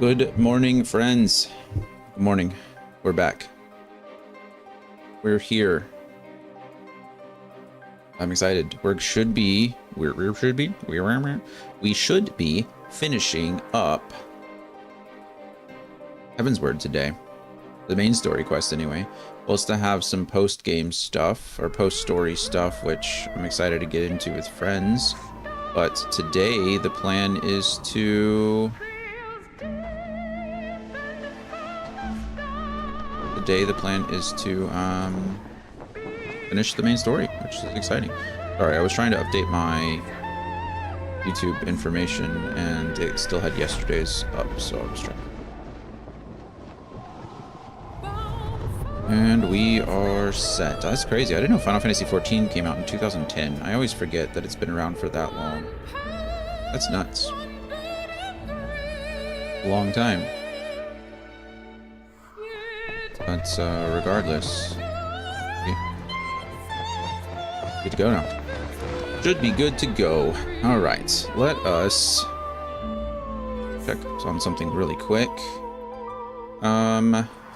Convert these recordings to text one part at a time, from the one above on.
Good morning, friends. Good morning. We're back. We're here. I'm excited. We should be finishing up Heavensward today. The main story quest, anyway. We'll still have some post-game stuff, or post-story stuff, which I'm excited to get into with friends. But today, the plan is to... finish the main story, which is exciting. Sorry, I was trying to update my YouTube information, and it still had yesterday's up, so I was trying. And we are set. That's crazy. I didn't know Final Fantasy XIV came out in 2010. I always forget that it's been around for that long. That's nuts. A long time. But regardless, good to go now. Should be good to go. All right, let us check on something really quick.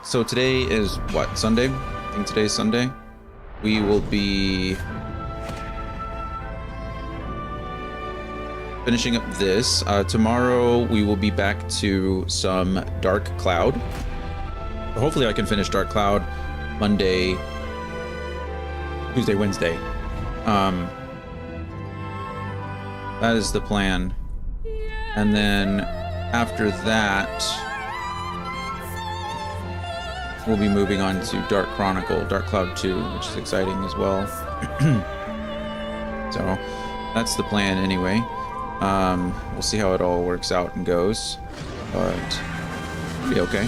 So today is what, Sunday? I think today is Sunday. We will be finishing up this. Tomorrow we will be back to some Dark Cloud. Hopefully I can finish Dark Cloud Monday, Tuesday, Wednesday. That is the plan. And then after that, we'll be moving on to Dark Cloud 2, which is exciting as well. So that's the plan anyway. We'll see how it all works out and goes, but it'll be okay.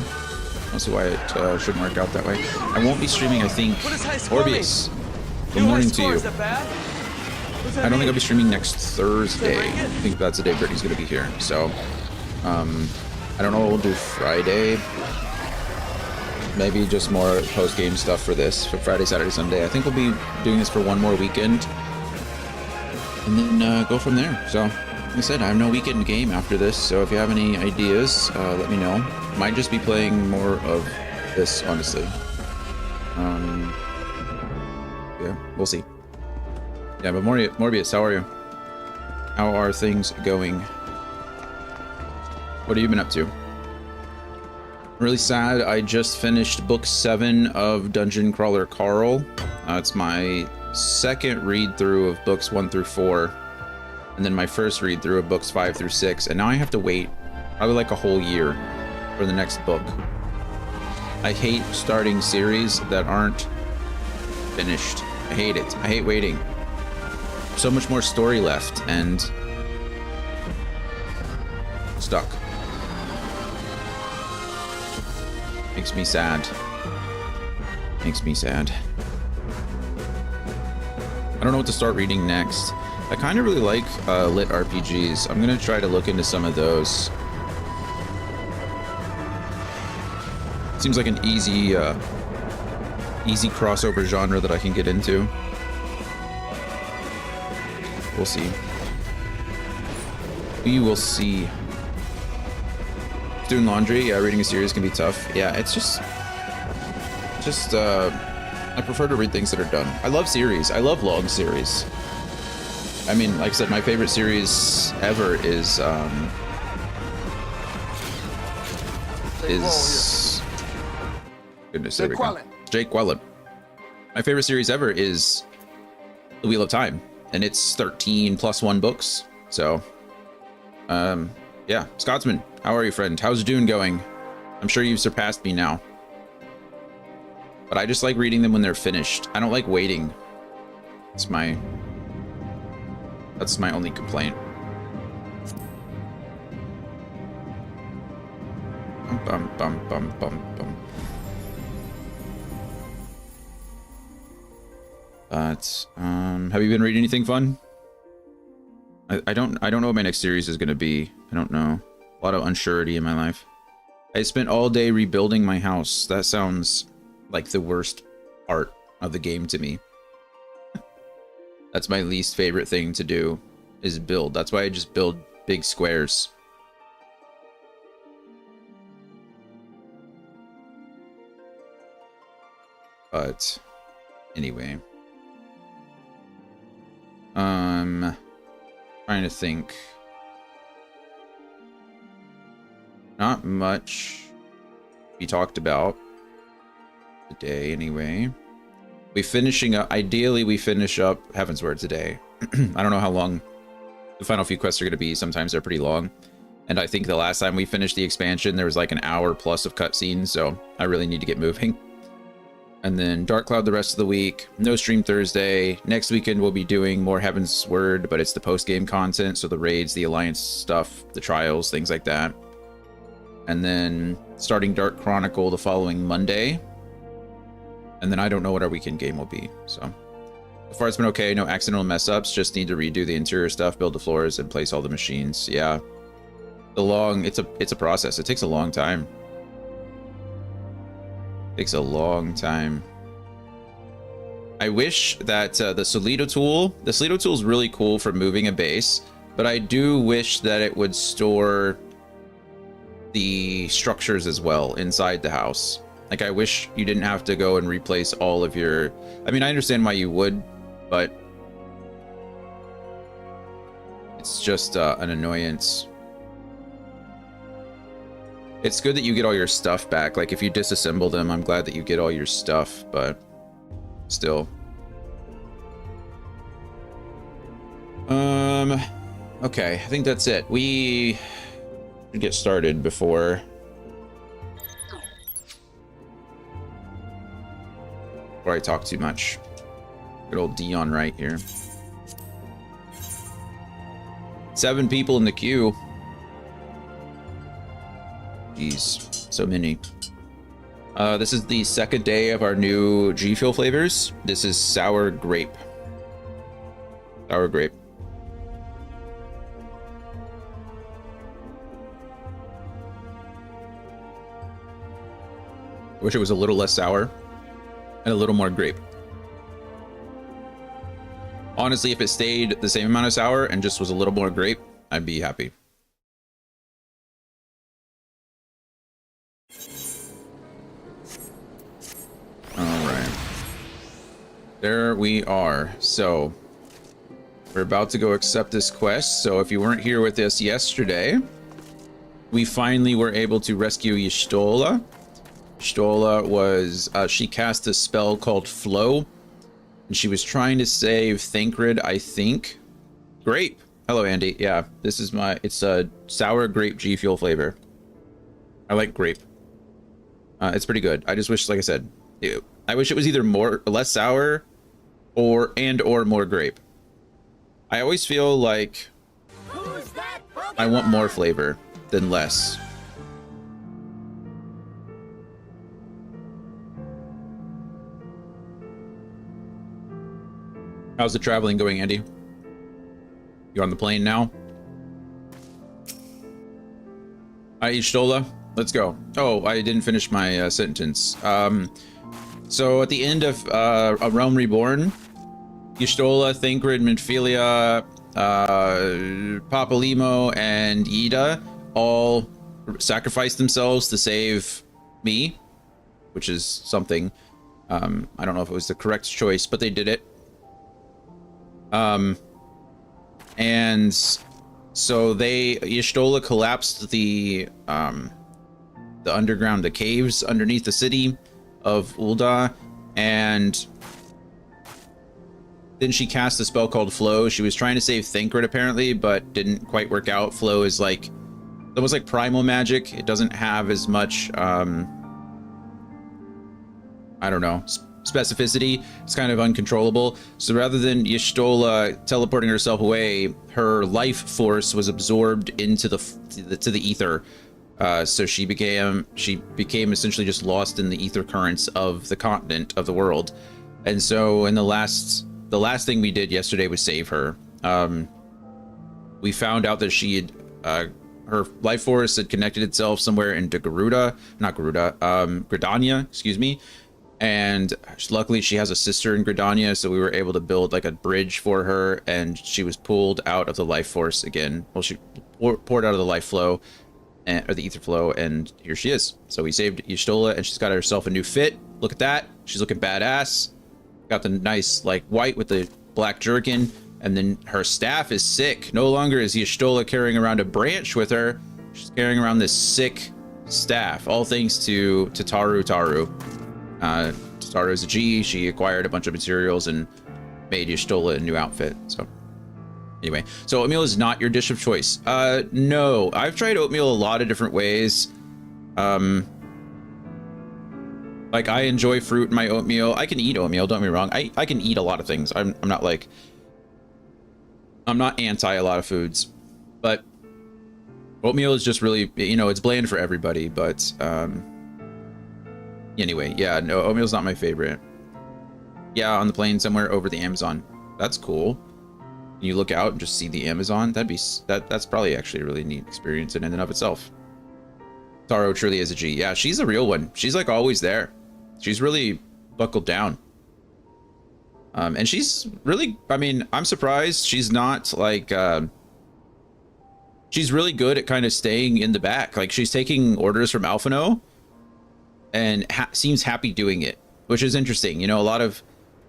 I don't see why it shouldn't work out that way. I won't be streaming, I think. Orbeus, good morning to you. I don't think I'll be streaming next Thursday. I think that's the day Brittany's going to be here. So, I don't know what we'll do Friday. Maybe just more post-game stuff for this, for Friday, Saturday, Sunday. I think we'll be doing this for one more weekend. And then go from there. So, like I said, I have no weekend game after this. So if you have any ideas, let me know. Might just be playing more of this, honestly. Yeah, we'll see. Yeah, but Morbius, how are you? How are things going? What have you been up to? Really sad. I just finished book 7 of Dungeon Crawler Carl. It's my second read through of books 1 through 4, and then my first read through of books 5 through 6, and now I have to wait probably like a whole year for the next book. I hate starting series that aren't finished. I hate it. I hate waiting. So much more story left and stuck. Makes me sad. Makes me sad. I don't know what to start reading next. I kind of really like lit RPGs. I'm gonna try to look into some of those. Seems like an easy crossover genre that I can get into. We'll see. We will see. Doing laundry, yeah, reading a series can be tough. Yeah, it's just I prefer to read things that are done. I love series. I love long series. I mean, like I said, my favorite series ever is goodness, there we go. Jake Quellen. My favorite series ever is The Wheel of Time, and it's 13 plus 1 books. So, yeah, Scotsman, how are you, friend? How's Dune going? I'm sure you've surpassed me now. But I just like reading them when they're finished. I don't like waiting. That's my only complaint. Bum, bum, bum, bum, bum. But, have you been reading anything fun? I don't know what my next series is going to be. I don't know. A lot of unsurety in my life. I spent all day rebuilding my house. That sounds like the worst part of the game to me. That's my least favorite thing to do, is build. That's why I just build big squares. But anyway. Trying to think. Not much we talked about today anyway. We finishing up, ideally we finish up Heavensward today. I don't know how long the final few quests are going to be. Sometimes they're pretty long. And I think the last time we finished the expansion, there was like an hour plus of cutscenes, so I really need to get moving. And then Dark Cloud the rest of the week. No stream Thursday. Next weekend we'll be doing more Heavensward, but it's the post-game content, so the raids, the Alliance stuff, the trials, things like that. And then starting Dark Chronicle the following Monday. And then I don't know what our weekend game will be, so far it's been okay. No accidental mess ups. Just need to redo the interior stuff, build the floors, and place all the machines. Yeah, it's a process. It takes a long time. Takes a long time. I wish that the Solido tool is really cool for moving a base, but I do wish that it would store the structures as well inside the house. Like, I wish you didn't have to go and replace all of your... I mean, I understand why you would, but it's just an annoyance. It's good that you get all your stuff back. Like, if you disassemble them, I'm glad that you get all your stuff, but still. Okay, I think that's it. We should get started before I talk too much. Good old Dion right here. 7 people in the queue. Jeez, so many. This is the second day of our new G Fuel flavors. This is sour grape. Sour grape. I wish it was a little less sour and a little more grape. Honestly, if it stayed the same amount of sour and just was a little more grape, I'd be happy. All right. There we are. So we're about to go accept this quest. So if you weren't here with us yesterday, we finally were able to rescue Y'shtola. Y'shtola was, she cast a spell called Flow, and she was trying to save Thancred, I think. Grape. Hello, Andy. Yeah, this is it's a sour grape G Fuel flavor. I like grape. It's pretty good. I just wish, like I said, I wish it was either less sour or more grape. I always feel like I want more flavor than less. How's the traveling going, Andy? You on the plane now? Y'shtola, let's go. Oh, I didn't finish my sentence. So at the end of A Realm Reborn, Y'shtola, Thancred, Minfilia, Papalimo, and Yida all sacrificed themselves to save me, which is something. I don't know if it was the correct choice, but they did it. And so Y'shtola collapsed the underground, the caves underneath the city of Ul'dah, and then she cast a spell called Flow. She was trying to save Thancred apparently, but didn't quite work out. Flow is like almost like primal magic. It doesn't have as much I don't know, specificity. It's kind of uncontrollable. So rather than Y'shtola teleporting herself away, her life force was absorbed into the ether. So she became essentially just lost in the ether currents of the continent of the world. And so in the last thing we did yesterday was save her. We found out that she had her life force had connected itself somewhere into Gridania, excuse me. And luckily she has a sister in Gridania, so we were able to build like a bridge for her, and she was pulled out of the life force again. Well, she poured out of the life flow, or the ether flow, and here she is. So we saved Y'shtola, and she's got herself a new fit. Look at that. She's looking badass. Got the nice like white with the black jerkin, and then her staff is sick. No longer is Y'shtola carrying around a branch with her. She's carrying around this sick staff. All thanks to Taru. Taru is a G. She acquired a bunch of materials and made Y'shtola a new outfit. So anyway, so oatmeal is not your dish of choice. No, I've tried oatmeal a lot of different ways. Like I enjoy fruit in my oatmeal. I can eat oatmeal, don't get me wrong. I can eat a lot of things. I'm not like, I'm not anti a lot of foods, but oatmeal is just really, you know, it's bland for everybody, but anyway, yeah, no, oatmeal's not my favorite. Yeah, on the plane somewhere over the Amazon. That's cool. You look out and just see the Amazon. That's probably actually a really neat experience in and of itself. Taro truly is a G. Yeah, she's a real one. She's like always there. She's really buckled down. And she's really, I mean, I'm surprised she's not like, she's really good at kind of staying in the back. Like she's taking orders from Alphino and seems happy doing it, which is interesting. You know, a lot of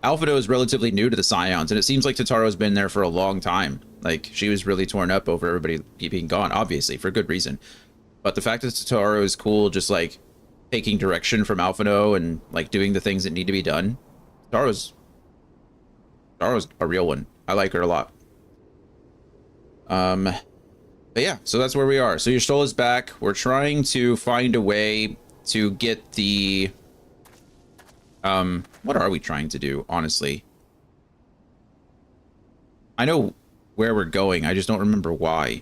Alphino is relatively new to the Scions, and it seems like Tataro's been there for a long time. Like she was really torn up over everybody being gone, obviously for good reason. But the fact that Taro is cool, just like taking direction from Alphino and like doing the things that need to be done. Taro's a real one. I like her a lot. But yeah, so that's where we are. So Y'shtola's back. We're trying to find a way to get the what are we trying to do, honestly? I know where we're going, I just don't remember why.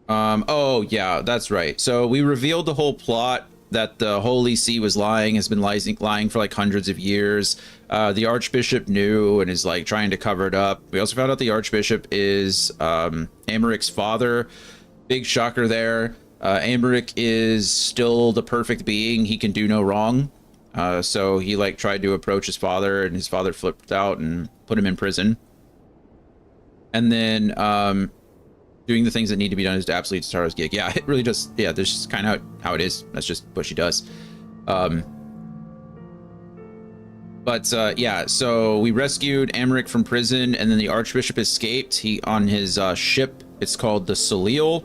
Oh yeah, that's right. So we revealed the whole plot that the Holy See was lying, has been lying for like hundreds of years. The Archbishop knew and is like trying to cover it up. We also found out the Archbishop is Amaric's father. Big shocker there. Amaric is still the perfect being. He can do no wrong. So he like tried to approach his father, and his father flipped out and put him in prison. And then doing the things that need to be done is absolutely Tataro's gig. Yeah, it really just, yeah, this is kind of how it is. That's just what she does. Yeah, so we rescued Amaric from prison, and then the Archbishop escaped. He on his ship, it's called the Salil.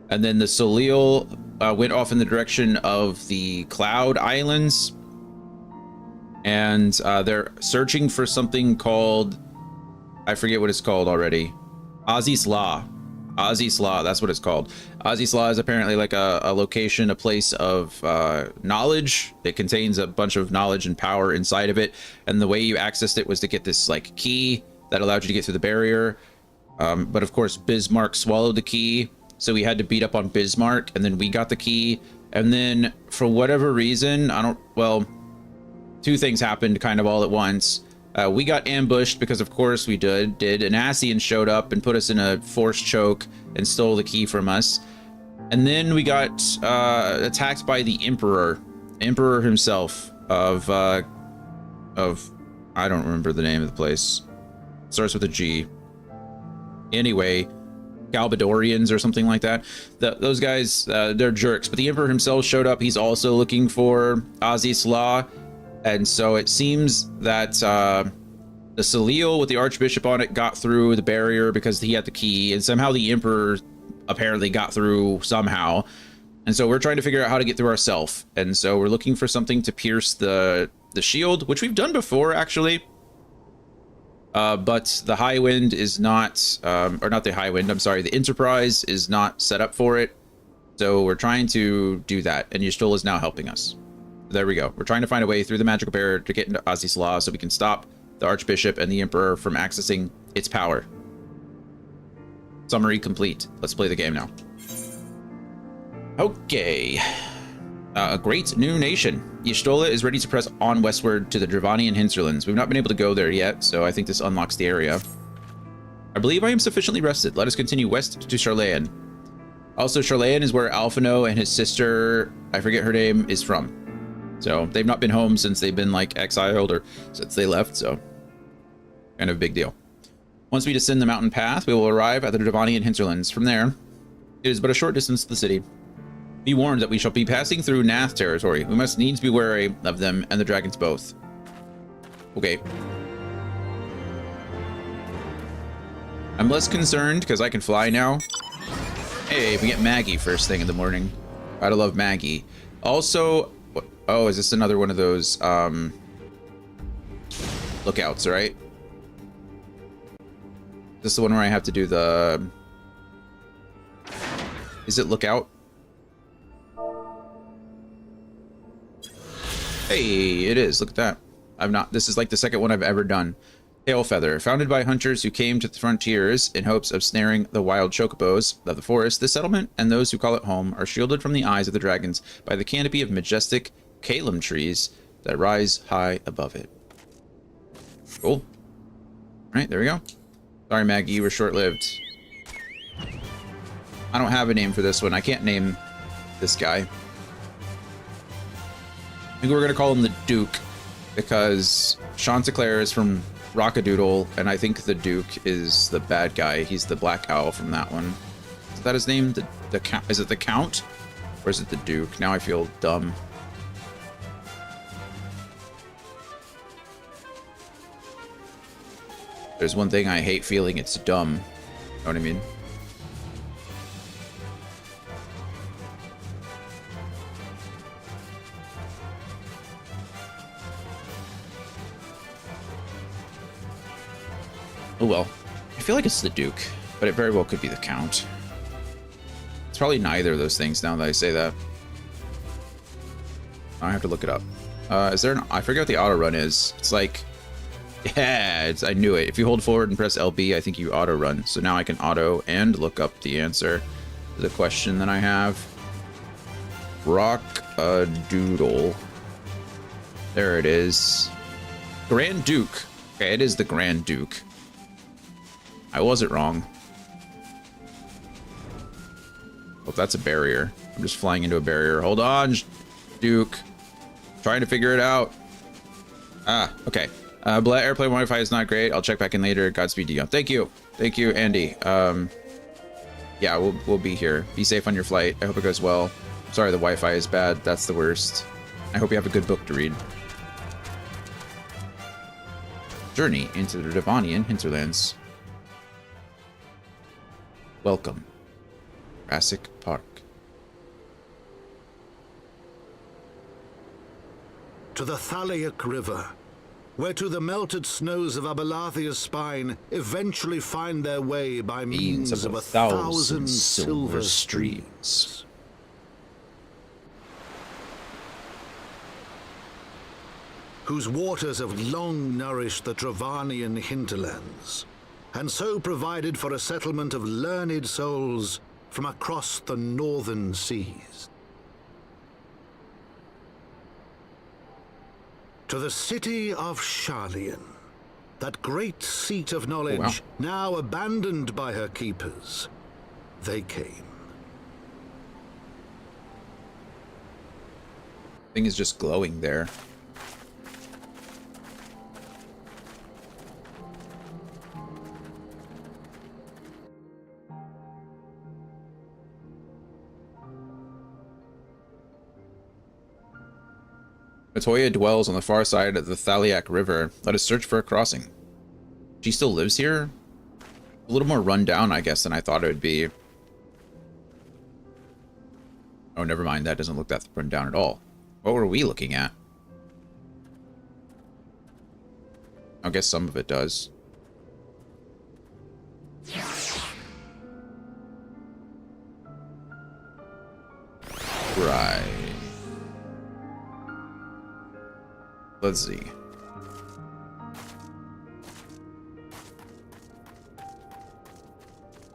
And then the Salil went off in the direction of the Cloud Islands. And they're searching for something called, I forget what it's called already. Azis La. Azis La, that's what it's called. Azis La is apparently like a location, a place of knowledge. It contains a bunch of knowledge and power inside of it. And the way you accessed it was to get this like key that allowed you to get through the barrier. But of course, Bismarck swallowed the key. So we had to beat up on Bismarck, and then we got the key. And then for whatever reason, two things happened kind of all at once. We got ambushed because of course we did. An Ascian showed up and put us in a force choke and stole the key from us. And then we got attacked by the Emperor himself of I don't remember the name of the place. It starts with a G. Anyway, Galbadorians or something like that. Those guys, they're jerks. But the Emperor himself showed up. He's also looking for Azis La. And so it seems that the Salil with the Archbishop on it got through the barrier because he had the key, and somehow the Emperor apparently got through somehow. And so we're trying to figure out how to get through ourselves. And so we're looking for something to pierce the shield, which we've done before actually. But the High Wind is not, or not the High Wind, I'm sorry, the Enterprise is not set up for it. So we're trying to do that, and Y'shtola is now helping us. There we go. We're trying to find a way through the magical barrier to get into Azis La so we can stop the Archbishop and the Emperor from accessing its power. Summary complete. Let's play the game now. Okay. A great new nation. Y'shtola is ready to press on westward to the Dravanian hinterlands. We've not been able to go there yet, so I think this unlocks the area. I believe I am sufficiently rested. Let us continue west to Charlayan. Also, Charlayan is where Alphino and his sister, I forget her name, is from. So they've not been home since they've been like exiled or since they left, so kind of a big deal. Once we descend the mountain path, we will arrive at the Dravanian hinterlands. From there, it is but a short distance to the city. Be warned that we shall be passing through Nath territory. We must needs be wary of them and the dragons both. Okay. I'm less concerned because I can fly now. Hey, we get Maggie first thing in the morning. Gotta love Maggie. Also, oh, is this another one of those lookouts, right? This is the one where I have to do the... Is it lookout? Hey, it is. Look at that. I've not... This is like the second one I've ever done. Tailfeather. Founded by hunters who came to the frontiers in hopes of snaring the wild chocobos of the forest, this settlement and those who call it home are shielded from the eyes of the dragons by the canopy of majestic Kalem trees that rise high above it. Cool. All right, there we go. Sorry, Maggie, you were short-lived. I don't have a name for this one. I can't name this guy. I think we're going to call him the Duke because Chanticleer is from Rockadoodle, and I think the Duke is the bad guy. He's the Black Owl from that one. Is that his name? The Count? Is it the Count? Or is it the Duke? Now I feel dumb. There's one thing I hate feeling, it's dumb. You know what I mean? Oh well. I feel like it's the Duke, but it very well could be the Count. It's probably neither of those things now that I say that. I have to look it up. Is there an... I forget what the auto run is. It's like... Yeah, I knew it. If you hold forward and press LB, I think you auto run. So now I can auto and look up the answer to the question that I have. Rock-a-doodle. There it is. Grand Duke. Okay, it is the Grand Duke. I wasn't wrong. Oh, that's a barrier. I'm just flying into a barrier. Hold on, Duke. Trying to figure it out. Ah, okay. Airplane Wi-Fi is not great. I'll check back in later. Godspeed to you. Thank you. Thank you, Andy. Yeah, we'll be here. Be safe on your flight. I hope it goes well. Sorry the Wi-Fi is bad. That's the worst. I hope you have a good book to read. Journey into the Dravanian hinterlands. Welcome. Jurassic Park. To the Thalaic River, where to the melted snows of Abelathia's spine eventually find their way by means of 1,000 silver streams. Whose waters have long nourished the Dravanian hinterlands, and so provided for a settlement of learned souls from across the northern seas. To the city of Sharlayan, that great seat of knowledge, now abandoned by her keepers, they came. Thing is just glowing there. Matoya dwells on the far side of the Thalaic River. Let us search for a crossing. She still lives here? A little more run down, I guess, than I thought it would be. Oh, never mind. That doesn't look that run down at all. What were we looking at? I guess some of it does. Right. Let's see.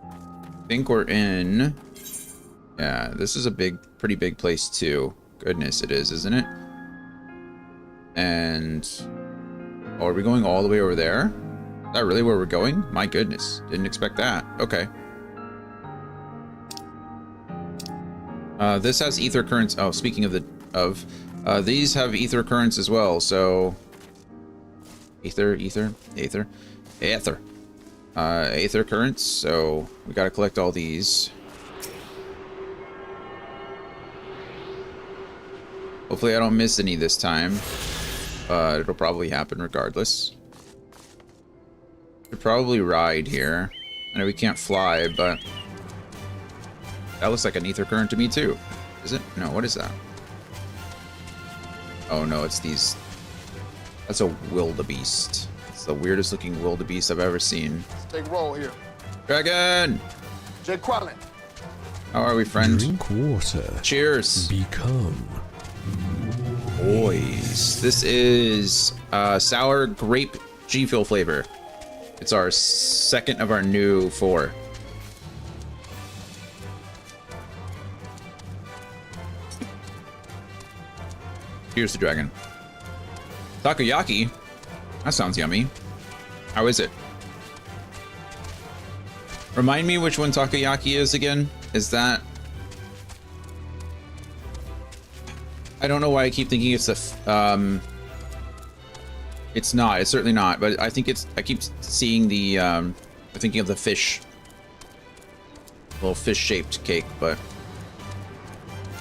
I think we're in... Yeah, this is a pretty big place too. Goodness, it is, isn't it? And... Oh, are we going all the way over there? Is that really where we're going? My goodness, didn't expect that. Okay. This has ether currents. Oh, speaking of these have ether currents as well, so... Ether. Aether currents, so we gotta collect all these. Hopefully I don't miss any this time. It'll probably happen regardless. Should probably ride here. I know we can't fly, but that looks like an ether current to me too. Is it? No, what is that? Oh no, it's these. That's a wildebeest. It's the weirdest looking wildebeest I've ever seen. Let's take roll here. Dragon! Jay Quallen. How are we, friend? Drink water. Cheers. Become. Boys. This is sour grape G Fuel flavor. It's our second of our new 4. Here's the dragon. Takoyaki? That sounds yummy. How is it? Remind me which one takoyaki is again? Is that... I don't know why I keep thinking it's the... It's not. It's certainly not. But I think it's... I keep seeing the... I'm thinking of the fish. Little fish-shaped cake, but...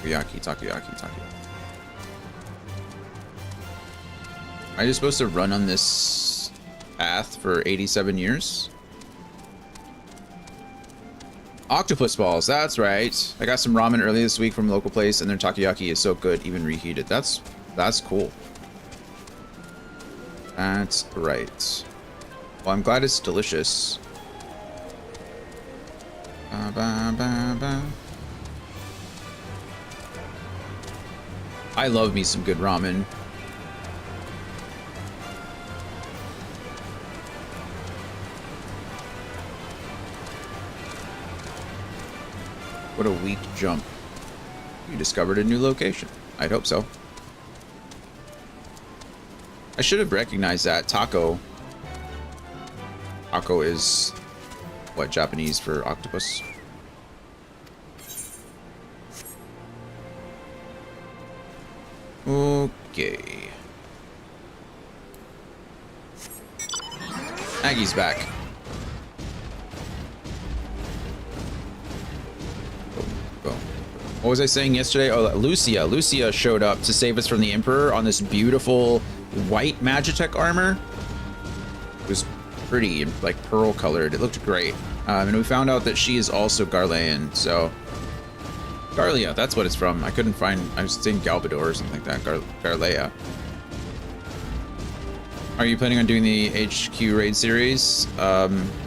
Takoyaki. Am I just supposed to run on this path for 87 years? Octopus balls, that's right. I got some ramen earlier this week from a local place, and their takoyaki is so good, even reheated. That's cool. That's right. Well, I'm glad it's delicious. I love me some good ramen. What a weak jump. You discovered a new location. I'd hope so. I should have recognized that. Taco. Taco is, what, Japanese for octopus? Okay. Aggie's back. What was I saying yesterday? Oh, Lucia. Lucia showed up to save us from the Emperor on this beautiful white Magitech armor. It was pretty, like pearl colored. It looked great. And we found out that she is also Garlean. So, Garlia, that's what it's from. I couldn't find, I was saying Galbador or something like that. Garlea. Are you planning on doing the HQ raid series?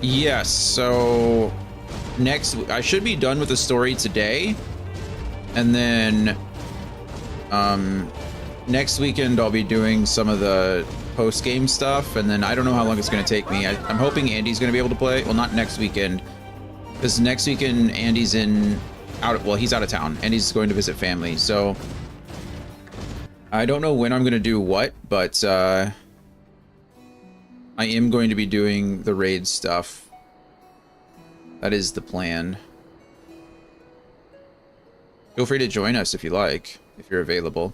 Yes. So, I should be done with the story today. And then next weekend I'll be doing some of the post-game stuff, and then I don't know how long it's going to take me. I'm hoping Andy's going to be able to play. Well, not next weekend, because next weekend Andy's he's out of town. Andy's going to visit family, so I don't know when I'm going to do what, but I am going to be doing the raid stuff. That is the plan. Feel free to join us if you like, if you're available.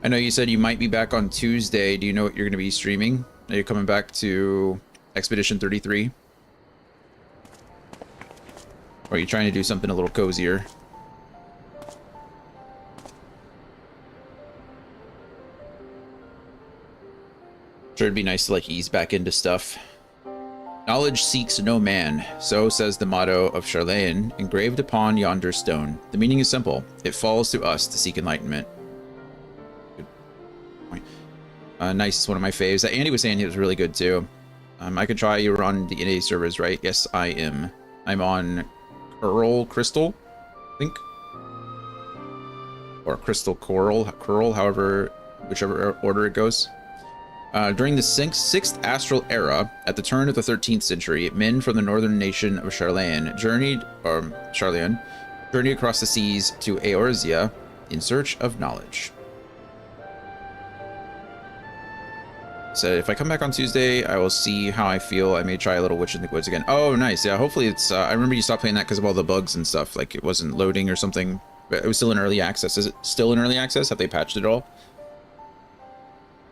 I know you said you might be back on Tuesday. Do you know what you're going to be streaming? Are you coming back to Expedition 33? Or are you trying to do something a little cozier? Sure, it'd be nice to like ease back into stuff. Knowledge seeks no man, so says the motto of Charlayan, engraved upon yonder stone. The meaning is simple. It falls to us to seek enlightenment. Good point. Nice is one of my faves. Andy was saying it was really good too. I could try. You were on the NA servers, right? Yes, I am. I'm on Crystal, I think. Or Crystal Coral, however, whichever order it goes. During the 6th astral era, at the turn of the 13th century, men from the northern nation of Charlayan journeyed across the seas to Eorzea in search of knowledge. So if I come back on Tuesday, I will see how I feel. I may try a little Witch in the Woods again. Oh, nice. Yeah, hopefully it's... I remember you stopped playing that because of all the bugs and stuff. Like, it wasn't loading or something. But it was still in early access. Is it still in early access? Have they patched it all?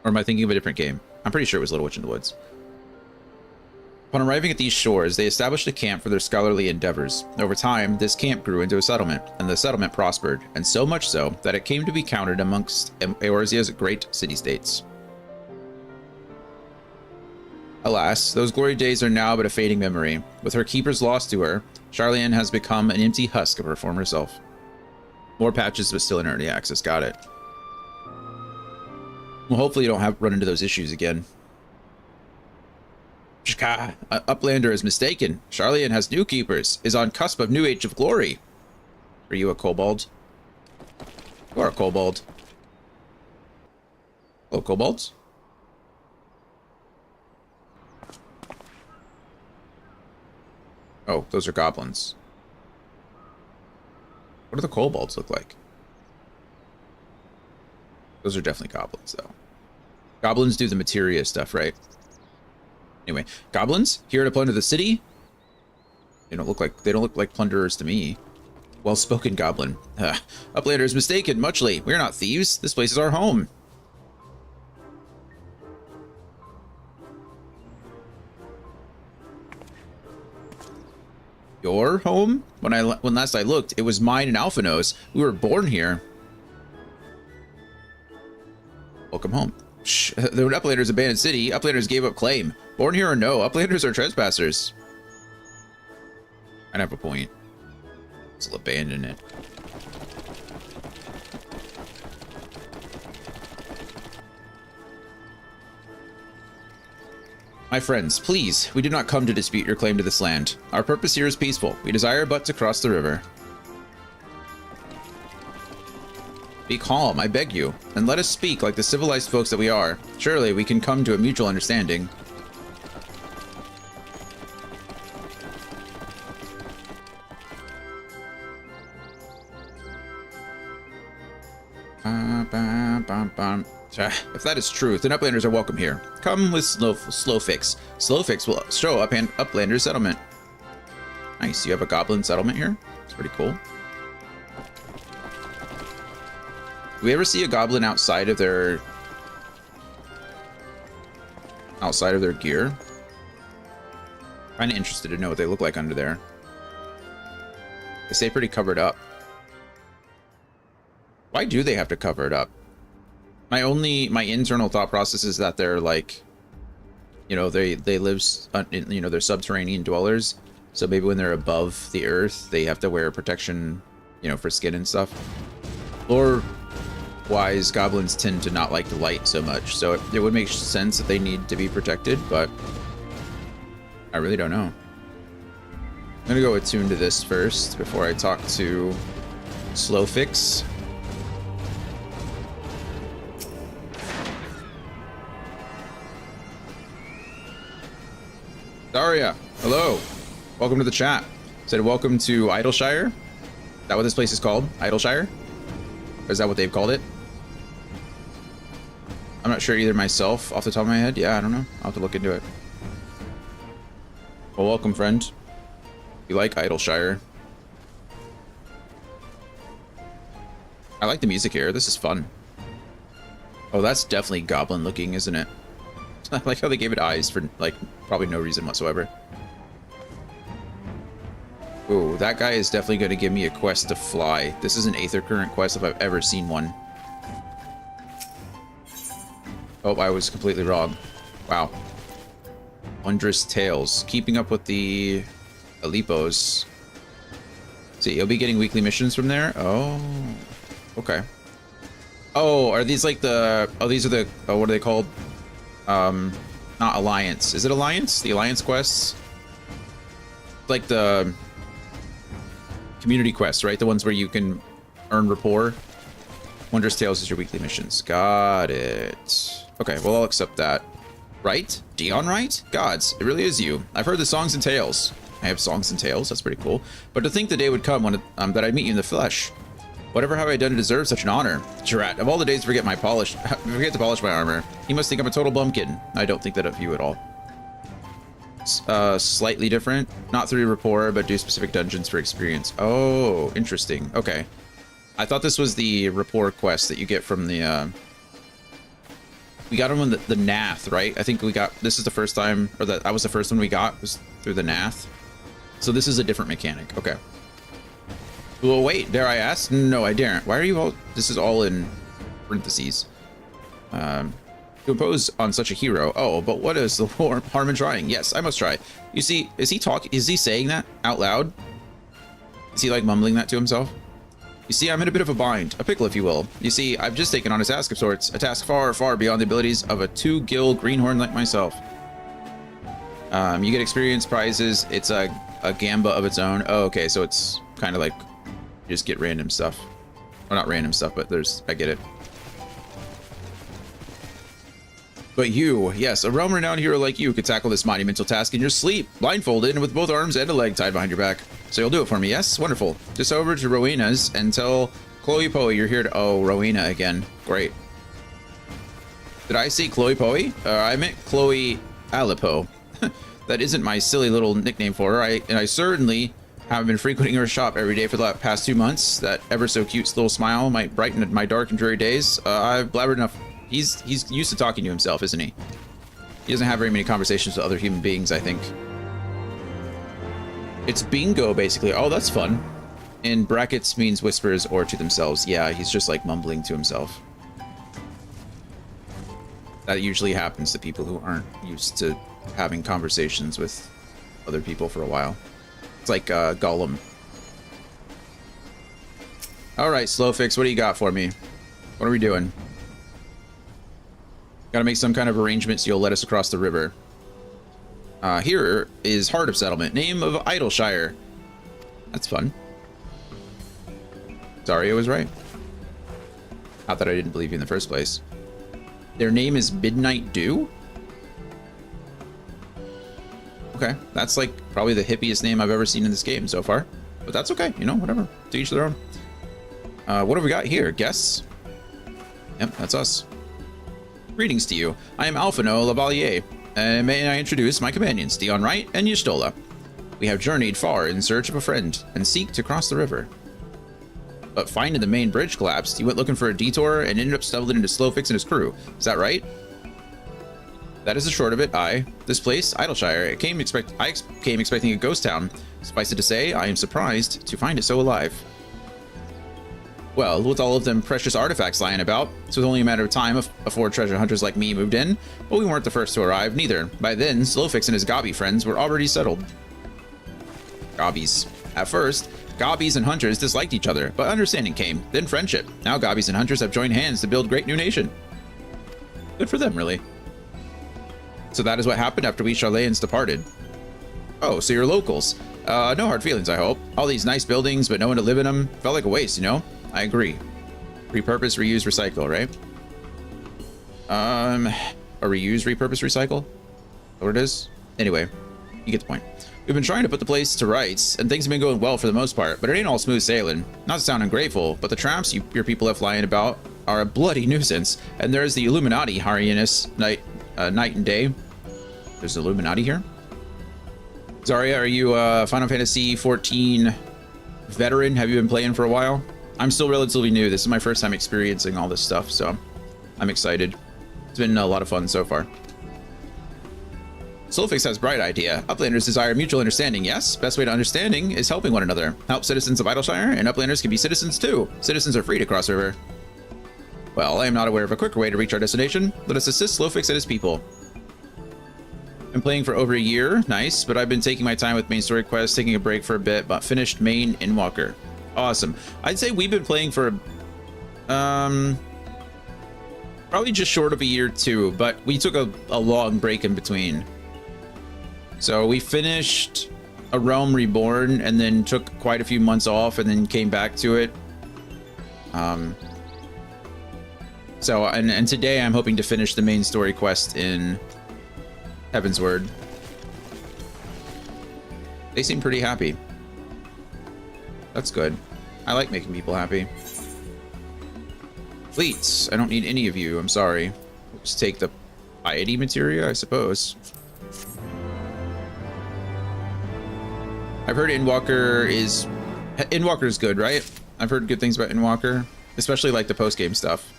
Or am I thinking of a different game? I'm pretty sure it was Little Witch in the Woods. Upon arriving at these shores, they established a camp for their scholarly endeavors. Over time, this camp grew into a settlement, and the settlement prospered, and so much so that it came to be counted amongst Eorzea's great city-states. Alas, those glory days are now but a fading memory. With her keepers lost to her, Charlian has become an empty husk of her former self. More patches, but still in early access. Got it. Well, hopefully you don't run into those issues again. Shka, Uplander is mistaken. Charlian has new keepers, is on cusp of new age of glory. Are you a kobold? You are a kobold. Hello, kobolds? Oh, those are goblins. What do the kobolds look like? Those are definitely goblins, though. Goblins do the materia stuff, right? Anyway, goblins here to plunder the city. They don't look like plunderers to me. Well-spoken goblin. Uplander is mistaken. Muchly, we're not thieves. This place is our home. Your home? When last I looked, it was mine and Alphino's. We were born here. Welcome home. Shh. The Uplander's abandoned city. Uplanders gave up claim. Born here or no, Uplanders are trespassers. I have a point. Still abandon it. My friends, please, we do not come to dispute your claim to this land. Our purpose here is peaceful. We desire but to cross the river. Be calm, I beg you, and let us speak like the civilized folks that we are. Surely we can come to a mutual understanding. If that is truth, then Uplanders are welcome here. Come with Slowfix. Slowfix will show up an Uplander settlement. Nice, you have a goblin settlement here? It's pretty cool. Do we ever see a goblin outside of their gear? Kind of interested to know what they look like under there. They stay pretty covered up. Why do they have to cover it up? My internal thought process is that they're like, you know, they live, you know, they're subterranean dwellers. So maybe when they're above the earth, they have to wear protection, you know, for skin and stuff. Lore-wise, goblins tend to not like the light so much. So it would make sense that they need to be protected, but I really don't know. I'm gonna go attune to this first before I talk to Slowfix. Daria, hello. Welcome to the chat. Said welcome to Idleshire. Is that what this place is called? Idleshire? Or is that what they've called it? I'm not sure either myself off the top of my head. Yeah, I don't know. I'll have to look into it. Well, welcome, friend. You like Idleshire. I like the music here. This is fun. Oh, that's definitely goblin looking, isn't it? I like how they gave it eyes for, like, probably no reason whatsoever. Ooh, that guy is definitely going to give me a quest to fly. This is an Aether Current quest if I've ever seen one. Oh, I was completely wrong. Wow. Wondrous Tales. Keeping up with the Alipos. See, you'll be getting weekly missions from there? Oh, okay. Oh, are these like the... Oh, these are the... Oh, what are they called? Not Alliance. Is it Alliance? The Alliance quests? Like the community quests, right? The ones where you can earn rapport. Wondrous Tales is your weekly missions. Got it. Okay, well, I'll accept that. Right? Dion, right? Gods, it really is you. I've heard the songs and tales. I have songs and tales. That's pretty cool. But to think the day would come when that I'd meet you in the flesh. Whatever have I done to deserve such an honor? Jurat, of all the days to forget to polish my armor. He must think I'm a total bumpkin. I don't think that of you at all. Slightly different. Not through rapport, but do specific dungeons for experience. Oh, interesting. Okay. I thought this was the rapport quest that you get from the We got him on the Nath, right? I think we got, this is the first time, or that was the first one we got, was through the Nath. So this is a different mechanic. Okay. Well, wait, dare I ask? No, I daren't. Why are you all, this is all in parentheses. To impose on such a hero. Oh, but what is the harm in trying? Yes, I must try. You see, is he saying that out loud? Is he like mumbling that to himself? You see, I'm in a bit of a bind, a pickle if you will. You see, I've just taken on a task of sorts, a task far, far beyond the abilities of a two-gill greenhorn like myself. You get experience prizes. It's a gamba of its own. Oh, okay, so it's kind of like you just get random stuff. Well, not random stuff, but I get it. But you, yes, a realm-renowned hero like you could tackle this monumental task in your sleep, blindfolded and with both arms and a leg tied behind your back. So you'll do it for me, yes? Wonderful. Just over to Rowena's and tell Chloe Poe you're here to... Oh, Rowena again. Great. Did I say Chloe Poe? I meant Chloe Alipo. That isn't my silly little nickname for her. And I certainly have been frequenting her shop every day for the past 2 months. That ever so cute little smile might brighten my dark and dreary days. I've blabbered enough. He's used to talking to himself, isn't he? He doesn't have very many conversations with other human beings, I think. It's bingo, basically. Oh, that's fun. In brackets means whispers or to themselves. Yeah, he's just like mumbling to himself. That usually happens to people who aren't used to having conversations with other people for a while. It's like Gollum. All right, Slowfix, what do you got for me? What are we doing? Gotta make some kind of arrangement so you'll let us across the river. Here is Heart of Settlement, name of Idleshire. That's fun. Sorry, I was right. Not that I didn't believe you in the first place. Their name is Midnight Dew? Okay, that's like probably the hippiest name I've ever seen in this game so far. But that's okay, you know, whatever. To each their own. What have we got here? Guests? Yep, that's us. Greetings to you. I am Alphino Lavalier. May I introduce my companions, Dion Wright and Y'shtola. We have journeyed far in search of a friend and seek to cross the river. But finding the main bridge collapsed, he went looking for a detour and ended up stumbling into Slowfix and his crew. Is that right? That is the short of it. This place, Idleshire, I came expecting a ghost town. Suffice it to say, I am surprised to find it so alive. Well, with all of them precious artifacts lying about, it was only a matter of time before treasure hunters like me moved in, but we weren't the first to arrive, neither. By then, Slowfix and his Gobby friends were already settled. Gobbies. At first, Gobbies and hunters disliked each other, but understanding came, then friendship. Now Gobbies and hunters have joined hands to build great new nation. Good for them, really. So that is what happened after we Charlayans departed. Oh, so you're locals. No hard feelings, I hope. All these nice buildings, but no one to live in them. Felt like a waste, you know? I agree. Repurpose, reuse, recycle, right? A reuse, repurpose, recycle? Is that what it is? Anyway, you get the point. We've been trying to put the place to rights, and things have been going well for the most part, but it ain't all smooth sailing. Not to sound ungrateful, but the traps your people have flying about are a bloody nuisance, and there's the Illuminati harrying us night and day. There's the Illuminati here? Zarya, are you a Final Fantasy 14 veteran? Have you been playing for a while? I'm still relatively new. This is my first time experiencing all this stuff, so I'm excited. It's been a lot of fun so far. Slowfix has a bright idea. Uplanders desire mutual understanding, yes? Best way to understanding is helping one another. Help citizens of Idleshire, and Uplanders can be citizens too. Citizens are free to cross river. Well, I am not aware of a quicker way to reach our destination. Let us assist Slowfix and his people. I'm playing for over a year. Nice, but I've been taking my time with main story quests, taking a break for a bit, but finished main Endwalker. Awesome. I'd say we've been playing for probably just short of a year too, but we took a long break in between. So we finished A Realm Reborn and then took quite a few months off and then came back to it. So and today I'm hoping to finish the main story quest in Heavensward. They seem pretty happy. That's good. I like making people happy. Fleets. I don't need any of you. I'm sorry. Just take the piety materia, I suppose. I've heard Endwalker is good, right? I've heard good things about Endwalker, especially like the post-game stuff.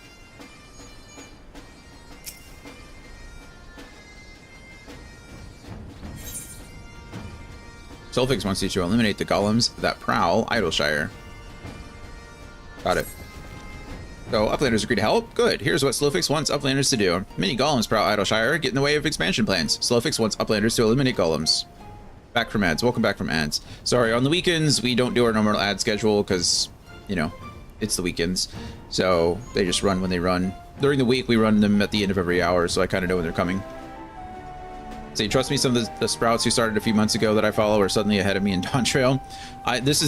Solfix wants you to eliminate the golems that prowl Idleshire. Got it. So Uplanders agree to help? Good. Here's what Slowfix wants Uplanders to do. Many golems prowl Idleshire, get in the way of expansion plans. Slowfix wants Uplanders to eliminate golems. Back from ads. Welcome back from ads. Sorry, on the weekends, we don't do our normal ad schedule because, you know, it's the weekends. So they just run when they run. During the week, we run them at the end of every hour, so I kind of know when they're coming. So trust me, some of the sprouts who started a few months ago that I follow are suddenly ahead of me in Dawn Trail.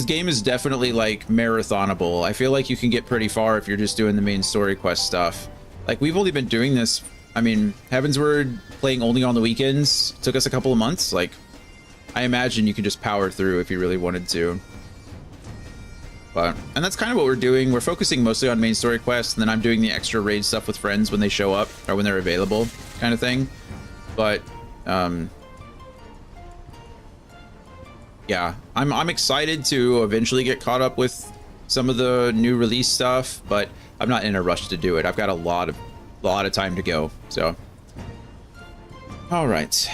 Game is definitely like marathonable. I feel like you can get pretty far if you're just doing the main story quest stuff. Like we've only been doing this. I mean, Heavensward playing only on the weekends took us a couple of months. Like, I imagine you can just power through if you really wanted to. And that's kind of what we're doing. We're focusing mostly on main story quests, and then I'm doing the extra raid stuff with friends when they show up or when they're available, kind of thing. But yeah, I'm excited to eventually get caught up with some of the new release stuff, but I'm not in a rush to do it. I've got a lot of time to go. So, all right.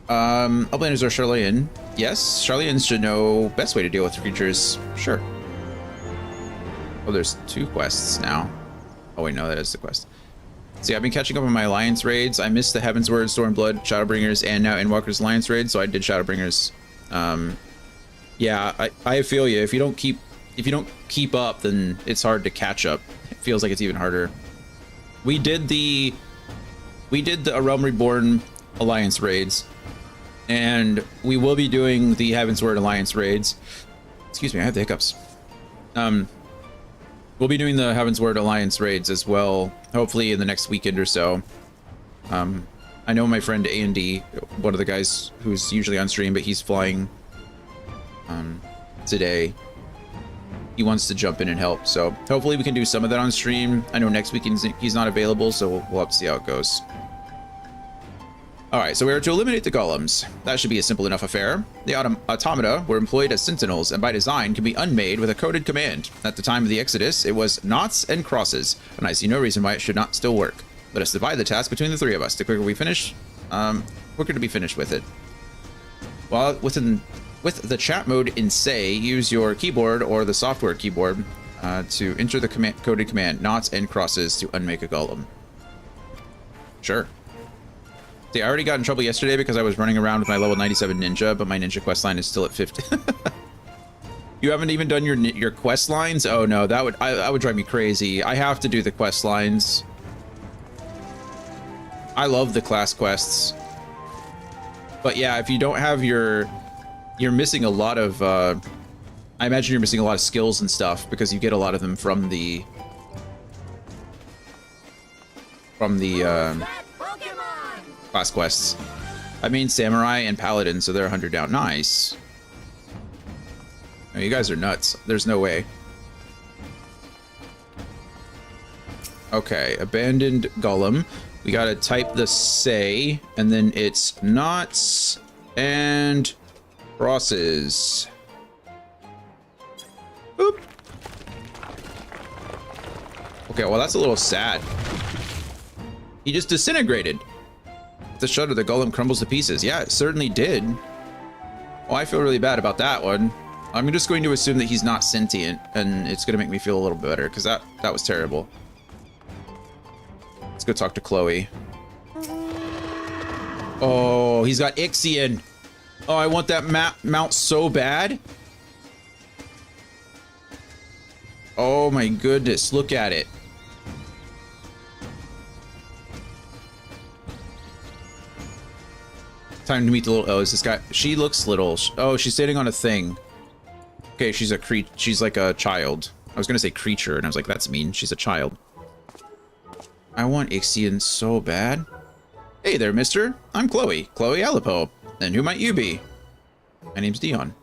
Uplanders are Charlian. Yes, Charlians should know best way to deal with creatures. Sure. Oh, there's 2 quests now. Oh wait, no, that is the quest. See, I've been catching up on my Alliance raids. I missed the Heavensward, Stormblood, Shadowbringers, and now Endwalker's Alliance raid, so I did Shadowbringers. Yeah, I feel you. If you don't keep up, then it's hard to catch up. It feels like it's even harder. We did the A Realm Reborn Alliance raids, and we will be doing the Heavensward Alliance raids. Excuse me, I have the hiccups. We'll be doing the Heavensward Alliance raids as well, hopefully in the next weekend or so. I know my friend A&D, one of the guys who's usually on stream, but he's flying today. He wants to jump in and help, so hopefully we can do some of that on stream. I know next weekend he's not available, so we'll have to see how it goes. All right, so we are to eliminate the golems. That should be a simple enough affair. The automata were employed as sentinels and by design can be unmade with a coded command. At the time of the Exodus, it was knots and crosses, and I see no reason why it should not still work. Let us divide the task between the 3 of us. The quicker we finish, quicker to be finished with it. While with the chat mode in Say, use your keyboard or the software keyboard to enter the coded command, knots and crosses, to unmake a golem. Sure. See, I already got in trouble yesterday because I was running around with my level 97 ninja, but my ninja quest line is still at 50. You haven't even done your quest lines? Oh no, that would drive me crazy. I have to do the quest lines. I love the class quests. But yeah, if you don't have you're missing a lot of I imagine you're missing a lot of skills and stuff because you get a lot of them from the class quests. I mean, Samurai and Paladin, so they're 100 down. Nice. Oh, you guys are nuts. There's no way. Okay, abandoned golem. We gotta type the say, and then it's knots and crosses. Boop. Okay, well that's a little sad. He just disintegrated. The shudder, the golem crumbles to pieces. Yeah, it certainly did. Oh, I feel really bad about that one. I'm just going to assume that he's not sentient, and it's going to make me feel a little better, because that was terrible. Let's go talk to Chloe. Oh, he's got Ixion. Oh, I want that mount so bad. Oh my goodness, look at it. Time to meet the little. Oh, is this guy? She looks little. Oh, she's sitting on a thing. Okay, she's like a child. I was gonna say creature, and I was like, that's mean. She's a child. I want Ixion so bad. Hey there, mister. I'm Chloe. Chloe Alipo. And who might you be? My name's Dion.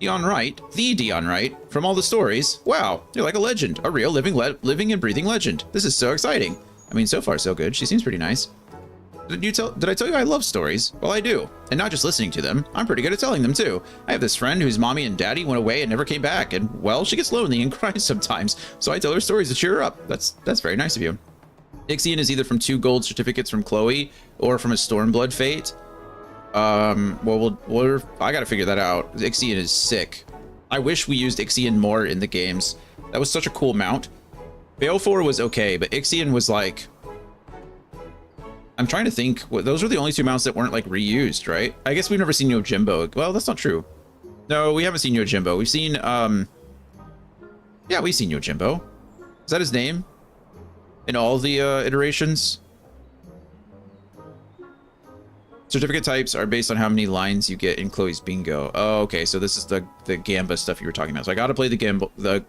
Dion Wright? The Dion Wright? From all the stories? Wow, you're like a legend. A real living and breathing legend. This is so exciting. I mean, so far so good. She seems pretty nice. Did I tell you I love stories? Well, I do. And not just listening to them. I'm pretty good at telling them, too. I have this friend whose mommy and daddy went away and never came back. And, well, she gets lonely and cries sometimes. So I tell her stories to cheer her up. That's very nice of you. Ixion is either from 2 gold certificates from Chloe or from a Stormblood fate. Well, I gotta figure that out. Ixion is sick. I wish we used Ixion more in the games. That was such a cool mount. Baleful was okay, but Ixion was like... I'm trying to think. Those were the only two mounts that weren't like reused, right? I guess we've never seen Yojimbo. Well, that's not true. No, we haven't seen Yojimbo. We've seen, yeah, we've seen Yojimbo. Is that his name? In all the iterations? Certificate types are based on how many lines you get in Chloe's bingo. Oh, okay. So this is the Gamba stuff you were talking about. So I got to play the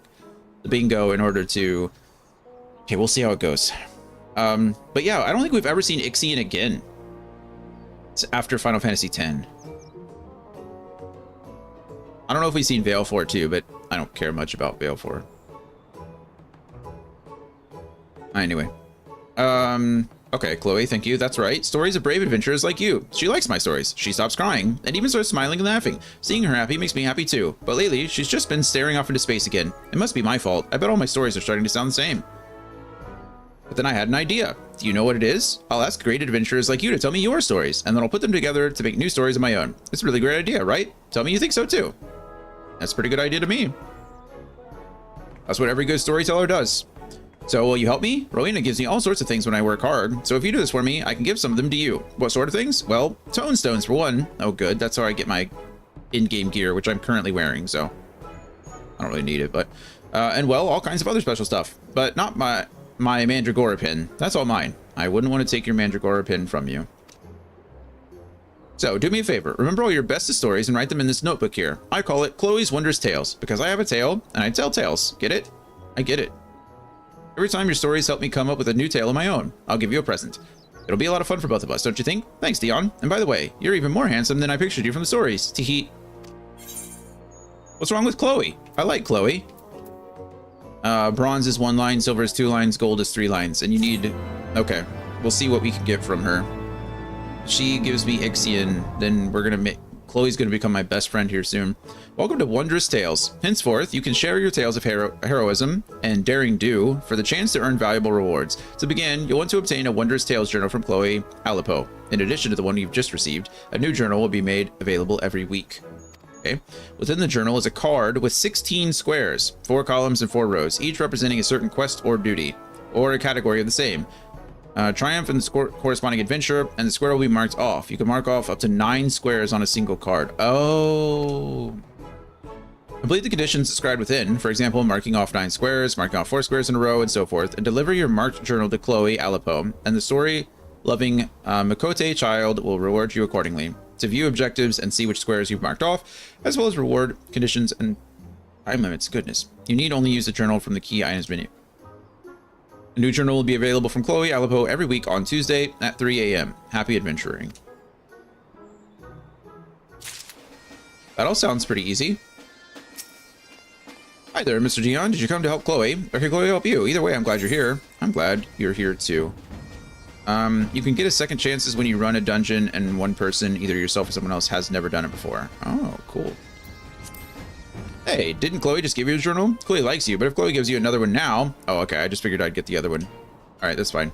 bingo in order to... Okay, we'll see how it goes. But yeah, I don't think we've ever seen Ixion again. It's after Final Fantasy X. I don't know if we've seen Baleful too, but I don't care much about Baleful. Anyway. Okay, Chloe, thank you. That's right. Stories of brave adventurers like you. She likes my stories. She stops crying and even starts smiling and laughing. Seeing her happy makes me happy too. But lately, she's just been staring off into space again. It must be my fault. I bet all my stories are starting to sound the same. But then I had an idea. Do you know what it is? I'll ask great adventurers like you to tell me your stories, and then I'll put them together to make new stories of my own. It's a really great idea, right? Tell me you think so too. That's a pretty good idea to me. That's what every good storyteller does. So will you help me? Rowena gives me all sorts of things when I work hard. So if you do this for me, I can give some of them to you. What sort of things? Well, tone stones for one. Oh good, that's how I get my in-game gear, which I'm currently wearing, so I don't really need it, but and well, all kinds of other special stuff, but not my Mandragora pin. That's all mine. I wouldn't want to take your Mandragora pin from you. So do me a favor, remember all your bestest stories and write them in this notebook here. I call it Chloe's Wondrous Tales because I have a tale and I tell tales. Get it? I get it. Every time your stories help me come up with a new tale of my own, I'll give you a present. It'll be a lot of fun for both of us, don't you think? Thanks, Dion. And by the way, you're even more handsome than I pictured you from the stories. Teehee. What's wrong with Chloe? I like Chloe. Bronze is 1 line, silver is 2 lines, gold is 3 lines, and you need... Okay, we'll see what we can get from her. She gives me Ixion, then we're gonna make... Chloe's gonna become my best friend here soon. Welcome to Wondrous Tales. Henceforth, you can share your tales of heroism and daring do for the chance to earn valuable rewards. To begin, you'll want to obtain a Wondrous Tales journal from Chloe Alipo. In addition to the one you've just received, a new journal will be made available every week. Okay. Within the journal is a card with 16 squares, 4 columns and 4 rows, each representing a certain quest or duty, or a category of the same. Triumph and the corresponding adventure, and the square will be marked off. You can mark off up to 9 squares on a single card. Oh. Complete the conditions described within, for example, marking off 9 squares, marking off 4 squares in a row, and so forth, and deliver your marked journal to Chloe Alipo, and the story-loving Makote child will reward you accordingly. To view objectives and see which squares you've marked off, as well as reward conditions and time limits. Goodness. You need only use the journal from the key items menu. A new journal will be available from Chloe Alipo every week on Tuesday at 3 a.m. Happy adventuring. That all sounds pretty easy. Hi there, Mr. Dion. Did you come to help Chloe? Or can Chloe help you? Either way, I'm glad you're here. I'm glad you're here too. You can get a second chances when you run a dungeon and one person, either yourself or someone else, has never done it before. Oh, cool. Hey, didn't Chloe just give you a journal? Chloe likes you, but if Chloe gives you another one now... Oh, okay, I just figured I'd get the other one. Alright, that's fine.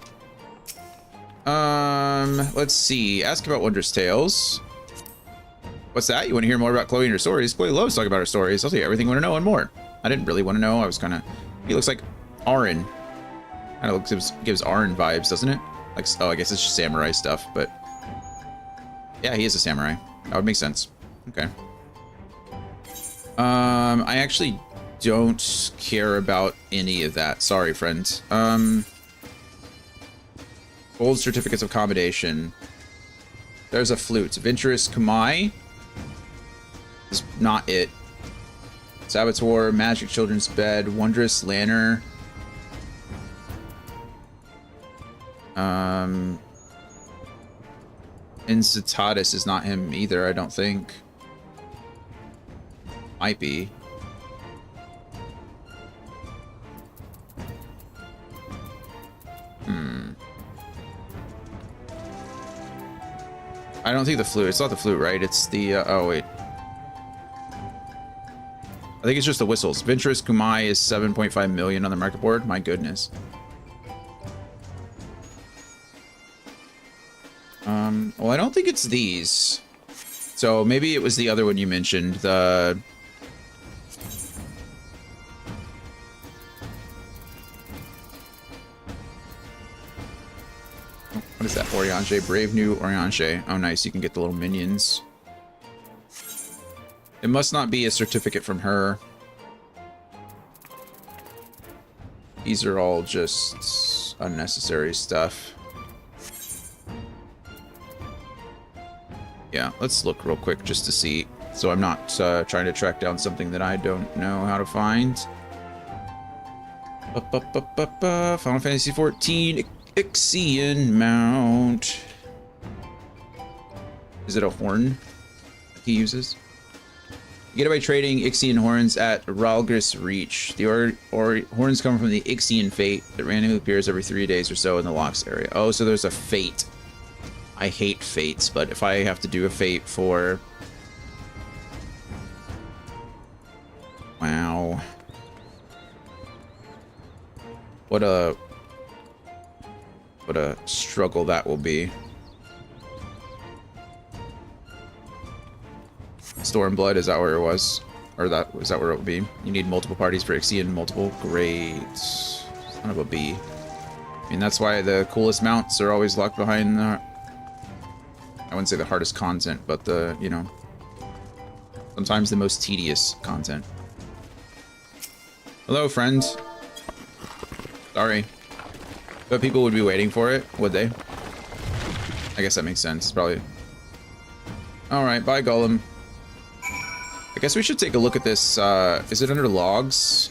Let's see. Ask about Wondrous Tales. What's that? You want to hear more about Chloe and her stories? Chloe loves talking about her stories. I'll tell you everything you want to know and more. I didn't really want to know. I was kind of... He looks like Aaron. Kind of gives Aaron vibes, doesn't it? Like, oh, I guess it's just samurai stuff, but... Yeah, he is a samurai. That would make sense. Okay. I actually don't care about any of that. Sorry, friends. Gold certificates of accommodation. There's a flute. Venturous Kamai is not it. Saboteur, Magic Children's Bed, Wondrous Lanner. Incitatus is not him either, I don't think. Might be. I don't think the flute. It's not the flute, right? It's the... oh, wait. I think it's just the whistles. Venturous Kumai is 7.5 million on the market board. My goodness. Well, I don't think it's these. So maybe it was the other one you mentioned, the... What is that? Oriange. Brave new Oriange. Oh, nice. You can get the little minions. It must not be a certificate from her. These are all just unnecessary stuff. Yeah, let's look real quick just to see. So I'm not trying to track down something that I don't know how to find. Final Fantasy XIV Ixion mount. Is it a horn that he uses? You get it by trading Ixion horns at Ralgris Reach. The horns come from the Ixion fate that randomly appears every 3 days or so in the locks area. Oh, so there's a fate. I hate fates, but if I have to do a fate for... Wow. What a struggle that will be. Stormblood, is that where it was? Or was that where it would be? You need multiple parties for Ixion, multiple? Great. Son of a bee. I mean, that's why the coolest mounts are always locked behind the... I wouldn't say the hardest content, but the, you know... sometimes the most tedious content. Hello, friend. Sorry. But people would be waiting for it, would they? I guess that makes sense, probably. Alright, bye, Golem. I guess we should take a look at this. Is it under logs?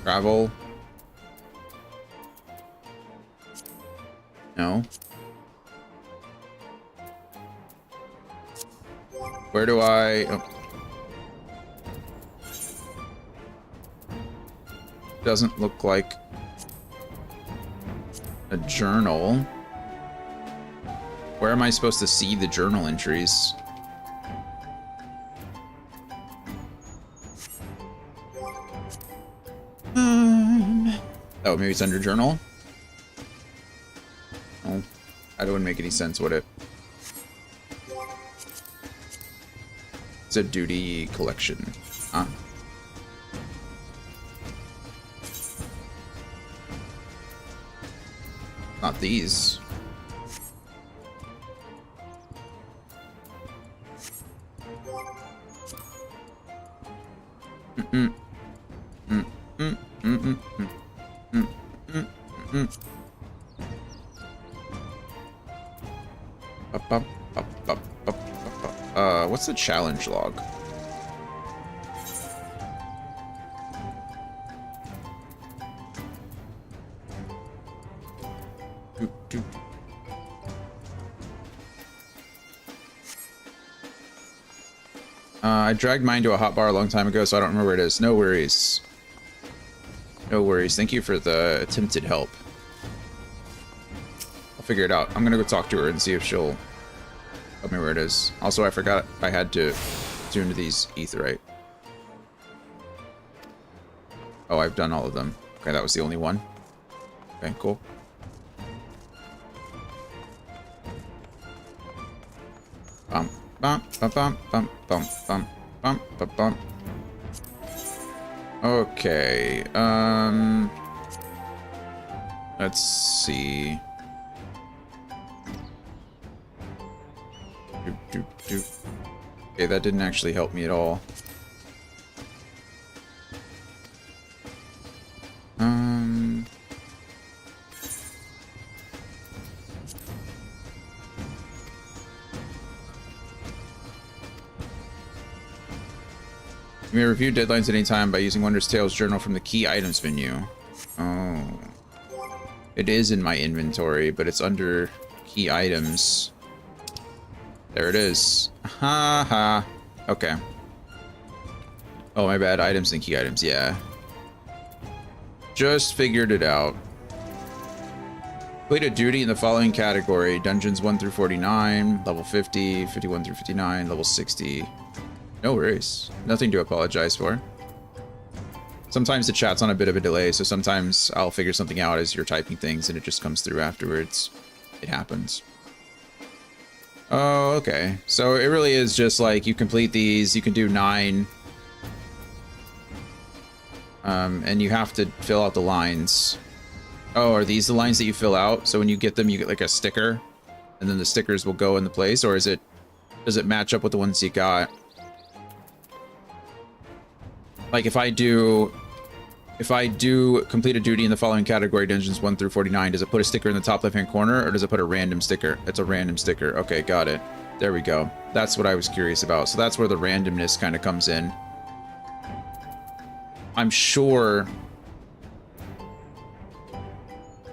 Travel? No. Where do I... Oh. Doesn't look like a journal. Where am I supposed to see the journal entries? Oh, maybe it's under journal? Oh, that wouldn't make any sense, would it? It's a duty collection. Huh? Not these. What's the challenge log? I dragged mine to a hotbar a long time ago, so I don't remember where it is. No worries. No worries. Thank you for the attempted help. I'll figure it out. I'm gonna go talk to her and see if she'll tell me where it is. Also, I forgot I had to tune to these aetherite. Oh, I've done all of them. Okay, that was the only one. Okay, cool. Bum, bum, bum, bum, bum, bum, bum, bum, bum, bum. Okay, let's see. Okay, that didn't actually help me at all. You may review deadlines at any time by using Wondrous Tales journal from the key items menu. Oh. It is in my inventory, but it's under key items. There it is. Ha ha. Okay. Oh, my bad. Items and key items. Yeah. Just figured it out. Complete a duty in the following category. Dungeons 1 through 49, level 50, 51 through 59, level 60. No worries. Nothing to apologize for. Sometimes the chat's on a bit of a delay, so sometimes I'll figure something out as you're typing things and it just comes through afterwards. It happens. Oh, okay. So it really is just like you complete these, you can do 9. And you have to fill out the lines. Oh, are these the lines that you fill out? So when you get them, you get like a sticker, and then the stickers will go into place, or is it, does it match up with the ones you got? Like if I do complete a duty in the following category, dungeons 1 through 49, does it put a sticker in the top left-hand corner, or does it put a random sticker? It's a random sticker. Okay, got it. There we go. That's what I was curious about. So that's where the randomness kind of comes in. I'm sure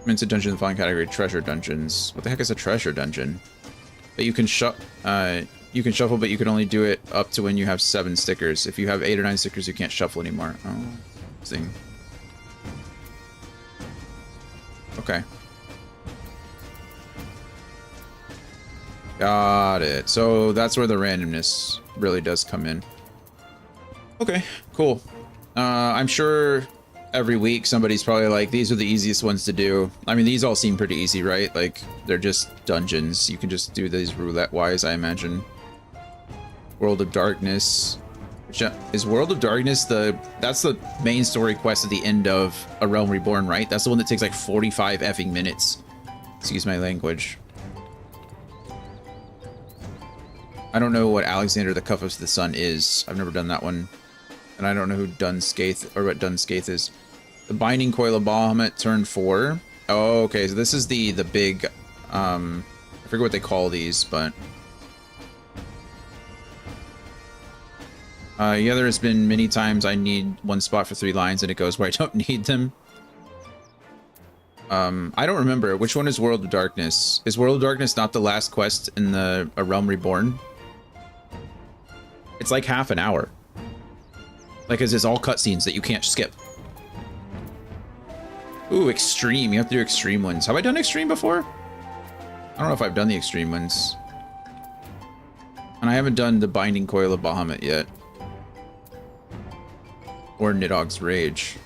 it's a dungeon in the following category, treasure dungeons. What the heck is a treasure dungeon? But you can shuffle, but you can only do it up to when you have 7 stickers. If you have 8 or 9 stickers, you can't shuffle anymore. Oh, interesting. Okay. Got it. So that's where the randomness really does come in. Okay, cool. I'm sure every week somebody's probably like, these are the easiest ones to do. I mean, these all seem pretty easy, right? Like, they're just dungeons. You can just do these roulette-wise, I imagine. World of Darkness. Is World of Darkness that's the main story quest at the end of A Realm Reborn, right? That's the one that takes like 45 effing minutes. Excuse my language. I don't know what Alexander the Cuff of the Sun is. I've never done that one. And I don't know who Dunscaith, or what Dunscaith is. The Binding Coil of Bahamut, turn 4. Oh, okay, so this is the big, I forget what they call these, but... yeah, there's been many times I need 1 spot for 3 lines, and it goes where I don't need them. I don't remember. Which one is World of Darkness? Is World of Darkness not the last quest in the A Realm Reborn? It's like half an hour. Like, it's all cutscenes that you can't skip. Ooh, extreme. You have to do extreme ones. Have I done extreme before? I don't know if I've done the extreme ones. And I haven't done the Binding Coil of Bahamut yet. Or Nidhogg's Rage.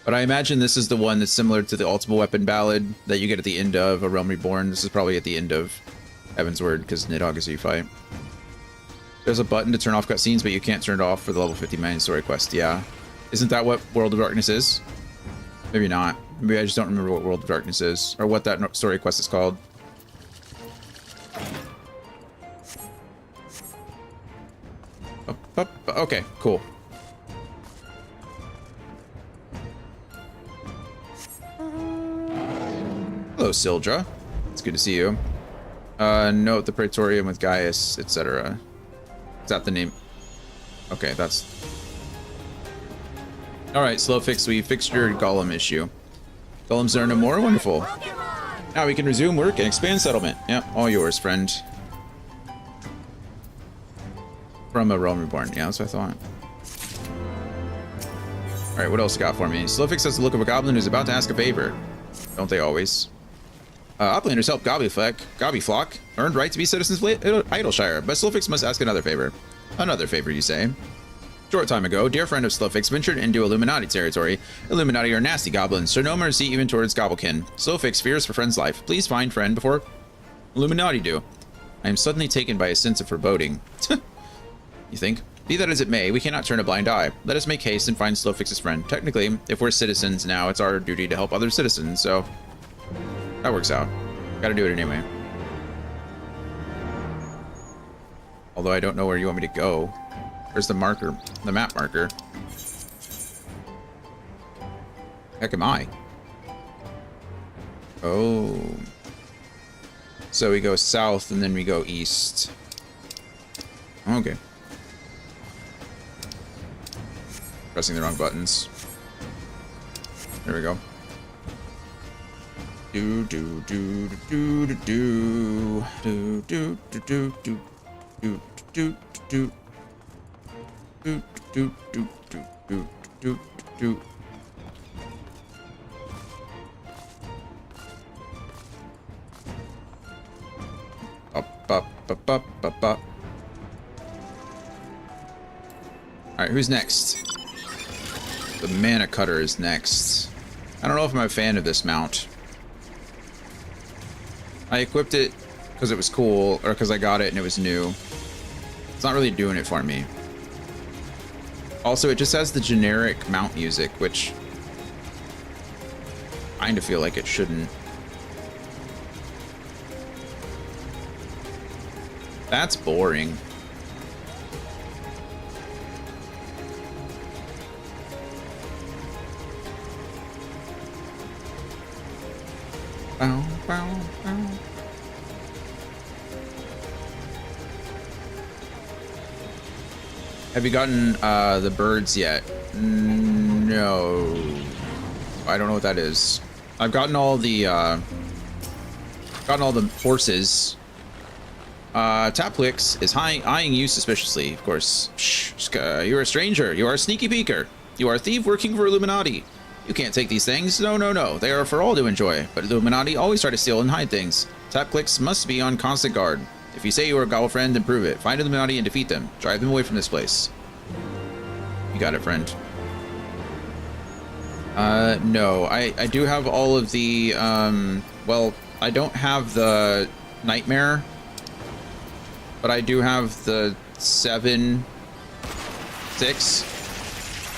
But I imagine this is the one that's similar to the Ultimate Weapon Ballad that you get at the end of A Realm Reborn. This is probably at the end of Heavensward, because Nidhogg is who you fight. There's a button to turn off cutscenes, but you can't turn it off for the level 50 main story quest. Yeah. Isn't that what World of Darkness is? Maybe not. Maybe I just don't remember what World of Darkness is, or what that story quest is called. Okay, cool. Hello, Sildra. It's good to see you. Note the Praetorium with Gaius, etc. Is that the name? Okay, that's... Alright, Slowfix, we fixed your golem issue. Golems are no more? Wonderful. Now we can resume work and expand settlement. Yep, all yours, friend. From A Realm Reborn. Yeah, that's what I thought. Alright, what else you got for me? Slowfix has the look of a goblin who's about to ask a favor. Don't they always? Uplanders help Gobbyflock earned right to be citizens of Idleshire, but Slowfix must ask another favor. Another favor, you say? Short time ago, dear friend of Slowfix ventured into Illuminati territory. Illuminati are nasty goblins, so no mercy even towards Gobblekin. Slowfix fears for friend's life. Please find friend before Illuminati do. I am suddenly taken by a sense of foreboding. You think? Be that as it may, we cannot turn a blind eye. Let us make haste and find Slowfix's friend. Technically, if we're citizens now, it's our duty to help other citizens, so... that works out. Gotta do it anyway. Although I don't know where you want me to go. Where's the marker? The map marker. Heck am I? Oh. So we go south and then we go east. Okay. Pressing the wrong buttons. There we go. Do do do do do do do do do do do do do do do do do do do do. Up up up up up up. All right, who's next? The Mana Cutter is next. I don't know if I'm a fan of this mount. I equipped it because it was cool, or because I got it and it was new. It's not really doing it for me. Also, it just has the generic mount music, which I kind of feel like it shouldn't. That's boring. Bow, bow, bow. Have you gotten the birds yet? No. I don't know what that is. I've gotten all the horses. Tapwix is eyeing you suspiciously, of course. Shh, you're a stranger. You are a sneaky peeker. You are a thief working for Illuminati. You can't take these things. No, no, no. They are for all to enjoy. But Illuminati always try to steal and hide things. Tapwix must be on constant guard. If you say you are a Gobble friend, then prove it. Find Illuminati and defeat them. Drive them away from this place. You got it, friend. No. I do have all of the, well, I don't have the Nightmare, but I do have the 6.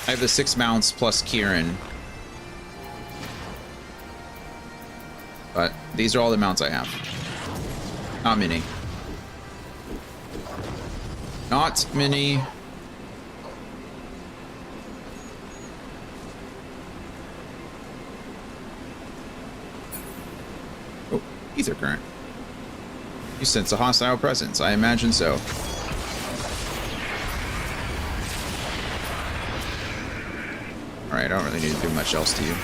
I have the 6 mounts plus Kieran. But these are all the mounts I have. Not many. Not many. Oh, ether current. You sense a hostile presence. I imagine so. Alright, I don't really need to do much else to you.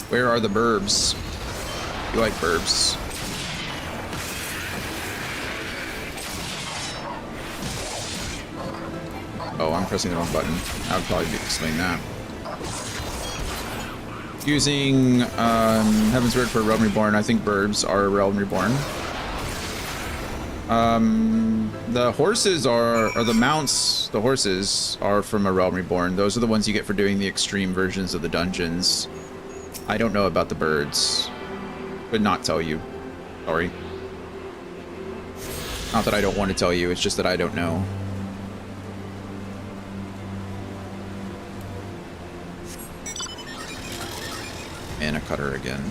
Where are the burbs? You like burbs. Oh, I'm pressing the wrong button. I would probably explain that. Using Heavensward for Realm Reborn, I think burbs are Realm Reborn. The horses or the mounts, the horses are from a Realm Reborn. Those are the ones you get for doing the extreme versions of the dungeons. I don't know about the birds. Could not tell you. Sorry. Not that I don't want to tell you, it's just that I don't know. Mana cutter again.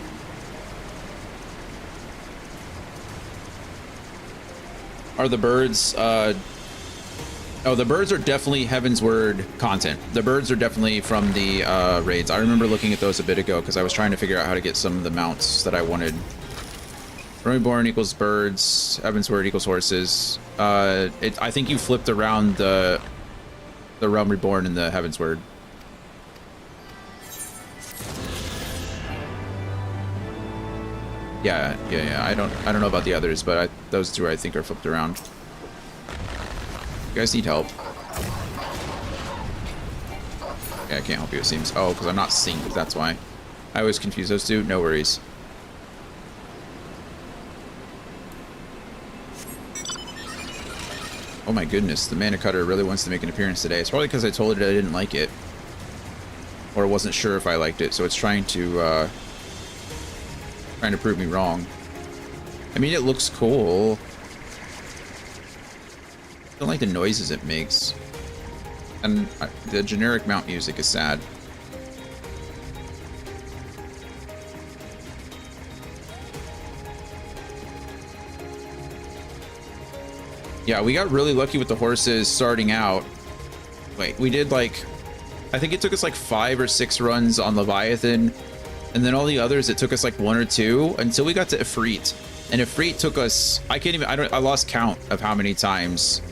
Are the birds, oh, the birds are definitely Heavensward content. The birds are definitely from the raids. I remember looking at those a bit ago because I was trying to figure out how to get some of the mounts that I wanted. Reborn equals birds. Heavensward equals horses. I think you flipped around the Realm Reborn and the Heavensward. Yeah. I don't know about the others, but those two I think are flipped around. You guys need help. Yeah, I can't help you, it seems. Oh, because I'm not synced, that's why. I always confuse those two. No worries. Oh my goodness, the mana cutter really wants to make an appearance today. It's probably because I told it I didn't like it. Or wasn't sure if I liked it, so it's trying to prove me wrong. I mean, it looks cool. I don't like the noises it makes. And the generic mount music is sad. Yeah, we got really lucky with the horses starting out. Wait, we did like... I think it took us like 5 or 6 runs on Leviathan. And then all the others, it took us like 1 or 2 until we got to Ifrit. And Ifrit took us... I lost count of how many times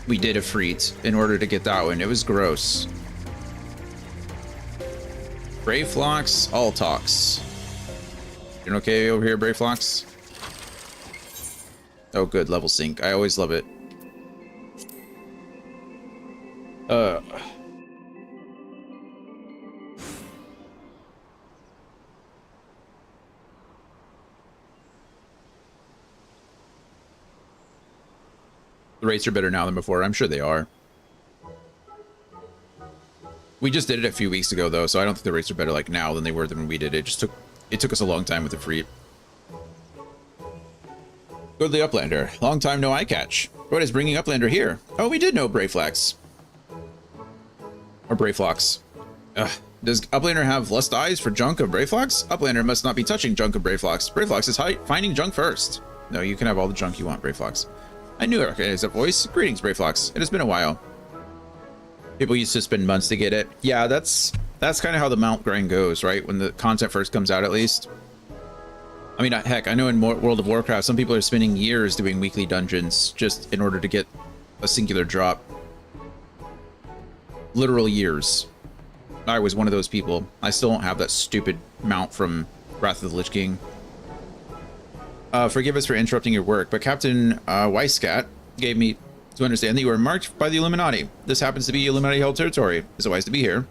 we did Ifrit in order to get that one. It was gross. Brave Phlox, all talks. Doing okay over here, Brave Phlox? Oh, good. Level sync. I always love it. The rates are better now than before. I'm sure they are. We just did it a few weeks ago though, so I don't think the rates are better like now than they were when we did it. It took us a long time with the free. Go to the Uplander. Long time no eye catch. What is bringing Uplander here? Oh, we did know Brayflax. Or Brayflox. Ugh. Does Uplander have lust eyes for junk of Brayflox? Uplander must not be touching junk of Brayflox. Brayflox is finding junk first. No, you can have all the junk you want, Brayflox. I knew it recognized that voice. Greetings, Brayflox. It has been a while. People used to spend months to get it. Yeah, that's kind of how the mount grind goes, right? When the content first comes out, at least. I mean, heck, I know in World of Warcraft, some people are spending years doing weekly dungeons just in order to get a singular drop. Literal years. I was one of those people. I still don't have that stupid mount from Wrath of the Lich King. Forgive us for interrupting your work, but Captain Weiscat gave me to understand that you were marked by the Illuminati. This happens to be Illuminati-held territory. Is it wise to be here?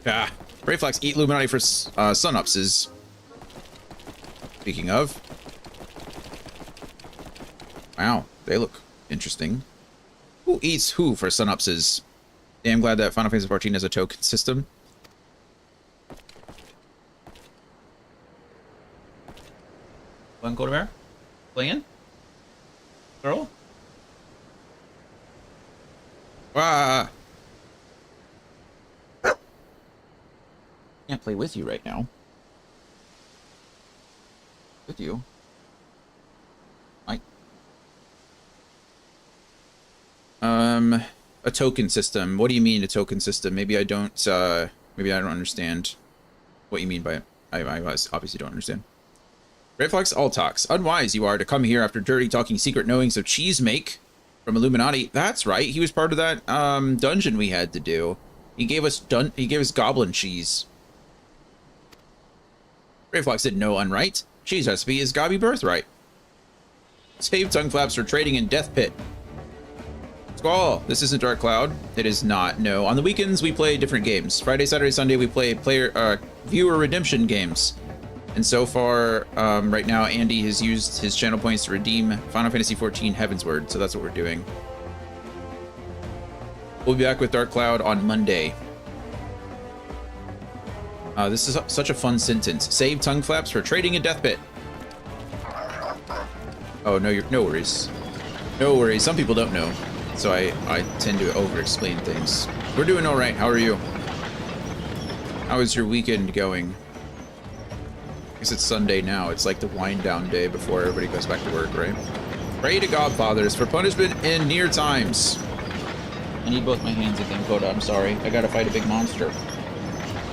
Ah, Brayflax eat Illuminati for sun-upses. Speaking of. Wow, they look interesting. Who eats who for sun-upses? Damn glad that Final Fantasy XIV has a token system. One Golden Bear? Playing? Girl? Ah! Can't play with you right now. With you? A token system. What do you mean a token system? Maybe I don't understand what you mean by it. I obviously don't understand. Brayflax Altox. Unwise you are to come here after dirty talking secret knowings of cheese make from Illuminati. That's right. He was part of that dungeon we had to do. He gave us goblin cheese. Brayflax didn't know unright. Cheese recipe is gobby birthright. Save tongue flaps for trading in Death Pit. Squall, this isn't Dark Cloud. It is not. No. On the weekends we play different games. Friday, Saturday, Sunday we play viewer redemption games. And so far, right now, Andy has used his channel points to redeem Final Fantasy XIV Heavensward, so that's what we're doing. We'll be back with Dark Cloud on Monday. This is such a fun sentence. Save tongue flaps for trading in Death Pit. Oh, no, no worries. No worries. Some people don't know, so I tend to over-explain things. We're doing all right. How are you? How is your weekend going? I guess it's Sunday now. It's like the wind-down day before everybody goes back to work, right? Pray to Godfathers for punishment in near times. I need both my hands again, Coda. I'm sorry. I gotta fight a big monster.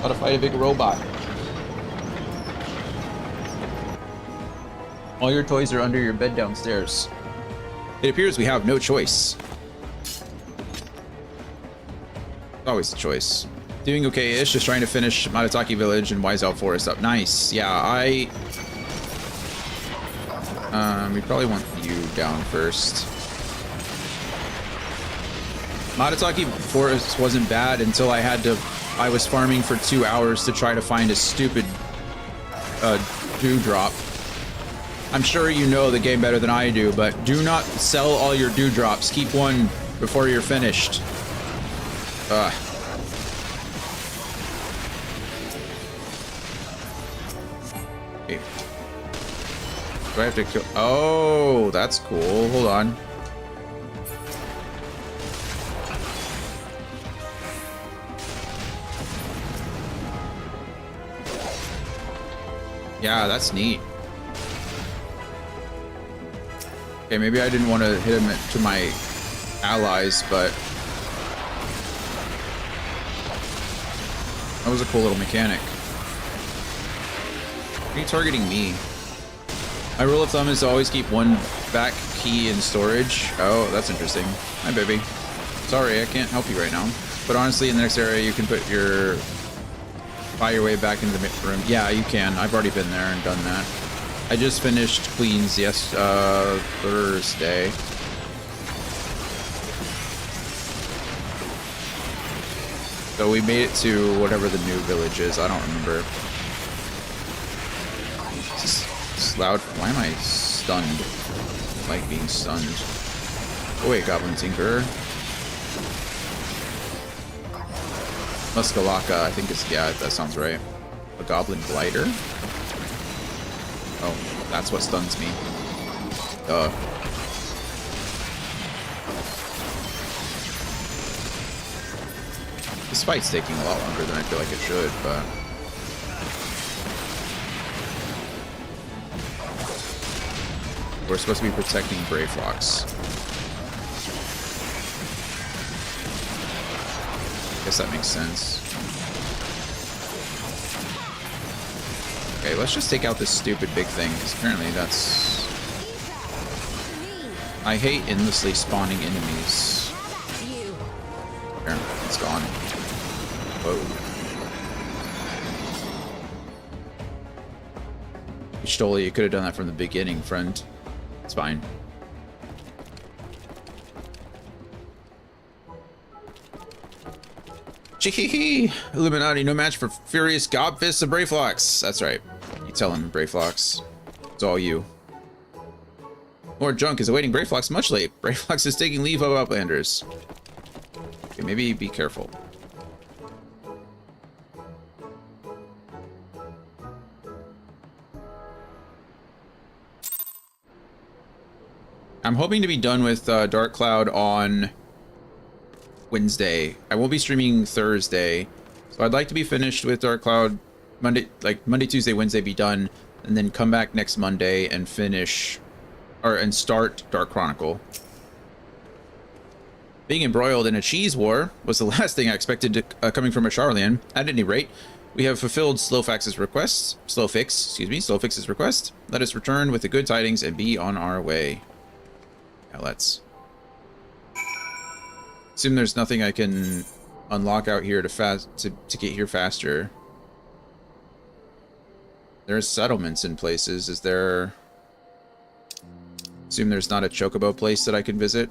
Gotta fight a big robot. All your toys are under your bed downstairs. It appears we have no choice. Always a choice. Doing okay-ish, just trying to finish Matataki Village and Wise Elf Forest up. Nice. Yeah, we probably want you down first. Matataki Forest wasn't bad until I was farming for 2 hours to try to find a stupid dewdrop. I'm sure you know the game better than I do, but do not sell all your dewdrops. Keep one before you're finished. Okay. Do I have to kill? Oh, that's cool. Hold on. Yeah, that's neat. Okay, maybe I didn't want to hit him to my allies, but that was a cool little mechanic. Are you targeting me? My rule of thumb is to always keep one back key in storage. Oh, that's interesting. Hi, baby. Sorry, I can't help you right now. But honestly, in the next area, you can buy your way back into the room. Yeah, you can. I've already been there and done that. I just finished Queens Thursday. So we made it to whatever the new village is. I don't remember. It's loud. Why am I stunned? I like being stunned. Oh wait, Goblin Tinkerer. Muskalaka, I think is, yeah, that sounds right. A goblin glider? Oh, that's what stuns me. This fight's taking a lot longer than I feel like it should, but... We're supposed to be protecting Brayflocks. Guess that makes sense. Okay, let's just take out this stupid big thing, because apparently that's... I hate endlessly spawning enemies. There, it's gone. Whoa. You stole it. You could have done that from the beginning, friend. It's fine. Chee Illuminati, no match for furious gob fists of Brayflocks. That's right. You tell him, Brayflocks. It's all you. More junk is awaiting Brayflocks much late. Brayflocks is taking leave of Outlanders. Okay, maybe be careful. I'm hoping to be done with Dark Cloud on Wednesday. I will be streaming Thursday, so I'd like to be finished with Dark Cloud Monday, like Monday, Tuesday, Wednesday, be done, and then come back next Monday and finish, and start Dark Chronicle. Being embroiled in a cheese war was the last thing I expected to, coming from a Charlian. At any rate, we have fulfilled Slowfix's request. Let us return with the good tidings and be on our way. Now let's assume there's nothing I can unlock out here to get here faster. There's settlements in places. Is there... Assume there's not a chocobo place that I can visit.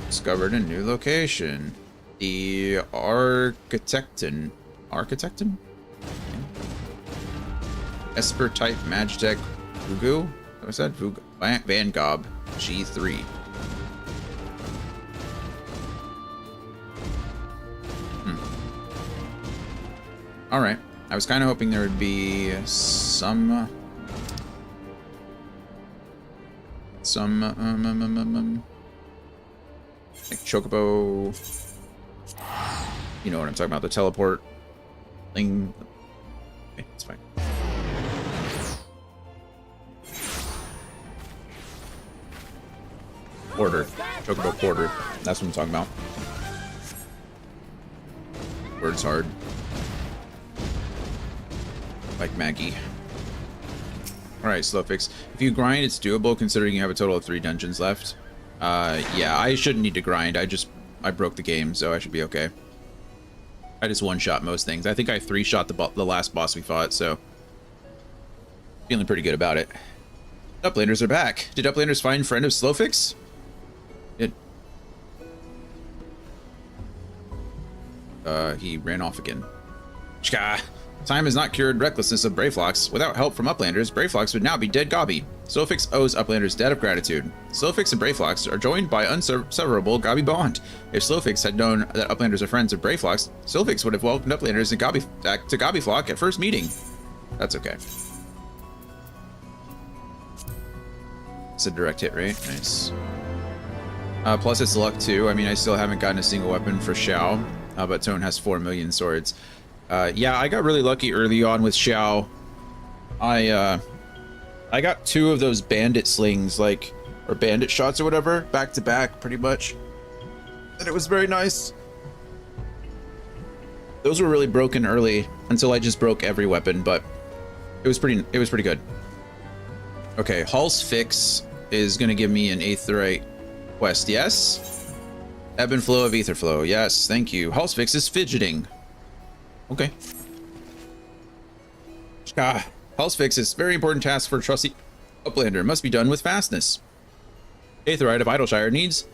Discovered a new location. The Architecton. Architecton? Esper type Magitech Vugu? What was that? Vugu. Van Gob G3. Alright. I was kind of hoping there would be some like chocobo, you know what I'm talking about, the teleport thing. Okay, it's fine. Porter, chocobo porter, that's what I'm talking about. Word's hard. Like Maggie. Alright, Slowfix. If you grind, it's doable considering you have a total of 3 dungeons left. Yeah, I shouldn't need to grind. I broke the game, so I should be okay. I just one-shot most things. I think I 3-shot the last boss we fought, so feeling pretty good about it. Uplanders are back. Did Uplanders find friend of Slowfix? He ran off again. Shka! Time has not cured recklessness of Brayflocks. Without help from Uplanders, Brayflocks would now be dead gobby. Slowfix owes Uplanders debt of gratitude. Slowfix and Brayflocks are joined by unseverable gobby bond. If Slowfix had known that Uplanders are friends of Brayflocks, Slowfix would have welcomed Uplanders and back to Gobbyflock at first meeting. That's okay. It's a direct hit rate. Nice. Plus it's luck too. I mean, I still haven't gotten a single weapon for Xiao, but Tone has 4 million swords. Yeah, I got really lucky early on with Xiao. I got 2 of those bandit slings, like, or bandit shots or whatever, back to back, pretty much. And it was very nice. Those were really broken early until I just broke every weapon, but it was pretty good. Okay, Hall's Fix is gonna give me an Aetherite quest, yes? Ebb and flow of ether flow, yes, thank you. Hall's Fix is fidgeting. Okay. Pulse Fix is a very important task for a trusty Uplander. Must be done with fastness. Aetherite of Idleshire needs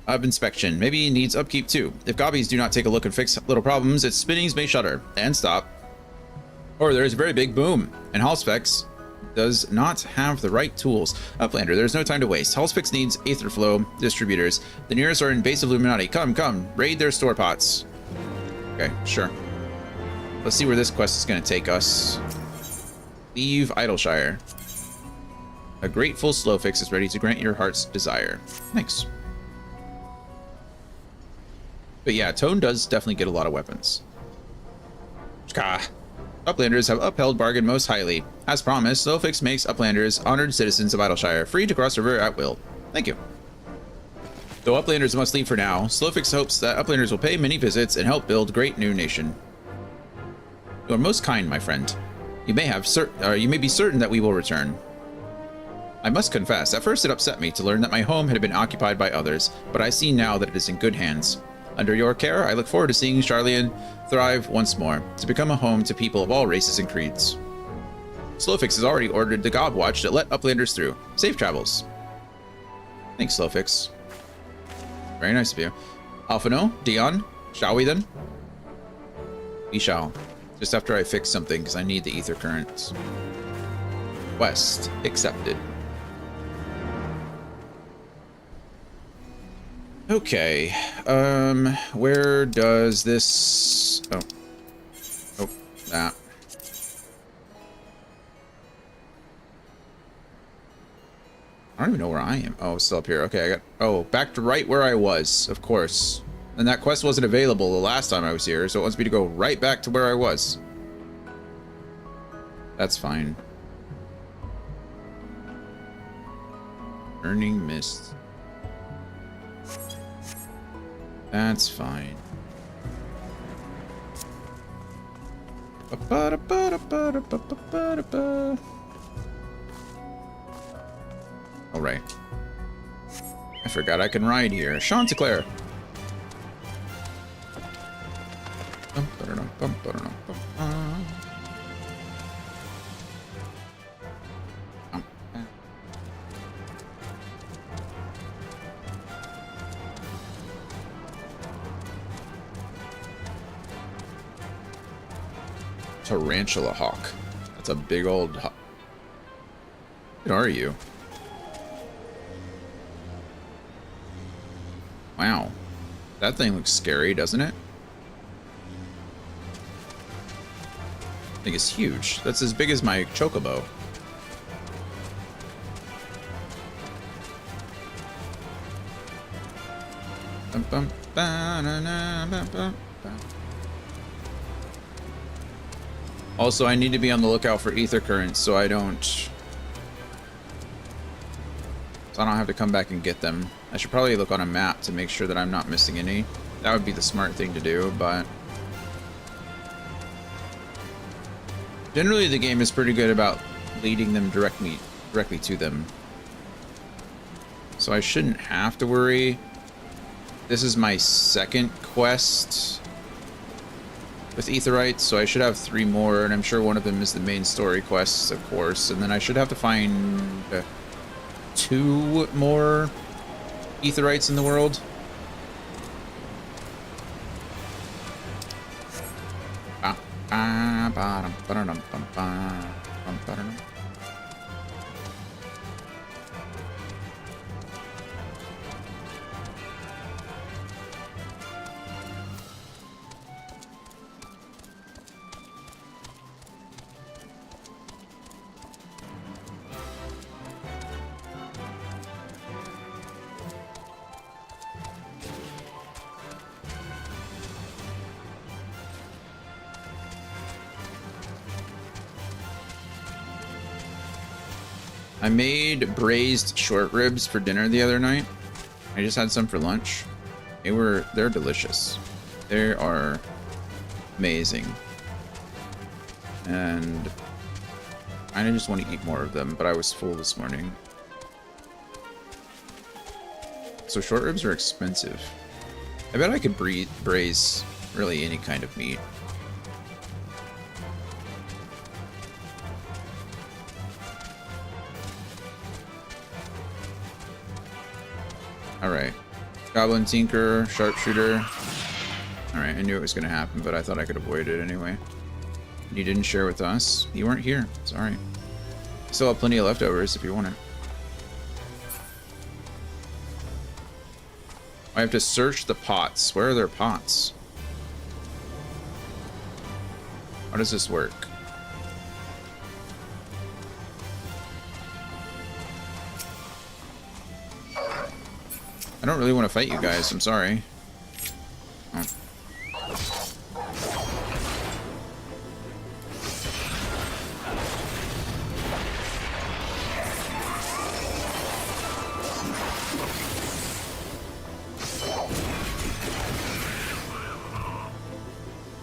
of inspection. Maybe needs upkeep too. If gobbies do not take a look and fix little problems, its spinnings may shudder and stop. Or there is a very big boom. And Hall's Fix does not have the right tools. Uplander, there's no time to waste. Hallspix needs Aether Flow distributors. The nearest are in base of Illuminati. Come, raid their store pots. Okay, sure. Let's see where this quest is going to take us. Leave Idleshire. A grateful Slowfix is ready to grant your heart's desire. Thanks. But yeah, Tone does definitely get a lot of weapons. Uplanders have upheld bargain most highly. As promised, Slowfix makes Uplanders honored citizens of Idleshire, free to cross river at will. Thank you. Though Uplanders must leave for now, Slowfix hopes that Uplanders will pay many visits and help build great new nation. You are most kind, my friend. You may be certain that we will return. I must confess, at first it upset me to learn that my home had been occupied by others, but I see now that it is in good hands. Under your care, I look forward to seeing Charlian thrive once more, to become a home to people of all races and creeds. Slowfix has already ordered the Gobwatch that let Uplanders through. Safe travels. Thanks, Slowfix. Very nice of you. Alphino, Dion, shall we then? We shall. Just after I fix something, because I need the ether currents. Quest accepted. Okay, where does this... Oh, that. I don't even know where I am. Oh, it's still up here. Okay, I got... Oh, back to right where I was, of course. And that quest wasn't available the last time I was here, so it wants me to go right back to where I was. That's fine. Burning Mist. That's fine. Alright. I forgot I can ride here. Chanticleer. Tarantula hawk. That's a big old hawk. What are you? Wow. That thing looks scary, doesn't it? I think it's huge. That's as big as my chocobo. Also, I need to be on the lookout for ether currents so I don't have to come back and get them. I should probably look on a map to make sure that I'm not missing any. That would be the smart thing to do, but generally the game is pretty good about leading them directly to them. So I shouldn't have to worry. This is my second quest with Aetherites, so I should have 3 more, and I'm sure one of them is the main story quests, of course, and then I should have to find 2 more Aetherites in the world. I made braised short ribs for dinner the other night. I just had some for lunch. They're delicious. They are amazing. And I just want to eat more of them, but I was full this morning. So short ribs are expensive. I bet I could braise really any kind of meat. Alright. Goblin Tinker, Sharpshooter. Alright, I knew it was going to happen, but I thought I could avoid it anyway. You didn't share with us. You weren't here. Sorry. Still have plenty of leftovers if you want it. I have to search the pots. Where are their pots? How does this work? I don't really want to fight you guys. I'm sorry. Oh.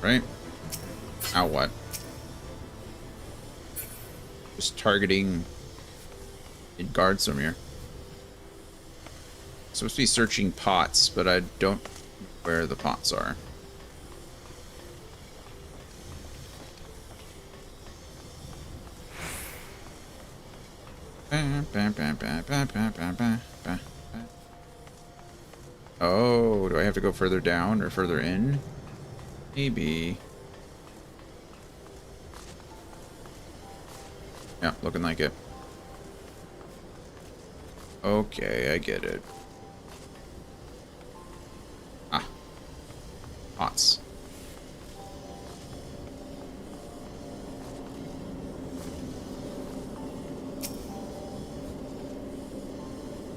Right? Now what? Just targeting in guards from here. Supposed to be searching pots, but I don't know where the pots are. Oh, do I have to go further down or further in? Maybe. Yeah, looking like it. Okay, I get it. Ah. Pots.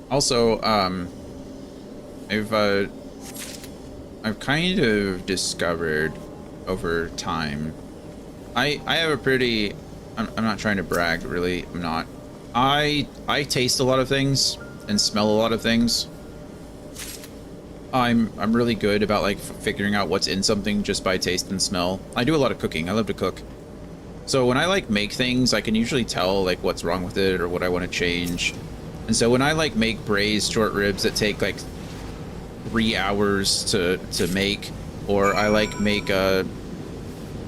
Also, I've kind of discovered over time, I have a pretty, I'm not trying to brag, really, I'm not. I taste a lot of things and smell a lot of things. I'm really good about like figuring out what's in something just by taste and smell. I do a lot of cooking. I love to cook. So when I like make things, I can usually tell like what's wrong with it or what I want to change. And so when I like make braised short ribs that take like 3 hours to make, or I like make a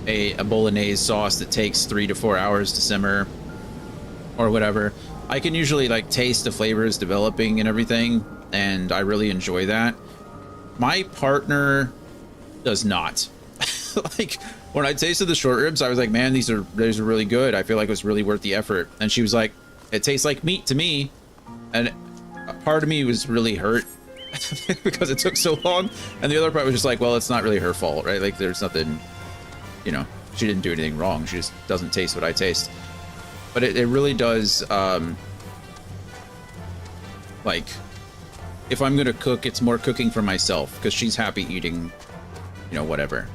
bolognese sauce that takes 3 to 4 hours to simmer or whatever, I can usually like taste the flavors developing and everything, and I really enjoy that. My partner does not. Like when I tasted the short ribs, I was like, man, these are really good. I feel like it was really worth the effort. And she was like, it tastes like meat to me. And a part of me was really hurt because it took so long, and the other part was just like, well, it's not really her fault, right? Like there's nothing, you know, she didn't do anything wrong. She just doesn't taste what I taste. But it really does, like, if I'm gonna cook, it's more cooking for myself because she's happy eating, you know, whatever.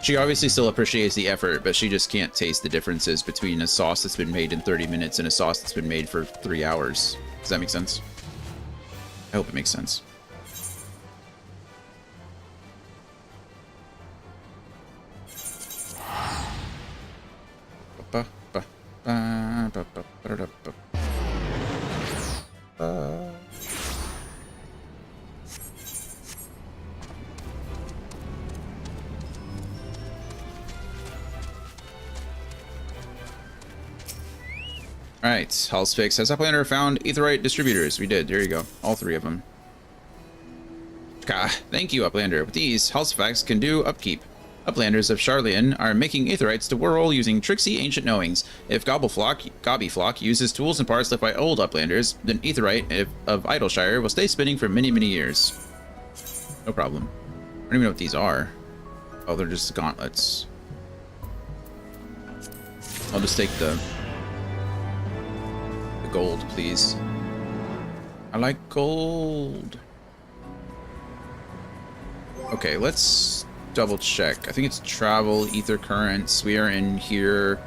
She obviously still appreciates the effort, but she just can't taste the differences between a sauce that's been made in 30 minutes and a sauce that's been made for 3 hours. Does that make sense? I hope it makes sense. Alright, Hell's Fix. Has Uplander found Aetheryte distributors? We did. There you go. All 3 of them. Thank you, Uplander. With these, Hell's can do upkeep. Uplanders of Charlian are making Aetherites to whirl using tricksy ancient knowings. If Gobbyflock uses tools and parts left by old Uplanders, then Aetherite of Idleshire will stay spinning for many, many years. No problem. I don't even know what these are. Oh, they're just gauntlets. I'll just take the gold, please. I like gold. Okay, let's double check. I think it's travel, ether currents. We are in here.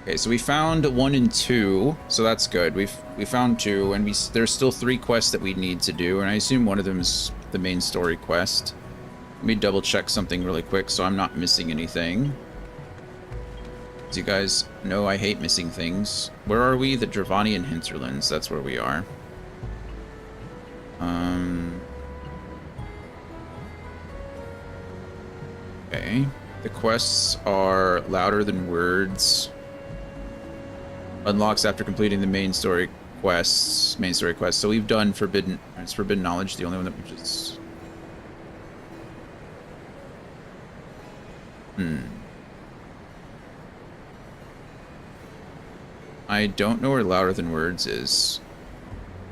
Okay, so we found 1 and 2, so that's good. We found 2, and there's still 3 quests that we need to do, and I assume one of them is the main story quest. Let me double check something really quick so I'm not missing anything. As you guys know, I hate missing things. Where are we? The Dravanian hinterlands. That's where we are. Okay. The quests are louder than words. Unlocks after completing the main story quests. So we've done forbidden. It's forbidden knowledge. The only one that we just. I don't know where Louder Than Words is.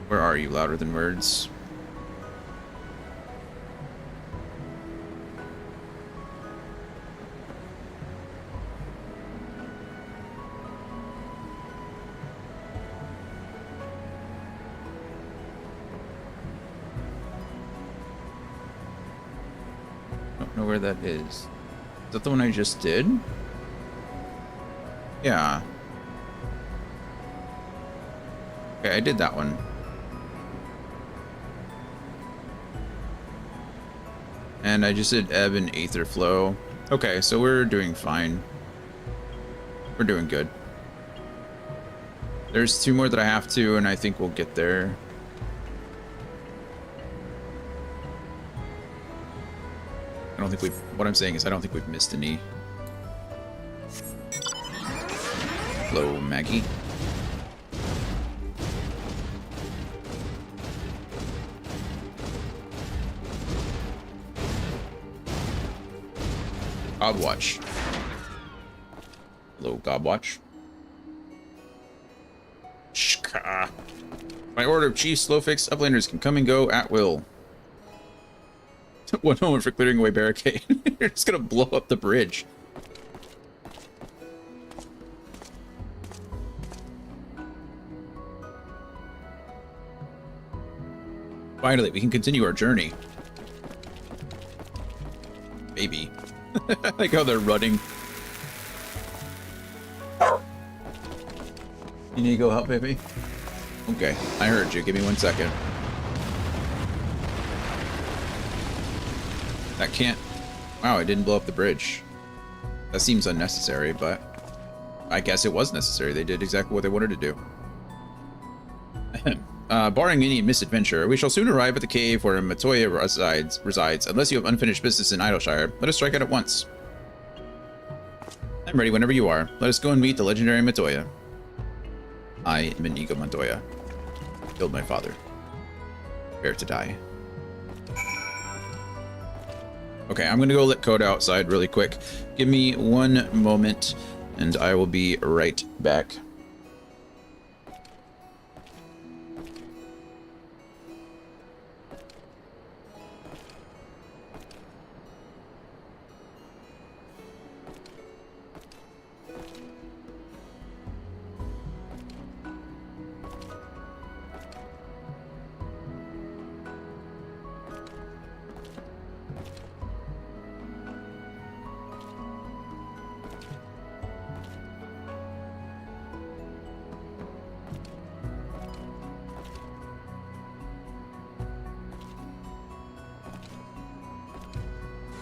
Where are you, Louder Than Words? Don't know where that is. Is that the one I just did? Yeah. Okay, I did that one. And I just did ebb and aether flow. Okay, so we're doing fine. We're doing good. There's 2 more that I have to, and I think we'll get there. I don't think we've... What I'm saying is I don't think we've missed any. Hello, Maggie. Godwatch. Hello, Godwatch. Shka. By order of Chief, Slowfix, uplanders can come and go at will. 1 moment for clearing away barricade. You're just gonna blow up the bridge. Finally, we can continue our journey. Maybe. I like how they're running. You need to go help, baby? Okay, I heard you. Give me 1 second. That can't... Wow, I didn't blow up the bridge. That seems unnecessary, but... I guess it was necessary. They did exactly what they wanted to do. Barring any misadventure, we shall soon arrive at the cave where Matoya resides. Unless you have unfinished business in Idleshire, let us strike out at once. I'm ready whenever you are. Let us go and meet the legendary Matoya. I am Inigo Montoya. Killed my father. Prepare to die. Okay, I'm gonna go let Coda outside really quick. Give me 1 moment, and I will be right back.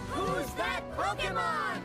Who's that Pokemon?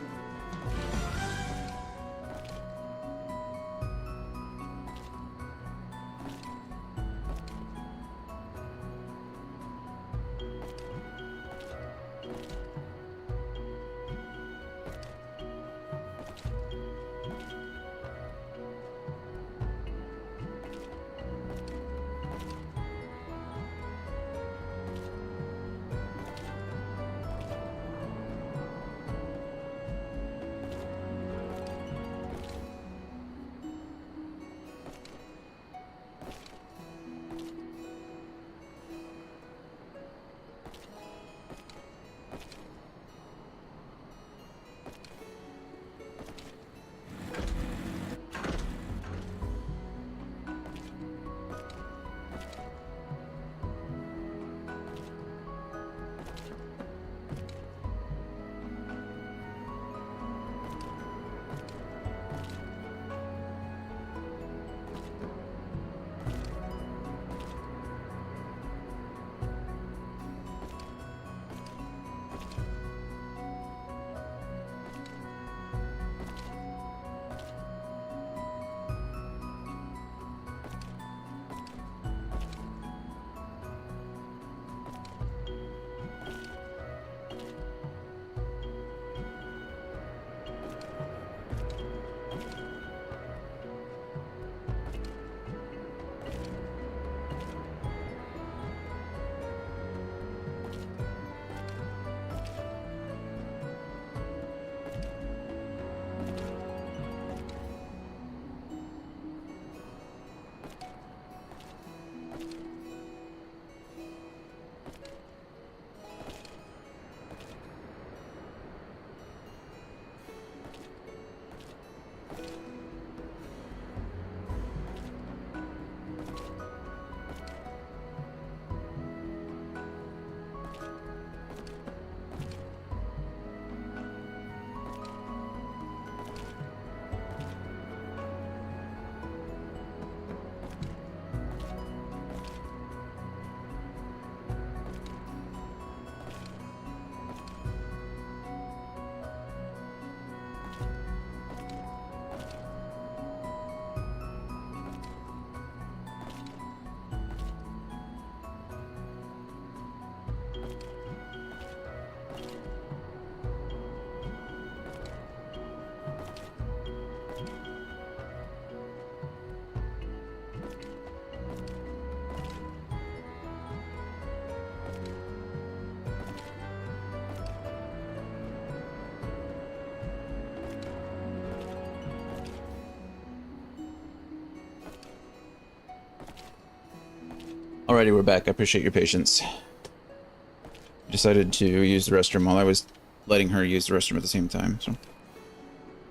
Alrighty, we're back. I appreciate your patience. I decided to use the restroom while I was letting her use the restroom at the same time, so...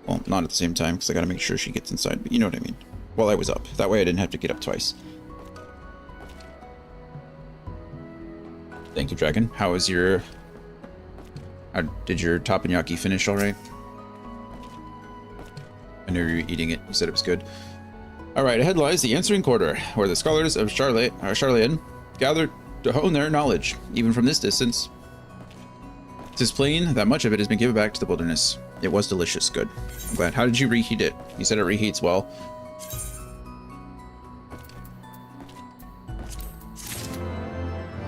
Well, not at the same time, because I gotta make sure she gets inside, but you know what I mean. While I was up. That way I didn't have to get up twice. Thank you, Dragon. How was your... did your teppanyaki finish alright? I know you were eating it. You said it was good. Alright, ahead lies the answering quarter, where the scholars of Charlayan gathered to hone their knowledge, even from this distance. 'Tis plain that much of it has been given back to the wilderness. It was delicious. Good. I'm glad. How did you reheat it? You said it reheats well.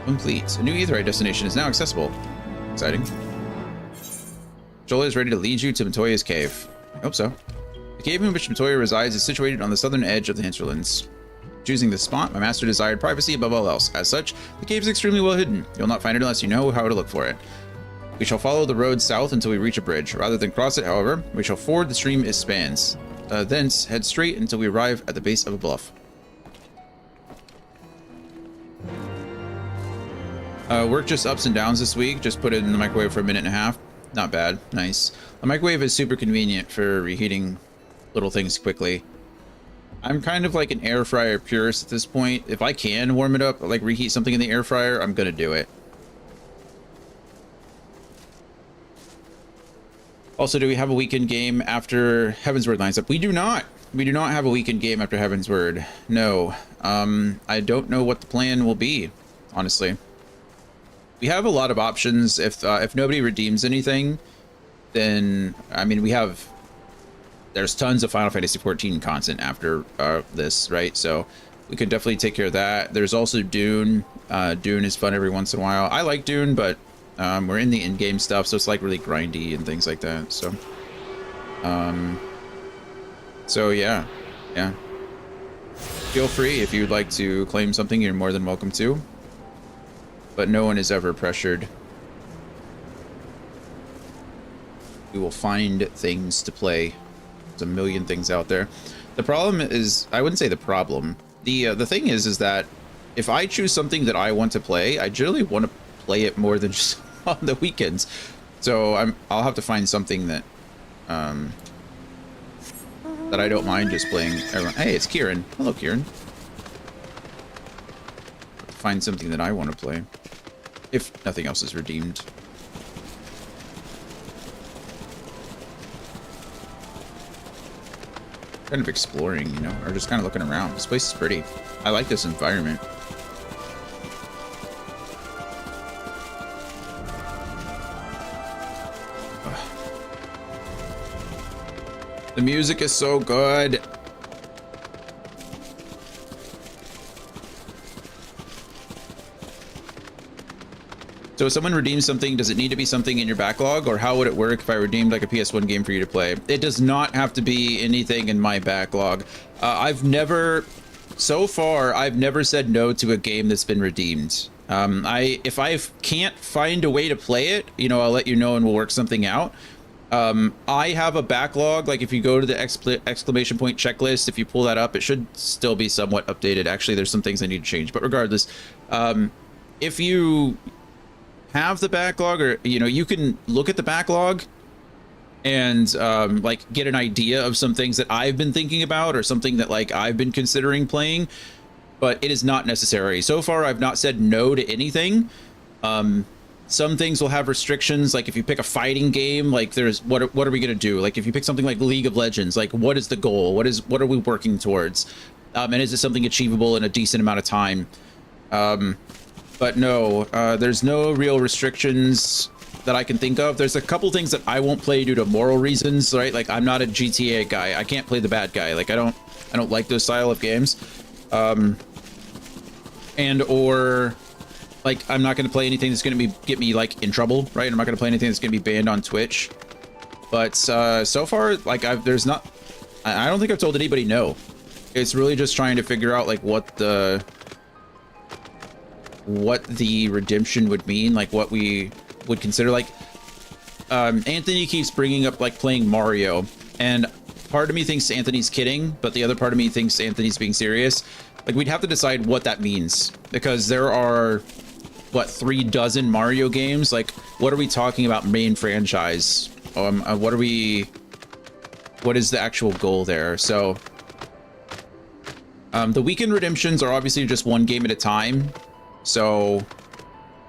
Complete. A new aetheryte destination is now accessible. Exciting. Jola is ready to lead you to Matoya's cave. I hope so. The cave in which Matoya resides is situated on the southern edge of the hinterlands. Choosing this spot, my master desired privacy above all else. As such, the cave is extremely well hidden. You'll not find it unless you know how to look for it. We shall follow the road south until we reach a bridge. Rather than cross it, however, we shall ford the stream it spans. Thence, head straight until we arrive at the base of a bluff. Work just ups and downs this week. Just put it in the microwave for a minute and a half. Not bad. Nice. The microwave is super convenient for reheating little things quickly. I'm kind of like an air fryer purist at this point. If I can warm it up, like reheat something in the air fryer, I'm gonna do it. Also, do we have a weekend game after Heavensward lines up? We do not. We do not have a weekend game after Heavensward. No. I don't know what the plan will be, honestly. We have a lot of options. If nobody redeems anything, then, I mean, there's tons of Final Fantasy XIV content after this, right? So we could definitely take care of that. There's also Dune. Dune is fun every once in a while. I like Dune, but we're in the in-game stuff, so it's like really grindy and things like that. So yeah. Feel free if you'd like to claim something, you're more than welcome to. But no one is ever pressured. We will find things to play. There's a million things out there. The problem is, I wouldn't say the problem. The thing is that if I choose something that I want to play, I generally want to play it more than just on the weekends. So I'll have to find something that that I don't mind just playing. Hey, it's Kieran. Hello, Kieran. Find something that I want to play, if nothing else is redeemed. Kind of exploring, you know, or just kind of looking around. This place is pretty. I like this environment. The music is so good. So if someone redeems something, does it need to be something in your backlog, or how would it work if I redeemed like a PS1 game for you to play? It does not have to be anything in my backlog. So far, I've never said no to a game that's been redeemed. If I can't find a way to play it, you know, I'll let you know and we'll work something out. I have a backlog. Like if you go to the exclamation point checklist, if you pull that up, it should still be somewhat updated. Actually, there's some things I need to change, but regardless, if you have the backlog, or you know, you can look at the backlog and like get an idea of some things that I've been thinking about, or something that like I've been considering playing, but it is not necessary. So far, I've not said no to anything. Some things will have restrictions, like if you pick a fighting game, like there's what are we gonna do? Like if you pick something like League of Legends, like what is the goal? What are we working towards? And is it something achievable in a decent amount of time? But no, there's no real restrictions that I can think of. There's a couple things that I won't play due to moral reasons, right? Like I'm not a GTA guy. I can't play the bad guy. Like I don't like those style of games. Or like I'm not going to play anything that's going to get me like in trouble, right? I'm not going to play anything that's going to be banned on Twitch. But so far, like I don't think I've told anybody no. It's really just trying to figure out like what the redemption would mean, like what we would consider. Like Anthony keeps bringing up like playing Mario, and part of me thinks Anthony's kidding, but the other part of me thinks Anthony's being serious. Like, we'd have to decide what that means, because there are, what, 36 Mario games? Like, what are we talking about main franchise? What is the actual goal there? So, the weekend redemptions are obviously just one game at a time. So,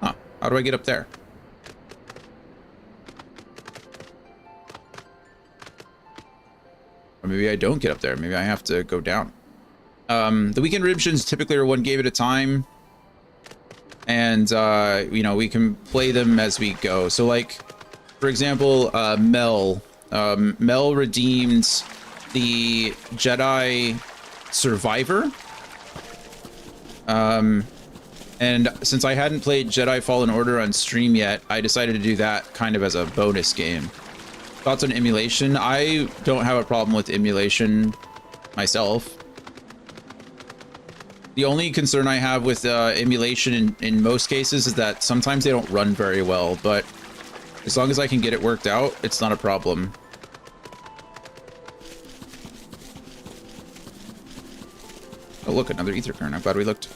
how do I get up there? Or maybe I don't get up there. Maybe I have to go down. The weekend redemptions typically are one game at a time. And, you know, we can play them as we go. So, like, for example, Mel redeemed the Jedi Survivor. And since I hadn't played Jedi Fallen Order on stream yet, I decided to do that kind of as a bonus game. Thoughts on emulation? I don't have a problem with emulation myself. The only concern I have with emulation in most cases is that sometimes they don't run very well, but as long as I can get it worked out, it's not a problem. Oh, look, another ether current. I'm glad we looked.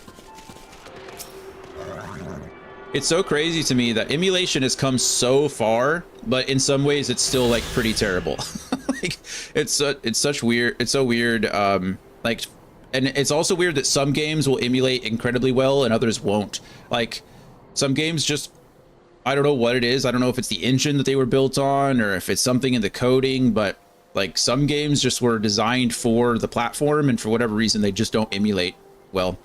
It's so crazy to me that emulation has come so far, but in some ways it's still like pretty terrible. Like, it's so weird. Like, and it's also weird that some games will emulate incredibly well and others won't. Like, some games just, I don't know what it is. I don't know if it's the engine that they were built on or if it's something in the coding, but like some games just were designed for the platform and for whatever reason they just don't emulate well.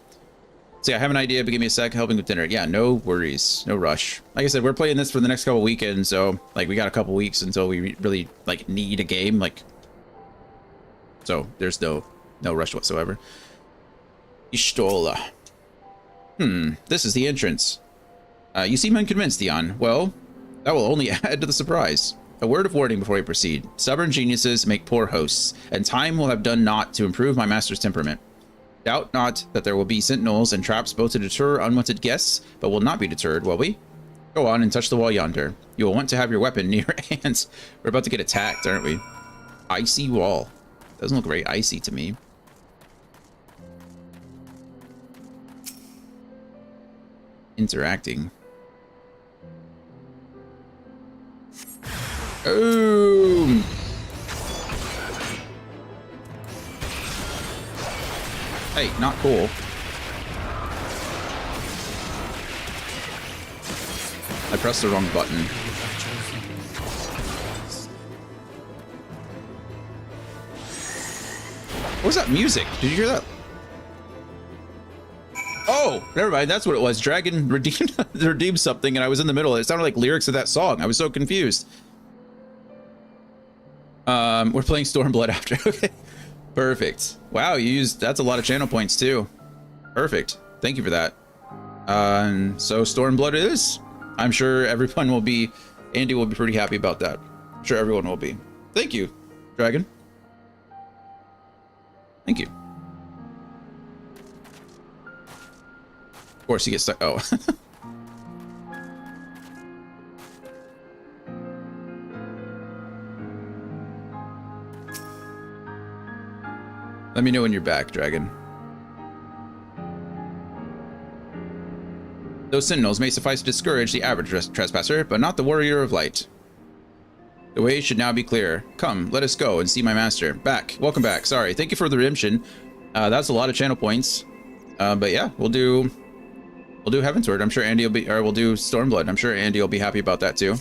So yeah, I have an idea, but give me a sec. Helping with dinner. Yeah, no worries, no rush. Like I said, we're playing this for the next couple weekends, so like we got a couple weeks until we really like need a game. Like, so there's no rush whatsoever. Ishtola. This is the entrance. You seem unconvinced, Dion. Well, that will only add to the surprise. A word of warning before we proceed. Stubborn geniuses make poor hosts, and time will have done naught to improve my master's temperament. Doubt not that there will be sentinels and traps both to deter unwanted guests, but will not be deterred, will we? Go on and touch the wall yonder. You will want to have your weapon near your hands. We're about to get attacked, aren't we? Icy wall. Doesn't look very icy to me. Interacting. Boom! Hey, not cool. I pressed the wrong button. What was that music? Did you hear that? Oh, never mind. That's what it was. Dragon redeemed something, and I was in the middle. It sounded like lyrics of that song. I was so confused. We're playing Stormblood after. Okay. Perfect. Wow, you used, that's a lot of channel points too. Perfect. Thank you for that. So Stormblood it is. I'm sure everyone will be, Andy will be pretty happy about that. I'm sure everyone will be. Thank you, Dragon. Thank you. Of course you get stuck. Oh. Let me know when you're back, Dragon. Those sentinels may suffice to discourage the average trespasser, but not the warrior of light. The way should now be clear. Come, let us go and see my master. Back. Welcome back. Sorry. Thank you for the redemption. That's a lot of channel points. But yeah, we'll do Heavensward. I'm sure Andy will be, or we'll do Stormblood. I'm sure Andy will be happy about that too.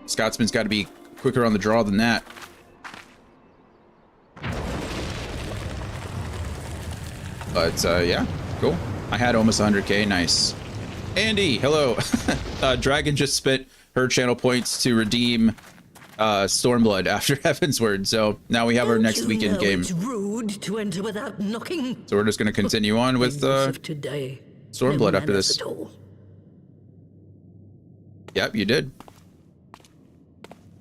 Scotsman's got to be quicker on the draw than that. But yeah, cool. I had almost 100k. Nice. Andy, hello. Dragon just spent her channel points to redeem Stormblood after Heavensward, so now we have our next weekend game. It's rude to enter without knocking. So we're just going to continue on with Stormblood after this. Yep, you did.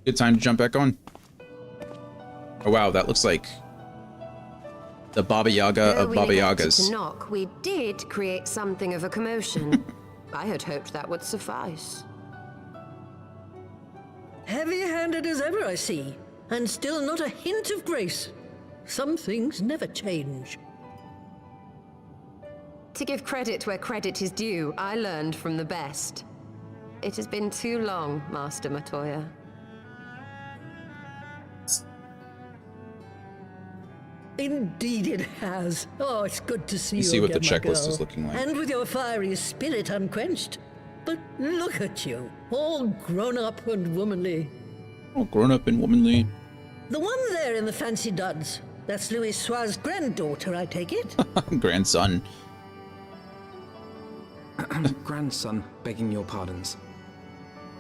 Good time to jump back on. Oh wow, that looks like the Baba Yaga of Baba Yagas. To knock, we did create something of a commotion. I had hoped that would suffice. Heavy-handed as ever, I see. and still not a hint of grace. Some things never change. To give credit where credit is due, I learned from the best. It has been too long, Master Matoya. Indeed it has. Oh, it's good to see you See what the again, my checklist girl. is looking like. And with your fiery spirit unquenched. But look at you, all grown up and womanly. Oh, grown up and womanly. The one there in the fancy duds. That's Louis Soir's granddaughter, I take it? Grandson. Grandson, begging your pardons.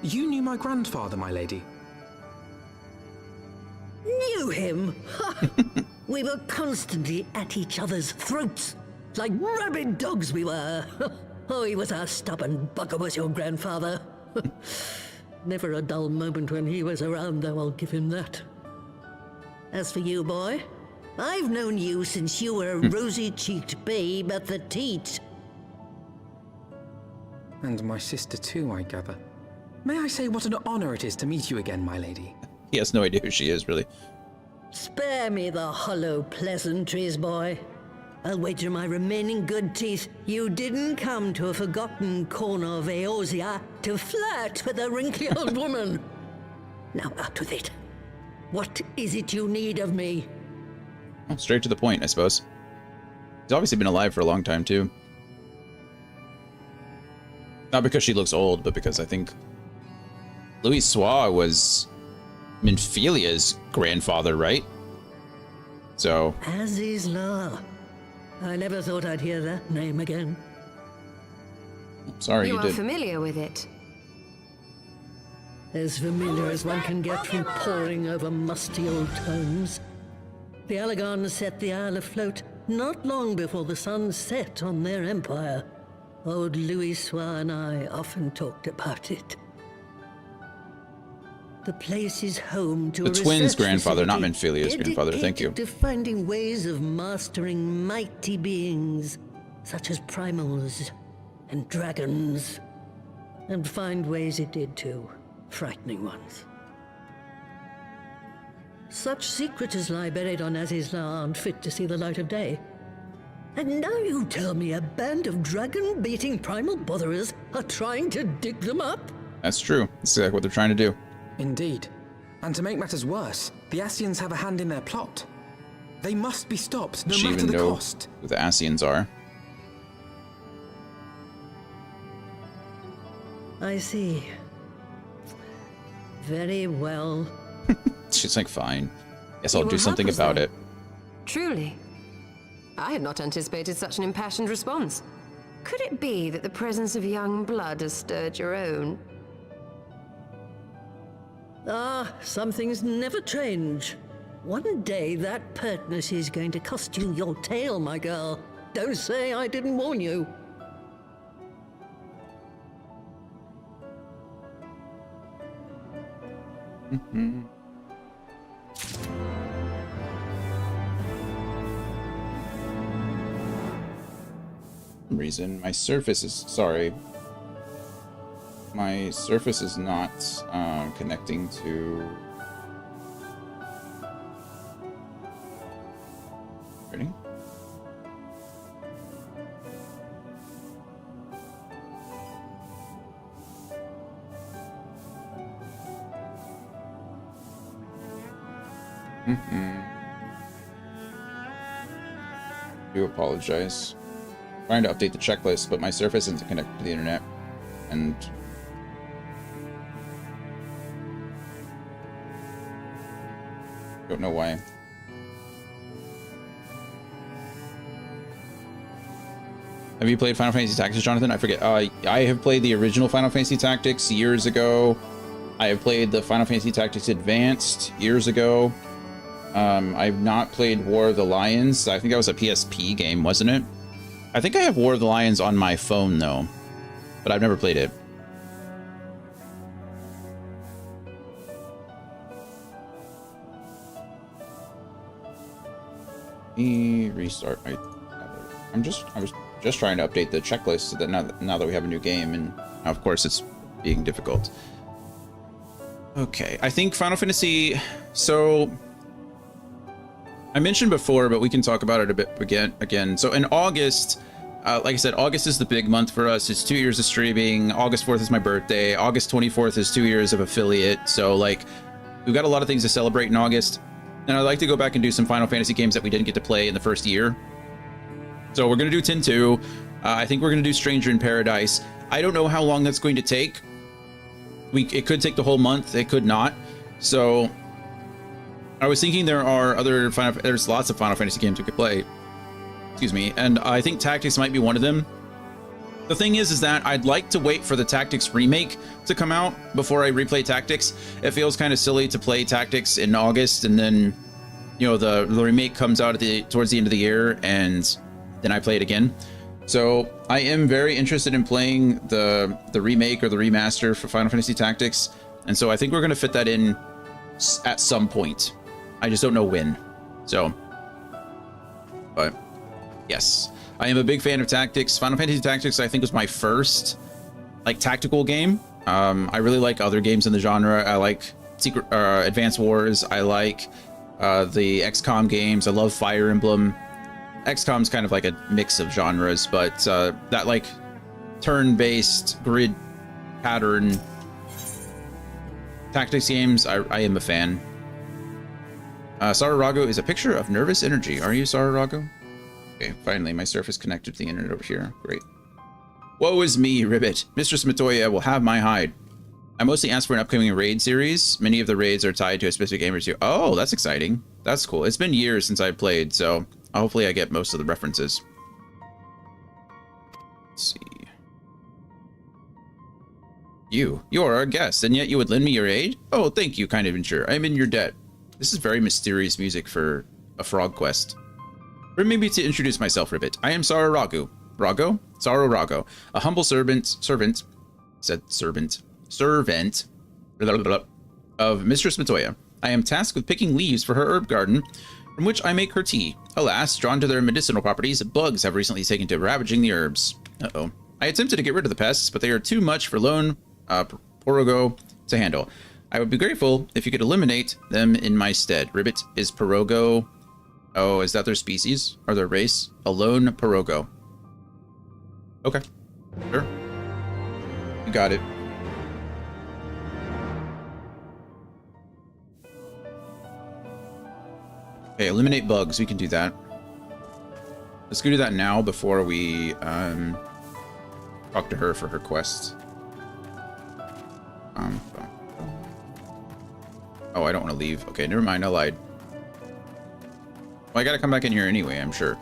You knew my grandfather, my lady. Knew him? Ha! We were constantly at each other's throats. Like rabid dogs we were. Oh, he was a stubborn bugger, was your grandfather. Never a dull moment when he was around, though, I'll give him that. As for you, boy, I've known you since you were a rosy-cheeked babe at the teat. And my sister too, I gather. May I say what an honor it is to meet you again, my lady? He has no idea who she is, really. Spare me the hollow pleasantries, boy. I'll wager my remaining good teeth you didn't come to a forgotten corner of Eorzea to flirt with a wrinkly old woman. Now out with it. What is it you need of me? Oh, straight to the point, I suppose. He's obviously been alive for a long time, too. Not because she looks old, but because I think Louis Soir was Minfilia's grandfather, right? So... Azizla. I never thought I'd hear that name again. Sorry, You you are did. familiar with it. As familiar as one can get from poring over musty old tomes. The Alagons set the Isle afloat not long before the sun set on their empire. Old Louis Soir and I often talked about it. The place is home to The a twins' research grandfather, not facility Minfilia's grandfather, thank you. dedicated to finding ways of mastering mighty beings, such as primals and dragons. And find ways it did too, frightening ones. Such secrets as lie buried on Azizla aren't fit to see the light of day. And now you tell me a band of dragon-beating primal botherers are trying to dig them up? That's true. That's exactly what they're trying to do. Indeed. And to make matters worse, the Ascians have a hand in their plot. They must be stopped, no Does she matter even the know cost. who the Ascians are? I see. Very well. She's like, fine. Guess I'll You do were something helpless about then. it. Truly. I had not anticipated such an impassioned response. Could it be that the presence of young blood has stirred your own? Ah, some things never change. One day that pertness is going to cost you your tail, my girl. Don't say I didn't warn you. Reason my surface is sorry. My surface is not connecting to. Ready? I do apologize. Trying to update the checklist, but my Surface isn't connected to the internet, and don't know why. Have you played Final Fantasy Tactics, Jonathan? I forget. I have played the original Final Fantasy Tactics years ago. I have played the Final Fantasy Tactics Advanced years ago. I've not played War of the Lions. I think that was a PSP game, wasn't it? I think I have War of the Lions on my phone, though, but I've never played it. Restart my. I was just trying to update the checklist so that now that we have a new game, and now of course it's being difficult. Okay, I think Final Fantasy... So, I mentioned before, but we can talk about it a bit again. So in August, like I said, August is the big month for us. It's 2 years of streaming. August 4th is my birthday. August 24th is 2 years of affiliate. So, like, we've got a lot of things to celebrate in August. And I'd like to go back and do some Final Fantasy games that we didn't get to play in the first year. So we're going to do 10-2. I think we're going to do Stranger in Paradise. I don't know how long that's going to take. It could take the whole month. It could not. So I was thinking there's lots of Final Fantasy games we could play. Excuse me. And I think Tactics might be one of them. The thing is that I'd like to wait for the Tactics remake to come out before I replay Tactics. It feels kind of silly to play Tactics in August and then, you know, the remake comes out towards the end of the year and then I play it again. So I am very interested in playing the remake or the remaster for Final Fantasy Tactics. And so I think we're going to fit that in at some point. I just don't know when. So, but yes, I am a big fan of Tactics. Final Fantasy Tactics, I think, was my first like tactical game. I really like other games in the genre. I like Advance Wars. I like the XCOM games. I love Fire Emblem. XCOM's kind of like a mix of genres, but that like turn-based grid pattern tactics games, I am a fan. Sararago is a picture of nervous energy. Are you Sararago? Okay, finally, my surf is connected to the internet over here. Great. Woe is me, Ribbit. Mistress Matoya will have my hide. I mostly asked for an upcoming raid series. Many of the raids are tied to a specific game or two. Oh, that's exciting. That's cool. It's been years since I played, so hopefully I get most of the references. Let's see. You are our guest, and yet you would lend me your aid? Oh, thank you, kind adventurer. I am in your debt. This is very mysterious music for a frog quest. Permit me to introduce myself, Ribbit. I am Sararago. Sararago, a humble servant of Mistress Matoya. I am tasked with picking leaves for her herb garden, from which I make her tea. Alas, drawn to their medicinal properties, bugs have recently taken to ravaging the herbs. Uh-oh. I attempted to get rid of the pests, but they are too much for lone Porogo to handle. I would be grateful if you could eliminate them in my stead. Ribbit, is Porogo... Oh, is that their species? Or their race? A lone Porogo. Okay. Sure. You got it. Okay, eliminate bugs. We can do that. Let's go do that now before we talk to her for her quest. Oh, I don't want to leave. Okay, never mind. I lied. Well, I gotta come back in here anyway, I'm sure.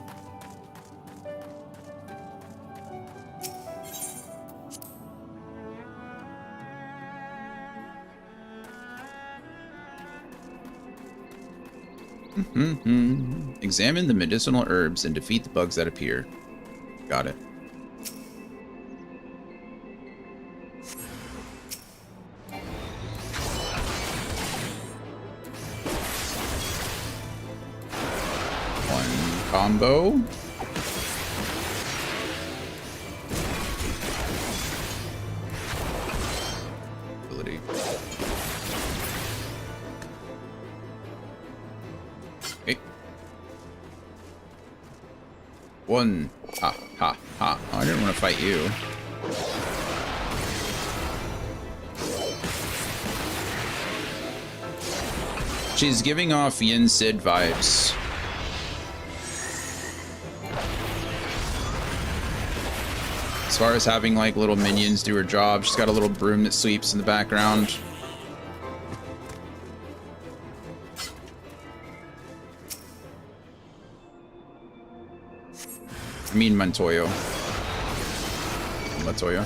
Examine the medicinal herbs and defeat the bugs that appear. Got it. One combo. Ability. Okay. One. Ha, ha, ha. Oh, I didn't want to fight you. She's giving off Yin Sid vibes. As far as having like little minions do her job, she's got a little broom that sweeps in the background. I mean Montoya. Montoya.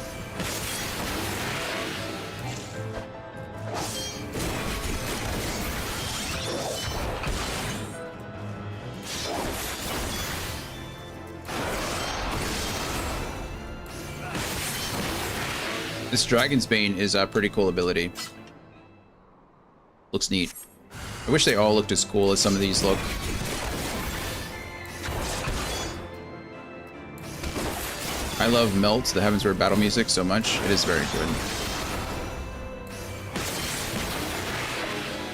This Dragon's Bane is a pretty cool ability. Looks neat. I wish they all looked as cool as some of these look. I love Melt, the Heavensward battle music, so much. It is very good.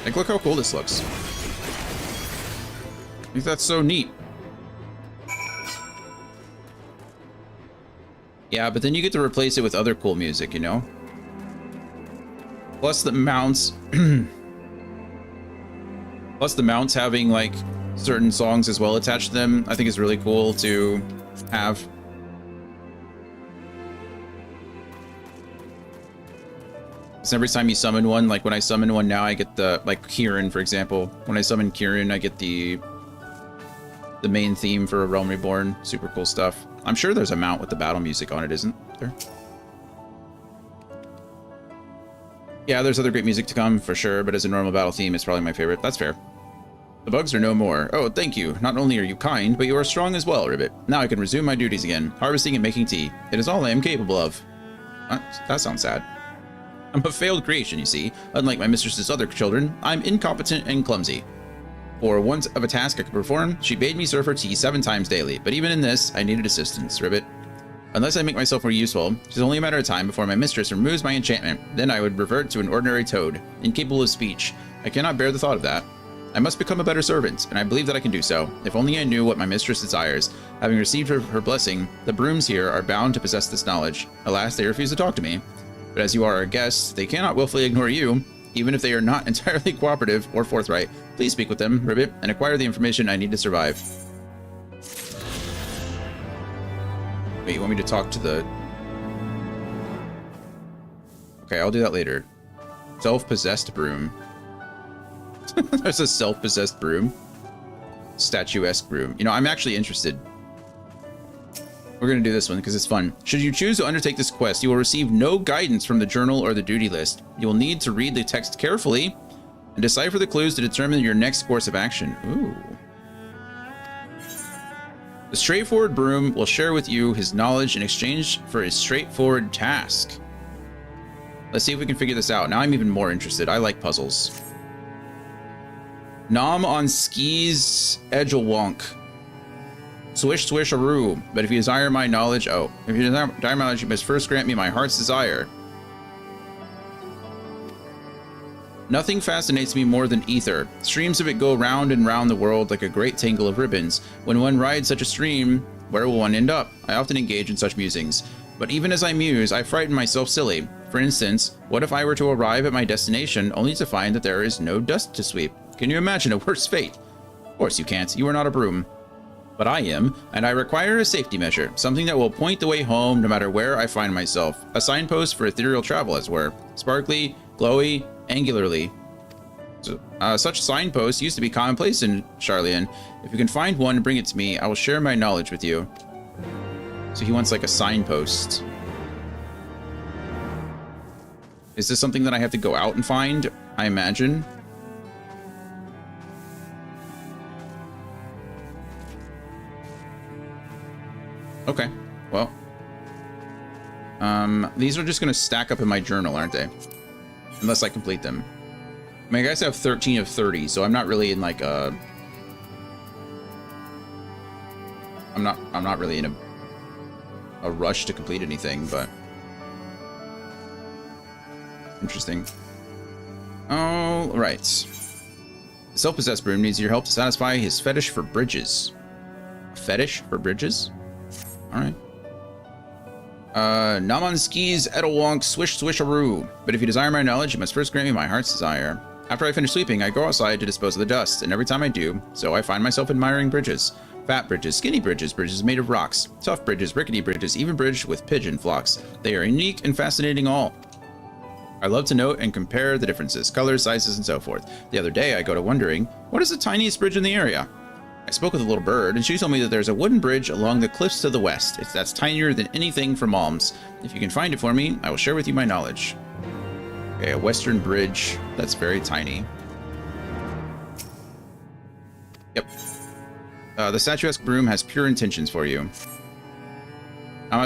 Like, look how cool this looks. I think that's so neat. Yeah, but then you get to replace it with other cool music, you know? Plus the mounts... Plus the mounts having, like, certain songs as well attached to them, I think is really cool to have. So every time you summon one, like when I summon one now, I get the, like Kieran, for example. When I summon Kieran, I get the main theme for A Realm Reborn. Super cool stuff. I'm sure there's a mount with the battle music on it, isn't there? Yeah, there's other great music to come, for sure, but as a normal battle theme, it's probably my favorite. That's fair. The bugs are no more. Oh, thank you. Not only are you kind, but you are strong as well, Ribbit. Now I can resume my duties again, harvesting and making tea. It is all I am capable of. That sounds sad. I'm a failed creation, you see. Unlike my mistress's other children, I'm incompetent and clumsy. For want of a task I could perform, she bade me serve her tea 7 times daily, but even in this, I needed assistance, Ribbit. Unless I make myself more useful, it's only a matter of time before my mistress removes my enchantment. Then I would revert to an ordinary toad, incapable of speech. I cannot bear the thought of that. I must become a better servant, and I believe that I can do so. If only I knew what my mistress desires. Having received her blessing, the brooms here are bound to possess this knowledge. Alas, they refuse to talk to me. But as you are our guest, they cannot willfully ignore you, even if they are not entirely cooperative or forthright. Please speak with them, Ribbit, and acquire the information I need to survive. Wait, you want me to talk to the... Okay, I'll do that later. Self-possessed broom. There's a self-possessed broom. Statuesque broom. You know, I'm actually interested. We're going to do this one because it's fun. Should you choose to undertake this quest, you will receive no guidance from the journal or the duty list. You will need to read the text carefully and decipher the clues to determine your next course of action. Ooh. The straightforward broom will share with you his knowledge in exchange for a straightforward task. Let's see if we can figure this out. Now I'm even more interested. I like puzzles. Nom on skis Edgelwonk. Swish swish-a-roo. But if you desire my knowledge... Oh. If you desire my knowledge, you must first grant me my heart's desire. Nothing fascinates me more than ether. Streams of it go round and round the world like a great tangle of ribbons. When one rides such a stream, where will one end up? I often engage in such musings. But even as I muse, I frighten myself silly. For instance, what if I were to arrive at my destination only to find that there is no dust to sweep? Can you imagine a worse fate? Of course you can't. You are not a broom. But I am, and I require a safety measure, something that will point the way home no matter where I find myself. A signpost for ethereal travel, as it were. Sparkly, glowy, angularly. So, such signposts used to be commonplace in Charlian. If you can find one and bring it to me, I will share my knowledge with you. So he wants like a signpost. Is this something that I have to go out and find? I imagine. Okay, well. These are just going to stack up in my journal, aren't they? Unless I complete them. I mean, I guess I have 13 of 30, so I'm not really in like a... I'm not really in a rush to complete anything, but... Interesting. All right. The self-possessed broom needs your help to satisfy his fetish for bridges. A fetish for bridges? Alright. Naman skis Edelwonk swish swish-a-roo. But if you desire my knowledge, you must first grant me my heart's desire. After I finish sleeping, I go outside to dispose of the dust, and every time I do, so I find myself admiring bridges. Fat bridges, skinny bridges, bridges made of rocks, tough bridges, rickety bridges, even bridges with pigeon flocks. They are unique and fascinating all. I love to note and compare the differences, colors, sizes, and so forth. The other day, I go to wondering, what is the tiniest bridge in the area? I spoke with a little bird, and she told me that there's a wooden bridge along the cliffs to the west. That's tinier than anything from Alms. If you can find it for me, I will share with you my knowledge. Okay, a western bridge. That's very tiny. Yep. The statuesque broom has pure intentions for you.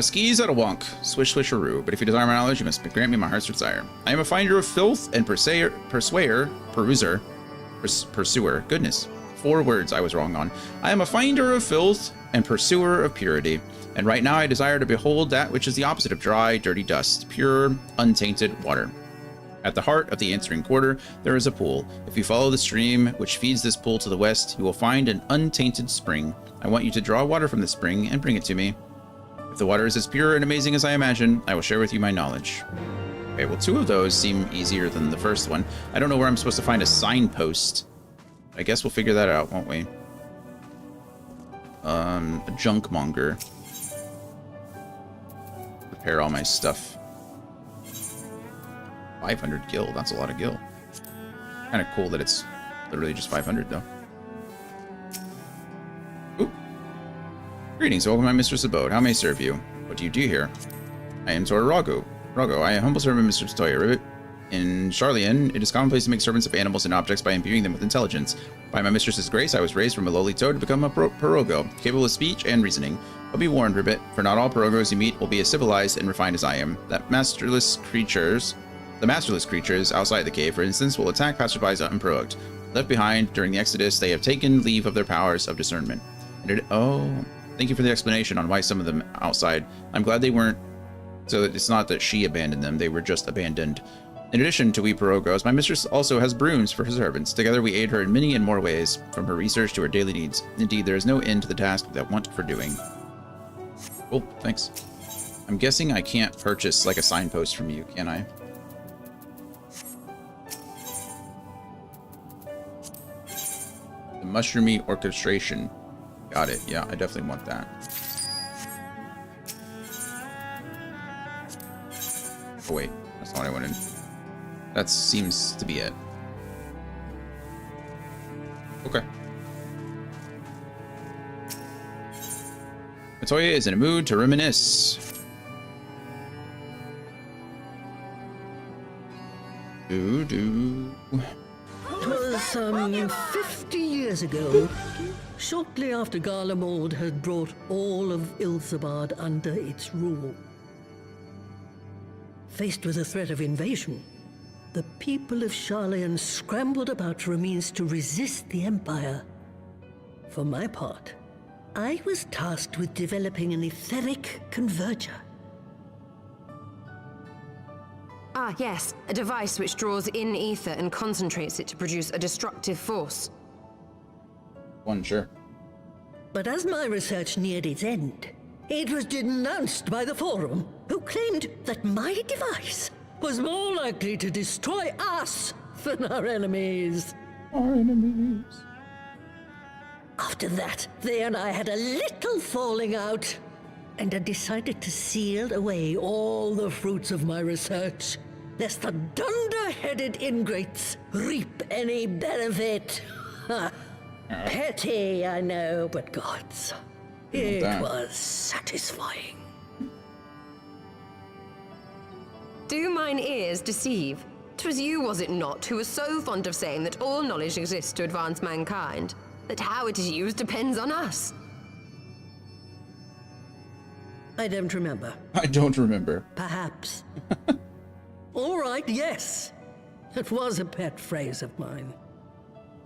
Skis at a wonk, swish swish-a-roo. But if you desire my knowledge, you must grant me my heart's desire. I am a finder of filth and pursuer. Goodness. 4 words I was wrong on. I am a finder of filth and pursuer of purity. And right now I desire to behold that which is the opposite of dry, dirty dust. Pure, untainted water. At the heart of the answering quarter, there is a pool. If you follow the stream which feeds this pool to the west, you will find an untainted spring. I want you to draw water from the spring and bring it to me. If the water is as pure and amazing as I imagine, I will share with you my knowledge. Okay, well, 2 of those seem easier than the first one. I don't know where I'm supposed to find a signpost. I guess we'll figure that out, won't we? A junk monger. Repair all my stuff. 500 gil, that's a lot of gil. Kind of cool that it's literally just 500 though. Ooh. Greetings, welcome to my mistress' abode. How may I serve you? What do you do here? I am Tora Rago. I am humble servant Mr. Toya Ribbit. In Charlian, it is commonplace to make servants of animals and objects by imbuing them with intelligence. By my mistress's grace, I was raised from a lowly toad to become a pirogo, capable of speech and reasoning. But be warned, Ribbit, for not all pirogos you meet will be as civilized and refined as I am. The masterless creatures outside the cave, for instance, will attack passersby unprovoked. Left behind during the Exodus, they have taken leave of their powers of discernment. Thank you for the explanation on why some of them outside. I'm glad they weren't. So it's not that she abandoned them, they were just abandoned. In addition to we pirogos, my mistress also has brooms for her servants. Together we aid her in many and more ways, from her research to her daily needs. Indeed, there is no end to the task that want for doing. Cool, thanks. I'm guessing I can't purchase like a signpost from you, can I? The mushroomy orchestration. Got it, yeah, I definitely want that. Oh wait, that's not what I wanted. That seems to be it. Okay. Matoya is in a mood to reminisce. Twas some 50 years ago, shortly after Garlemald had brought all of Ilsabard under its rule. Faced with the threat of invasion, the people of Charlian scrambled about for a means to resist the Empire. For my part, I was tasked with developing an etheric converger. Ah, yes, a device which draws in ether and concentrates it to produce a destructive force. Sure. But as my research neared its end, it was denounced by the Forum, who claimed that my device was more likely to destroy us than our enemies. After that, they and I had a little falling out, and I decided to seal away all the fruits of my research, lest the dunder-headed ingrates reap any benefit. Petty, I know, but gods, it was satisfying. Do mine ears deceive? 'Twas you, was it not, who was so fond of saying that all knowledge exists to advance mankind, that how it is used depends on us? I don't remember. I don't remember. Perhaps. All right, yes. It was a pet phrase of mine.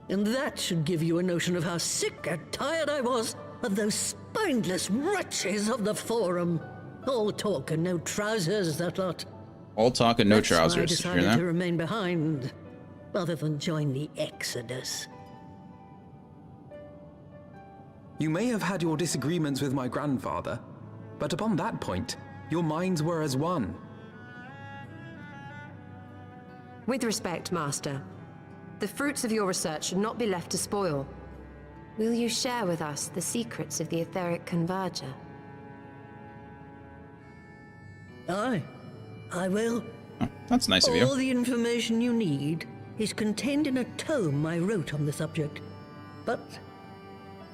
And that should give you a notion of how sick and tired I was of those spineless wretches of the Forum. All talk and no trousers, that lot. All talk and no That's trousers. why I You decided hear that? to remain behind, rather than join the Exodus. You may have had your disagreements with my grandfather, but upon that point, your minds were as one. With respect, Master, the fruits of your research should not be left to spoil. Will you share with us the secrets of the etheric converger? Aye, I will. Oh, that's nice of All you. the information you need is contained in a tome I wrote on the subject. But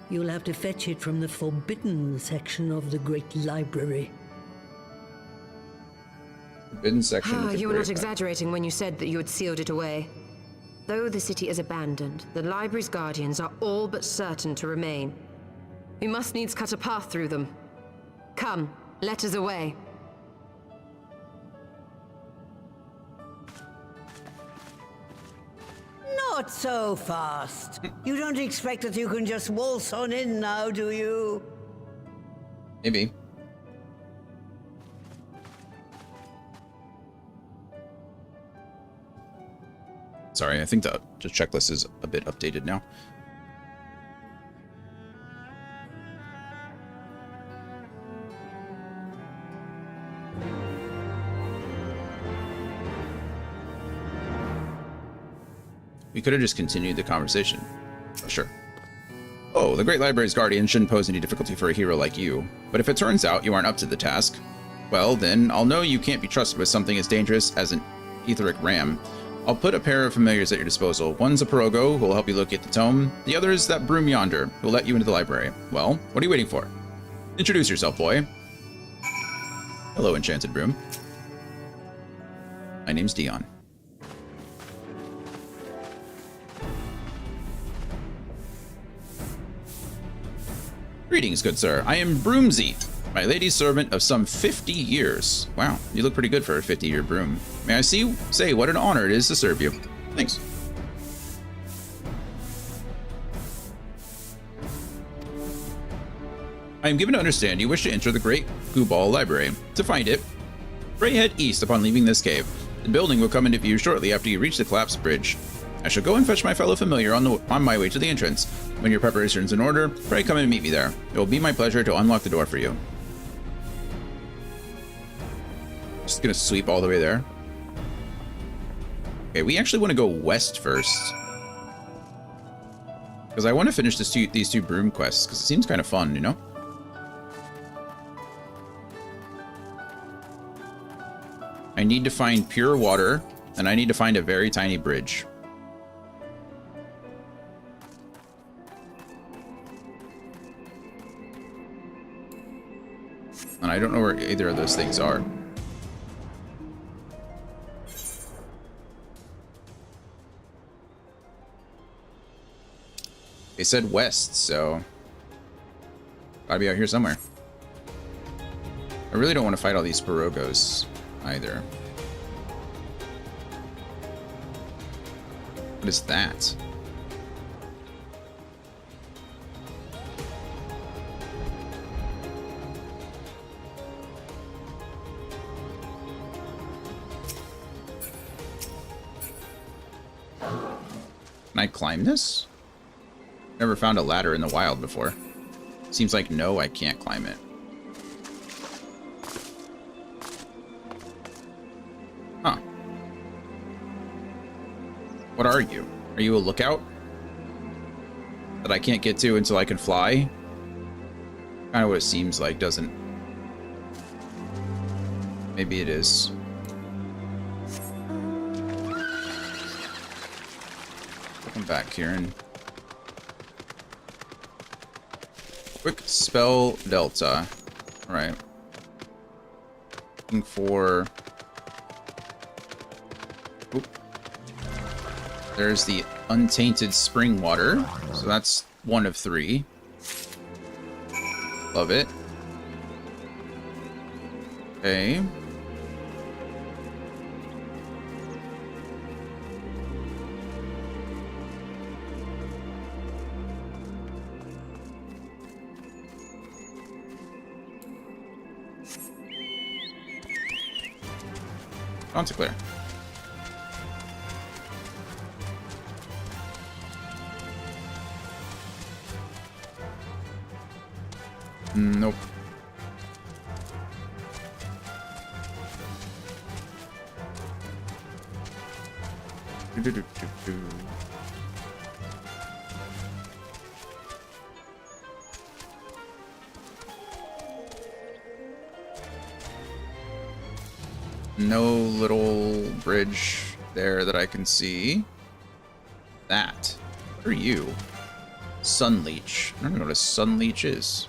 you'll have to fetch it from the forbidden section of the Great Library. Forbidden section. of the You were not Great- exaggerating when you said that you had sealed it away. Though the city is abandoned, the library's guardians are all but certain to remain. We must needs cut a path through them. Come, let us away. Not so fast. You don't expect that you can just waltz on in now, do you? Maybe. Sorry, I think the checklist is a bit updated now. We could have just continued the conversation. Oh, sure. Oh, the Great Library's guardian shouldn't pose any difficulty for a hero like you. But if it turns out you aren't up to the task, well, then I'll know you can't be trusted with something as dangerous as an etheric ram. I'll put a pair of familiars at your disposal. One's a Pirogo, who'll help you locate the tome. The other is that broom yonder, who'll let you into the library. Well, what are you waiting for? Introduce yourself, boy. Hello, enchanted broom. My name's Dion. Greetings, good sir. I am Broomsy, my lady's servant of some 50 years. Wow, you look pretty good for a 50-year broom. May I say what an honor it is to serve you. Thanks. I am given to understand you wish to enter the Great Gooball Library. To find it, pray head east upon leaving this cave. The building will come into view shortly after you reach the collapsed bridge. I shall go and fetch my fellow familiar on my way to the entrance. When your preparation's in order, pray come and meet me there. It will be my pleasure to unlock the door for you. Just gonna sweep all the way there. Okay, we actually want to go west first. Because I want to finish these two broom quests, because it seems kind of fun, you know? I need to find pure water, and I need to find a very tiny bridge. And I don't know where either of those things are. They said west, so gotta be out here somewhere. I really don't want to fight all these Pirogos either. What is that? Can I climb this? Never found a ladder in the wild before. Seems like no, I can't climb it. Huh. What are you? Are you a lookout? That I can't get to until I can fly? Kind of what it seems like, doesn't... Maybe it is. Welcome back, Kieran. Quick spell delta. Alright. Looking for... Oop. There's the untainted spring water. So that's 1 of 3. Love it. Okay. Chanticleer. Nope. No little bridge there that I can see. That. What are you? Sun Leech. I don't know what a Sun Leech is.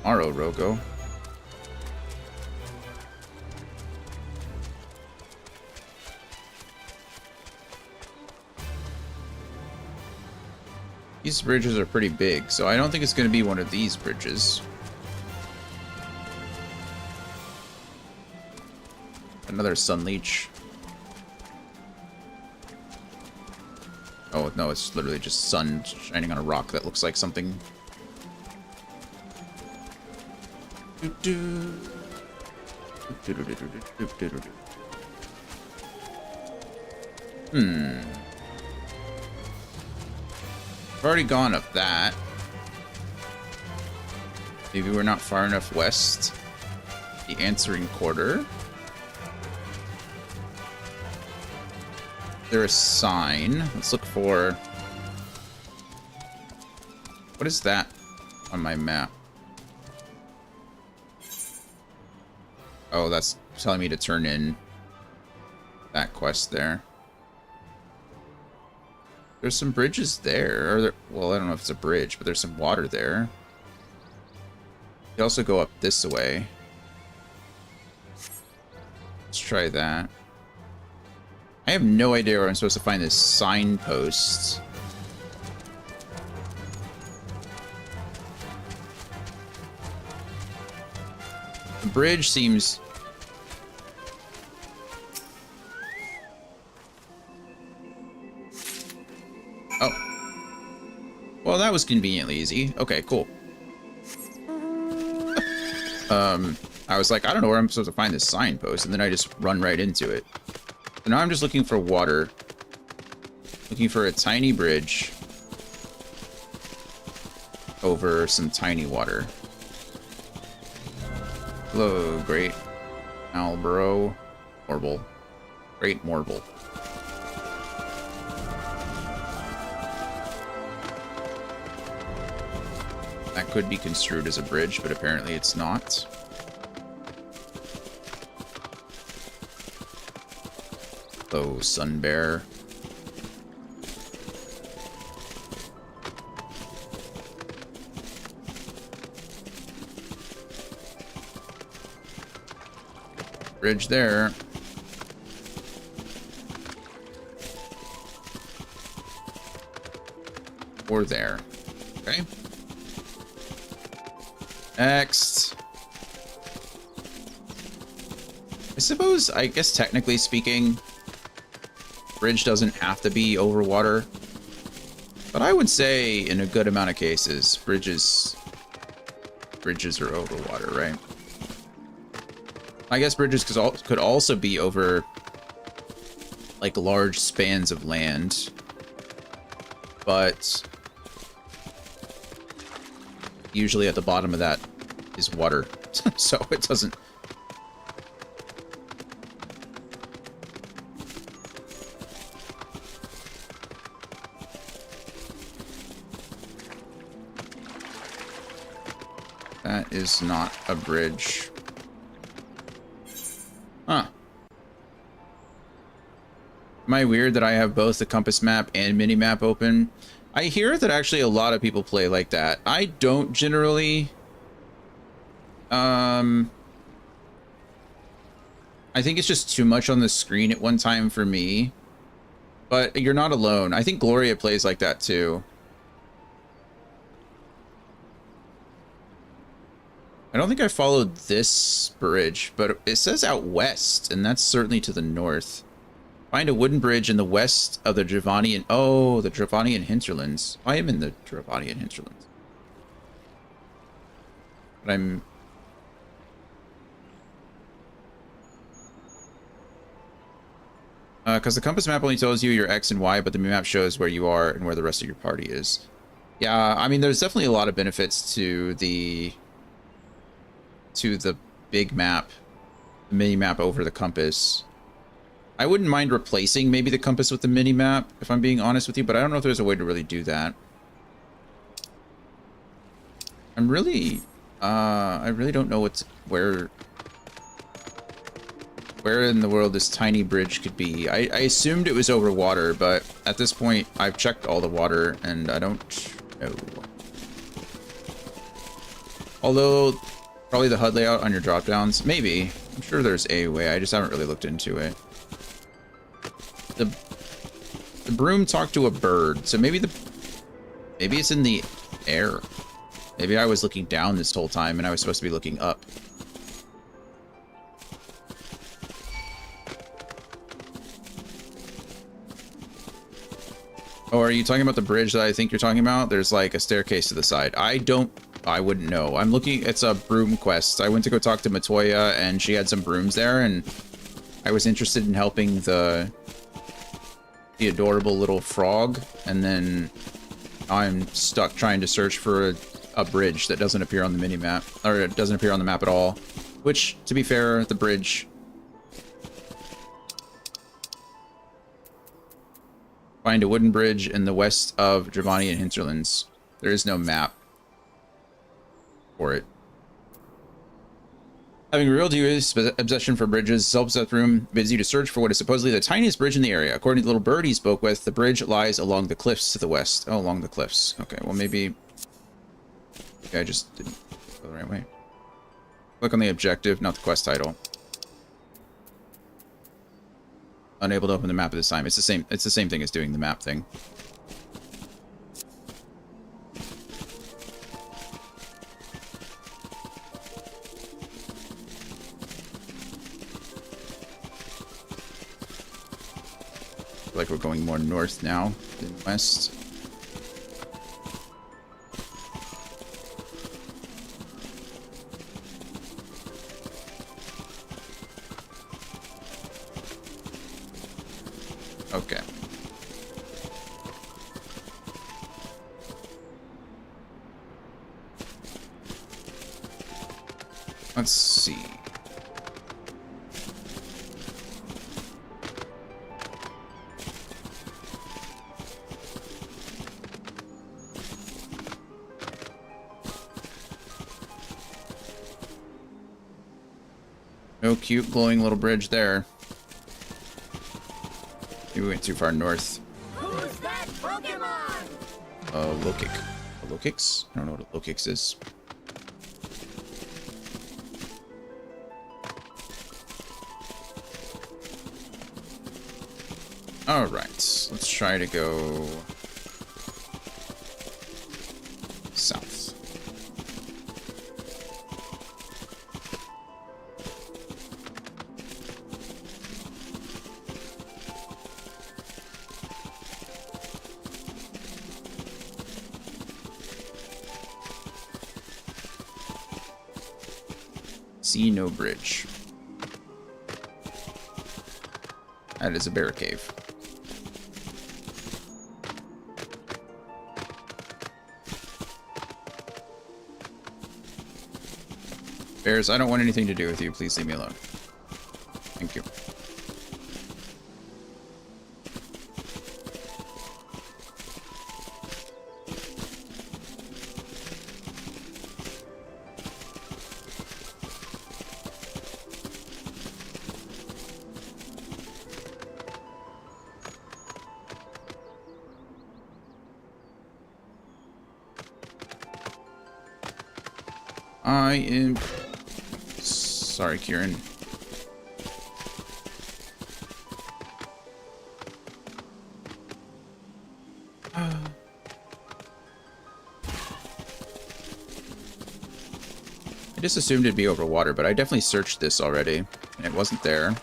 Aro Rogo. These bridges are pretty big, so I don't think it's going to be one of these bridges. Another Sun Leech. Oh, no, it's literally just sun shining on a rock that looks like something. Hmm. I've already gone up that. Maybe we're not far enough west. The answering quarter. Is there a sign? Let's look for... What is that on my map? Oh, that's telling me to turn in that quest there. There's some bridges there. Or there, well, I don't know if it's a bridge, but there's some water there. You also go up this way. Let's try that. I have no idea where I'm supposed to find this signpost. The bridge seems... Oh. Well, that was conveniently easy. Okay, cool. I was like, I don't know where I'm supposed to find this signpost, and then I just run right into it. So now I'm just looking for water. Looking for a tiny bridge over some tiny water. Hello, Great Marlborough. Morble. Great Morble. That could be construed as a bridge, but apparently it's not. Hello, Sun Bear. Bridge there. Or there. Okay. Next. I suppose, I guess technically speaking, bridge doesn't have to be over water. But I would say in a good amount of cases, bridges are over water, right? I guess bridges could also be over like large spans of land. But usually at the bottom of that is water. So it doesn't... That is not a bridge. Huh. Am I weird that I have both the compass map and mini map open? I hear that actually a lot of people play like that. I don't generally. I think it's just too much on the screen at one time for me. But you're not alone. I think Gloria plays like that too. I don't think I followed this bridge, but it says out west, and that's certainly to the north. Find a wooden bridge in the west of the Dravanian... Oh, the Dravanian hinterlands. I am in the Dravanian hinterlands. But I'm... Because the compass map only tells you your X and Y, but the map shows where you are and where the rest of your party is. Yeah, I mean, there's definitely a lot of benefits to the big map, the mini map over the compass. I wouldn't mind replacing maybe the compass with the mini map, if I'm being honest with you, but I don't know if there's a way to really do that. I'm really, I really don't know where in the world this tiny bridge could be. I assumed it was over water, but at this point, I've checked all the water, and I don't know. Although, probably the HUD layout on your drop-downs, maybe. I'm sure there's a way, I just haven't really looked into it. The broom talked to a bird, so maybe it's in the air. Maybe I was looking down this whole time and I was supposed to be looking up. Oh, are you talking about the bridge that I think you're talking about? There's like a staircase to the side. I wouldn't know. I'm looking, it's a broom quest. I went to go talk to Matoya and she had some brooms there and I was interested in helping the adorable little frog. And then I'm stuck trying to search for a bridge that doesn't appear on the mini-map, or it doesn't appear on the map at all. Which, to be fair, the bridge... Find a wooden bridge in the west of Dravanian hinterlands. There is no map for it. Having revealed to you his obsession for bridges, self-possessed room bids you to search for what is supposedly the tiniest bridge in the area. According to the little bird he spoke with, the bridge lies along the cliffs to the west. Oh, along the cliffs. Okay, well maybe... Okay, I just didn't go the right way. Click on the objective, not the quest title. Unable to open the map at this time. It's the same thing as doing the map thing. Feel like we're going more north now than west. Okay. Let's see. No cute glowing little bridge there. Maybe we went too far north. Who's that Pokemon? Lokic. A Lokix? I don't know what a Lokix is. Alright, let's try to go south. See no bridge. That is a bear cave. Bears, I don't want anything to do with you. Please leave me alone. Thank you. I am sorry, Kieran. I just assumed it'd be over water, but I definitely searched this already, and it wasn't there.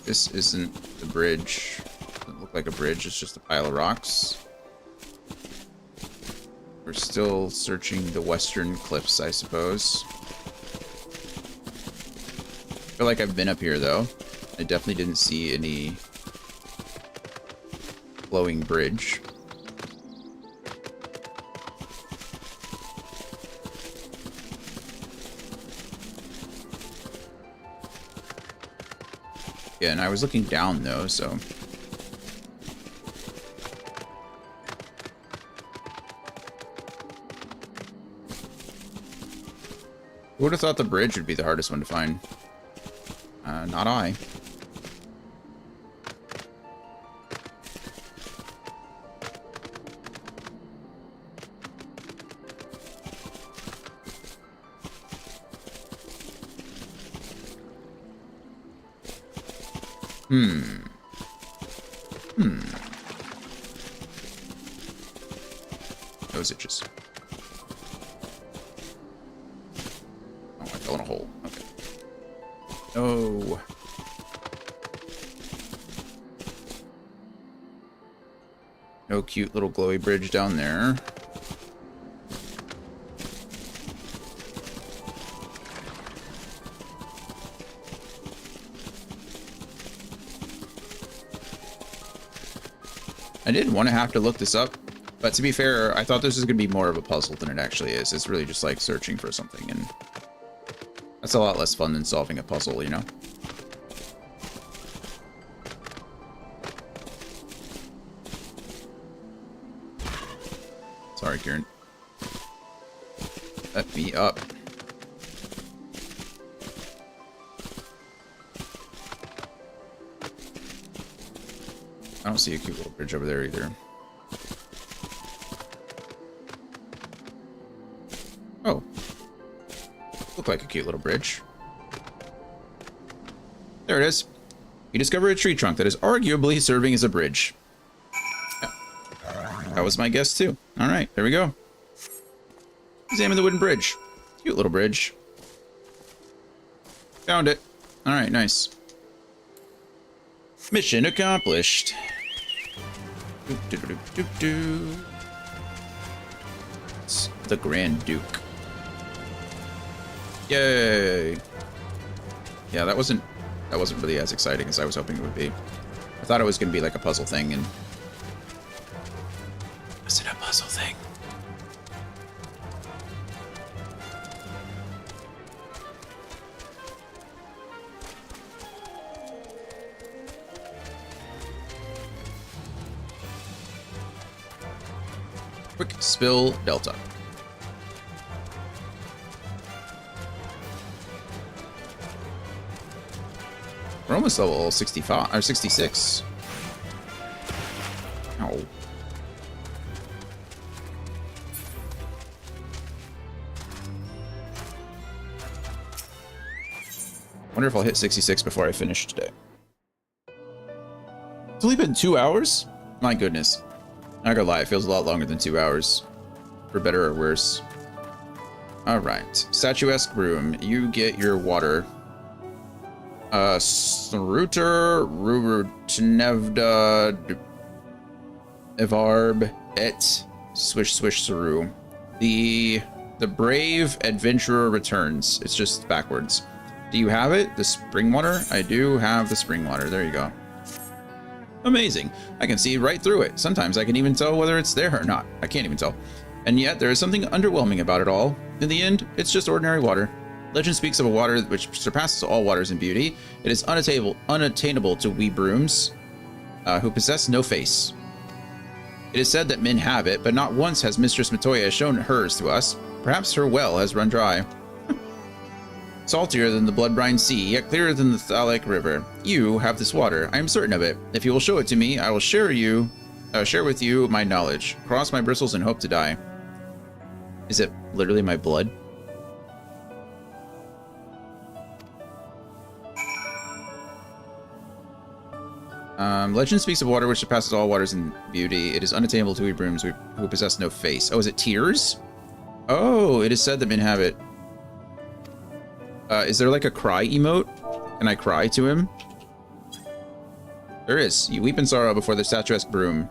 This isn't the bridge. Doesn't look like a bridge, it's just a pile of rocks. We're still searching the western cliffs, I suppose. I feel like I've been up here, though. I definitely didn't see any glowing bridge. Yeah, and I was looking down, though, so... Who would have thought the bridge would be the hardest one to find? Not I. Those itches. Oh, I fell in a hole. Okay. No. No cute little glowy bridge down there. I didn't want to have to look this up, but to be fair, I thought this was going to be more of a puzzle than it actually is. It's really just like searching for something, and that's a lot less fun than solving a puzzle, you know? Sorry, Kieran. Let me up. I don't see a cute little bridge over there either. Oh. Look like a cute little bridge. There it is. You discover a tree trunk that is arguably serving as a bridge. Yeah. That was my guess too. Alright, there we go. Examine the wooden bridge. Cute little bridge. Found it. Alright, nice. Mission accomplished. It's the Grand Duke. Yay! Yeah, that wasn't really as exciting as I was hoping it would be. I thought it was going to be like a puzzle thing, and was it a puzzle thing? Quick spill delta. We're almost level 65 or 66. Ow. Wonder if I'll hit 66 before I finish today. It's only been 2 hours? My goodness. Not gonna lie, it feels a lot longer than 2 hours. For better or worse. Alright. Statuesque Broom. You get your water. Sruter, Rurutinevda, Evarb, Et, Swish Swish Saru. The brave adventurer returns. It's just backwards. Do you have it? The spring water? I do have the spring water. There you go. Amazing. I can see right through it. Sometimes I can even tell whether it's there or not. I can't even tell. And yet there is something underwhelming about it all. In the end, it's just ordinary water. Legend speaks of a water which surpasses all waters in beauty. It is unattainable to we brooms who possess no face. It is said that men have it, but not once has Mistress Matoya shown hers to us. Perhaps her well has run dry. Saltier than the blood-brine sea, yet clearer than the Thalic River. You have this water. I am certain of it. If you will show it to me, I will share with you my knowledge. Cross my bristles and hope to die. Is it literally my blood? Legend speaks of water which surpasses all waters in beauty. It is unattainable to we brooms who possess no face. Oh, is it tears? Oh, it is said that men have it. Is there like a cry emote? Can I cry to him? There is. You weep in sorrow before the statuesque broom.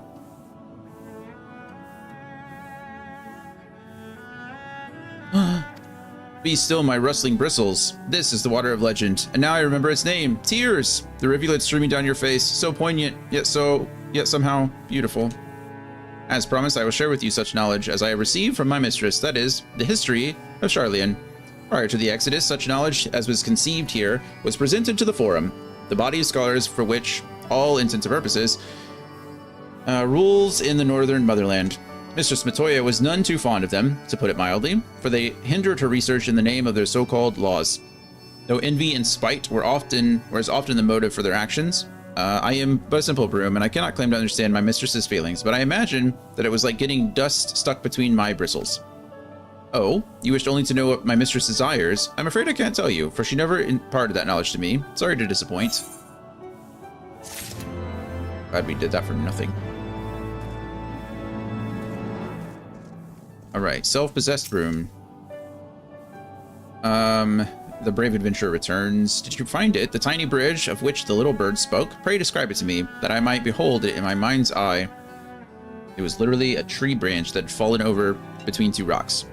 Be still, my rustling bristles. This is the water of legend, and now I remember its name. Tears! The rivulet streaming down your face, so poignant, yet somehow beautiful. As promised, I will share with you such knowledge as I have received from my mistress, that is, the history of Charlian. Prior to the Exodus, such knowledge as was conceived here was presented to the Forum, the body of scholars for which, all intents and purposes, rules in the northern motherland. Mistress Matoya was none too fond of them, to put it mildly, for they hindered her research in the name of their so-called laws. Though envy and spite were as often the motive for their actions, I am but a simple broom, and I cannot claim to understand my mistress's feelings, but I imagine that it was like getting dust stuck between my bristles. Oh, you wished only to know what my mistress desires? I'm afraid I can't tell you, for she never imparted that knowledge to me. Sorry to disappoint. Glad we did that for nothing. Alright, self-possessed room. The brave adventurer returns. Did you find it? The tiny bridge of which the little bird spoke? Pray describe it to me, that I might behold it in my mind's eye. It was literally a tree branch that had fallen over between two rocks.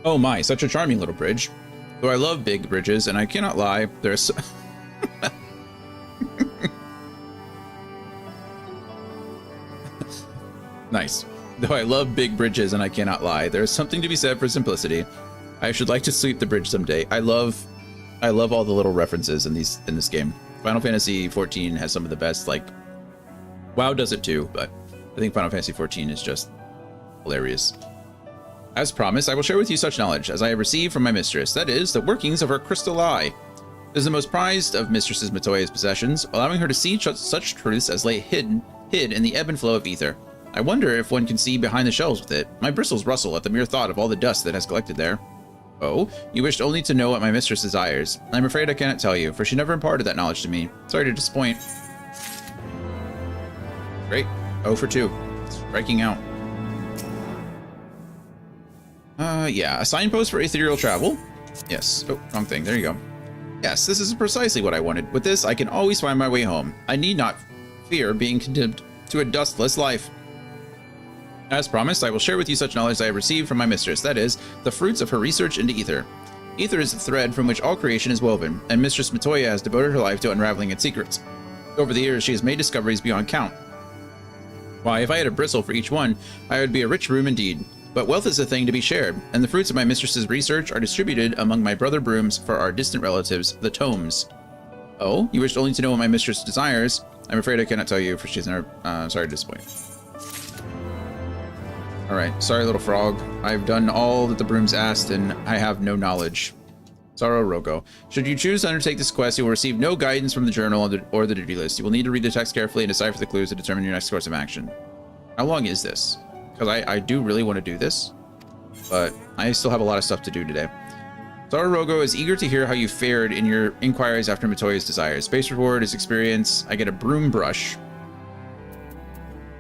Oh my, such a charming little bridge. Though I love big bridges, and I cannot lie, there's so Nice. Though I love big bridges, and I cannot lie, there is something to be said for simplicity. I should like to sweep the bridge someday. I love all the little references in this game. Final Fantasy XIV has some of the best, like, WoW does it too, but I think Final Fantasy XIV is just hilarious. As promised, I will share with you such knowledge as I have received from my mistress, that is, the workings of her crystal eye. It is the most prized of Mistress Matoya's possessions, allowing her to see such truths as lay hid in the ebb and flow of ether. I wonder if one can see behind the shelves with it. My bristles rustle at the mere thought of all the dust that has collected there. Oh, you wished only to know what my mistress desires. I'm afraid I cannot tell you, for she never imparted that knowledge to me. Sorry to disappoint. Great. 0 for 2. Striking out. Yeah, a signpost for ethereal travel. Yes. Oh, wrong thing. There you go. Yes, this is precisely what I wanted. With this, I can always find my way home. I need not fear being condemned to a dustless life. As promised, I will share with you such knowledge I have received from my mistress, that is, the fruits of her research into ether. Ether is the thread from which all creation is woven, and Mistress Matoya has devoted her life to unraveling its secrets. Over the years, she has made discoveries beyond count. Why, if I had a bristle for each one, I would be a rich room indeed. But wealth is a thing to be shared, and the fruits of my mistress's research are distributed among my brother brooms for our distant relatives, the Tomes. Oh, you wished only to know what my mistress desires? I'm afraid I cannot tell you, for she's never, sorry to disappoint. Alright, sorry little frog. I've done all that the brooms asked, and I have no knowledge. Sorrow Rogo. Should you choose to undertake this quest, you will receive no guidance from the journal or the duty list. You will need to read the text carefully and decipher the clues to determine your next course of action. How long is this? Because I do really want to do this, but I still have a lot of stuff to do today. Sorrow Rogo is eager to hear how you fared in your inquiries after Matoya's desires. Base reward is experience. I get a broom brush.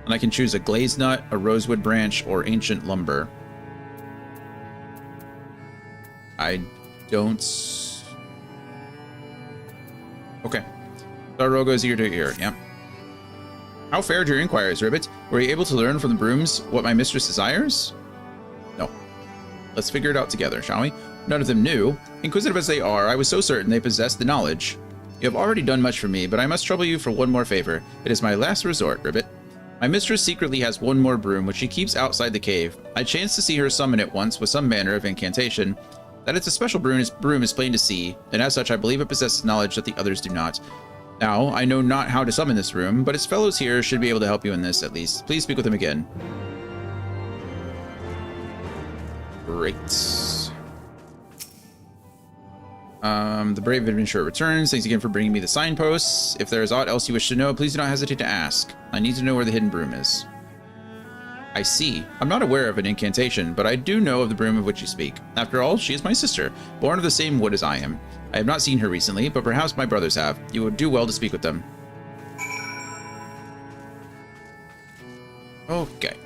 And I can choose a glazed nut, a rosewood branch, or ancient lumber. I don't... Okay. Sorrow Rogo is eager to hear, yeah. How fared your inquiries, Ribbit? Were you able to learn from the brooms what my mistress desires? No. Let's figure it out together, shall we? None of them knew. Inquisitive as they are, I was so certain they possessed the knowledge. You have already done much for me, but I must trouble you for one more favor. It is my last resort, Ribbit. My mistress secretly has one more broom, which she keeps outside the cave. I chanced to see her summon it once with some manner of incantation. That it's a special broom is plain to see, and as such I believe it possesses knowledge that the others do not. Now, I know not how to summon this room, but its fellows here should be able to help you in this, at least. Please speak with them again. Great. The brave adventurer returns. Thanks again for bringing me the signposts. If there is aught else you wish to know, please do not hesitate to ask. I need to know where the hidden broom is. I see. I'm not aware of an incantation, but I do know of the broom of which you speak. After all, she is my sister, born of the same wood as I am. I have not seen her recently, but perhaps my brothers have. You would do well to speak with them. Okay.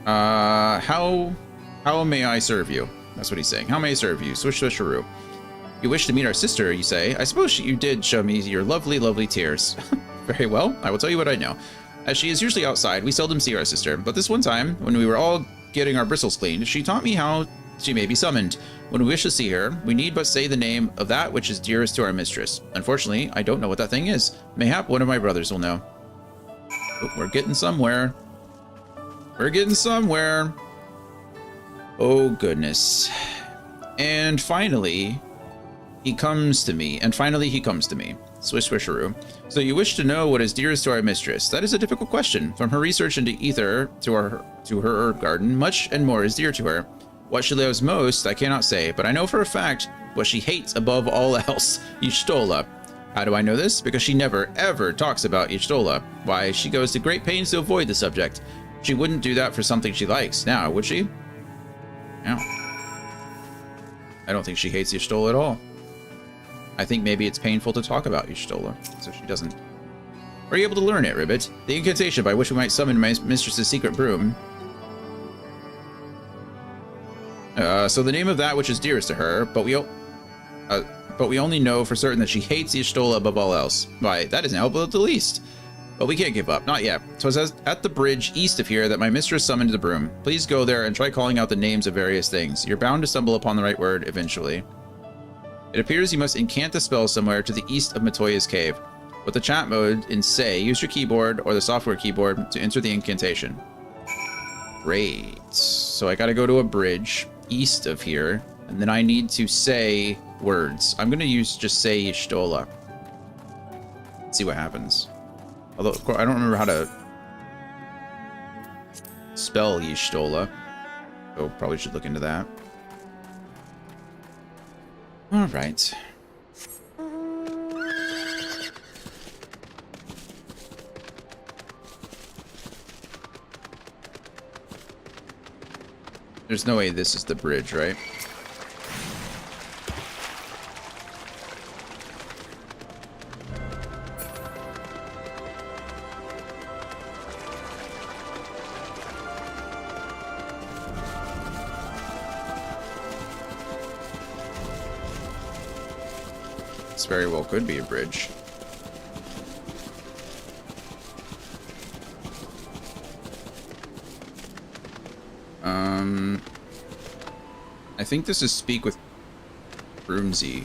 How may I serve you? That's what he's saying. How may I serve you? Swish swisharoo. You wish to meet our sister, you say? I suppose you did show me your lovely, lovely tears. Very well, I will tell you what I know. As she is usually outside, we seldom see our sister, but this one time, when we were all getting our bristles cleaned, she taught me how she may be summoned. When we wish to see her, we need but say the name of that which is dearest to our mistress. Unfortunately, I don't know what that thing is. Mayhap one of my brothers will know. Oh, we're getting somewhere. We're getting somewhere. Oh, goodness. And finally, he comes to me. Swish swisharoo. So you wish to know what is dearest to our mistress. That is a difficult question. From her research into ether to her herb garden, much and more is dear to her. What she loves most, I cannot say, but I know for a fact what she hates above all else, Y'shtola. How do I know this? Because she never, ever talks about Y'shtola. Why, she goes to great pains to avoid the subject. She wouldn't do that for something she likes, now, would she? No. I don't think she hates Y'shtola at all. I think maybe it's painful to talk about Y'shtola, so she doesn't. Are you able to learn it, Ribbit? The incantation by which we might summon my mistress's secret broom. So the name of that which is dearest to her, but we only know for certain that she hates Y'shtola above all else. Why, that isn't helpful at the least. But we can't give up, not yet. So it says at the bridge east of here that my mistress summoned the broom. Please go there and try calling out the names of various things. You're bound to stumble upon the right word eventually. It appears you must incant the spell somewhere to the east of Matoya's cave. With the chat mode in Say, use your keyboard or the software keyboard to enter the incantation. Great. So I gotta go to a bridge east of here, and then I need to say words. I'm gonna just say Y'shtola. See what happens. Although, of course, I don't remember how to spell Y'shtola. So probably should look into that. All right. There's no way this is the bridge, right? This very well could be a bridge. I think this is speak with Broomsy.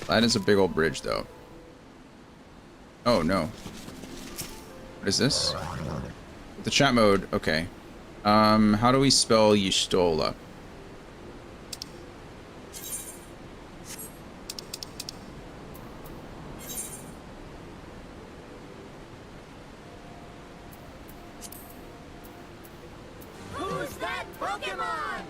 That is a big old bridge, though. Oh, no. What is this? The chat mode, okay. How do we spell Y'shtola? Who's that Pokemon?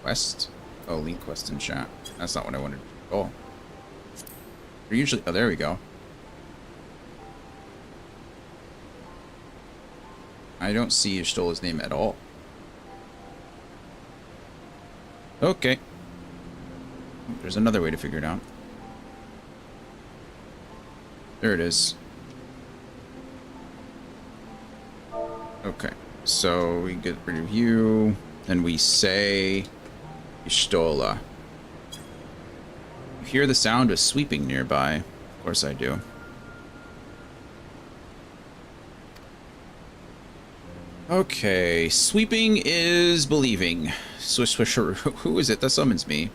Quest? Oh, link quest in chat. That's not what I wanted. Oh. They're usually... Oh, there we go. I don't see Y'shtola's name at all. Okay. There's another way to figure it out. There it is. Okay. So we get rid of you. Then we say Y'shtola. You hear the sound of sweeping nearby. Of course I do. Okay, sweeping is believing. Swish swisheroo. Who is it that summons me?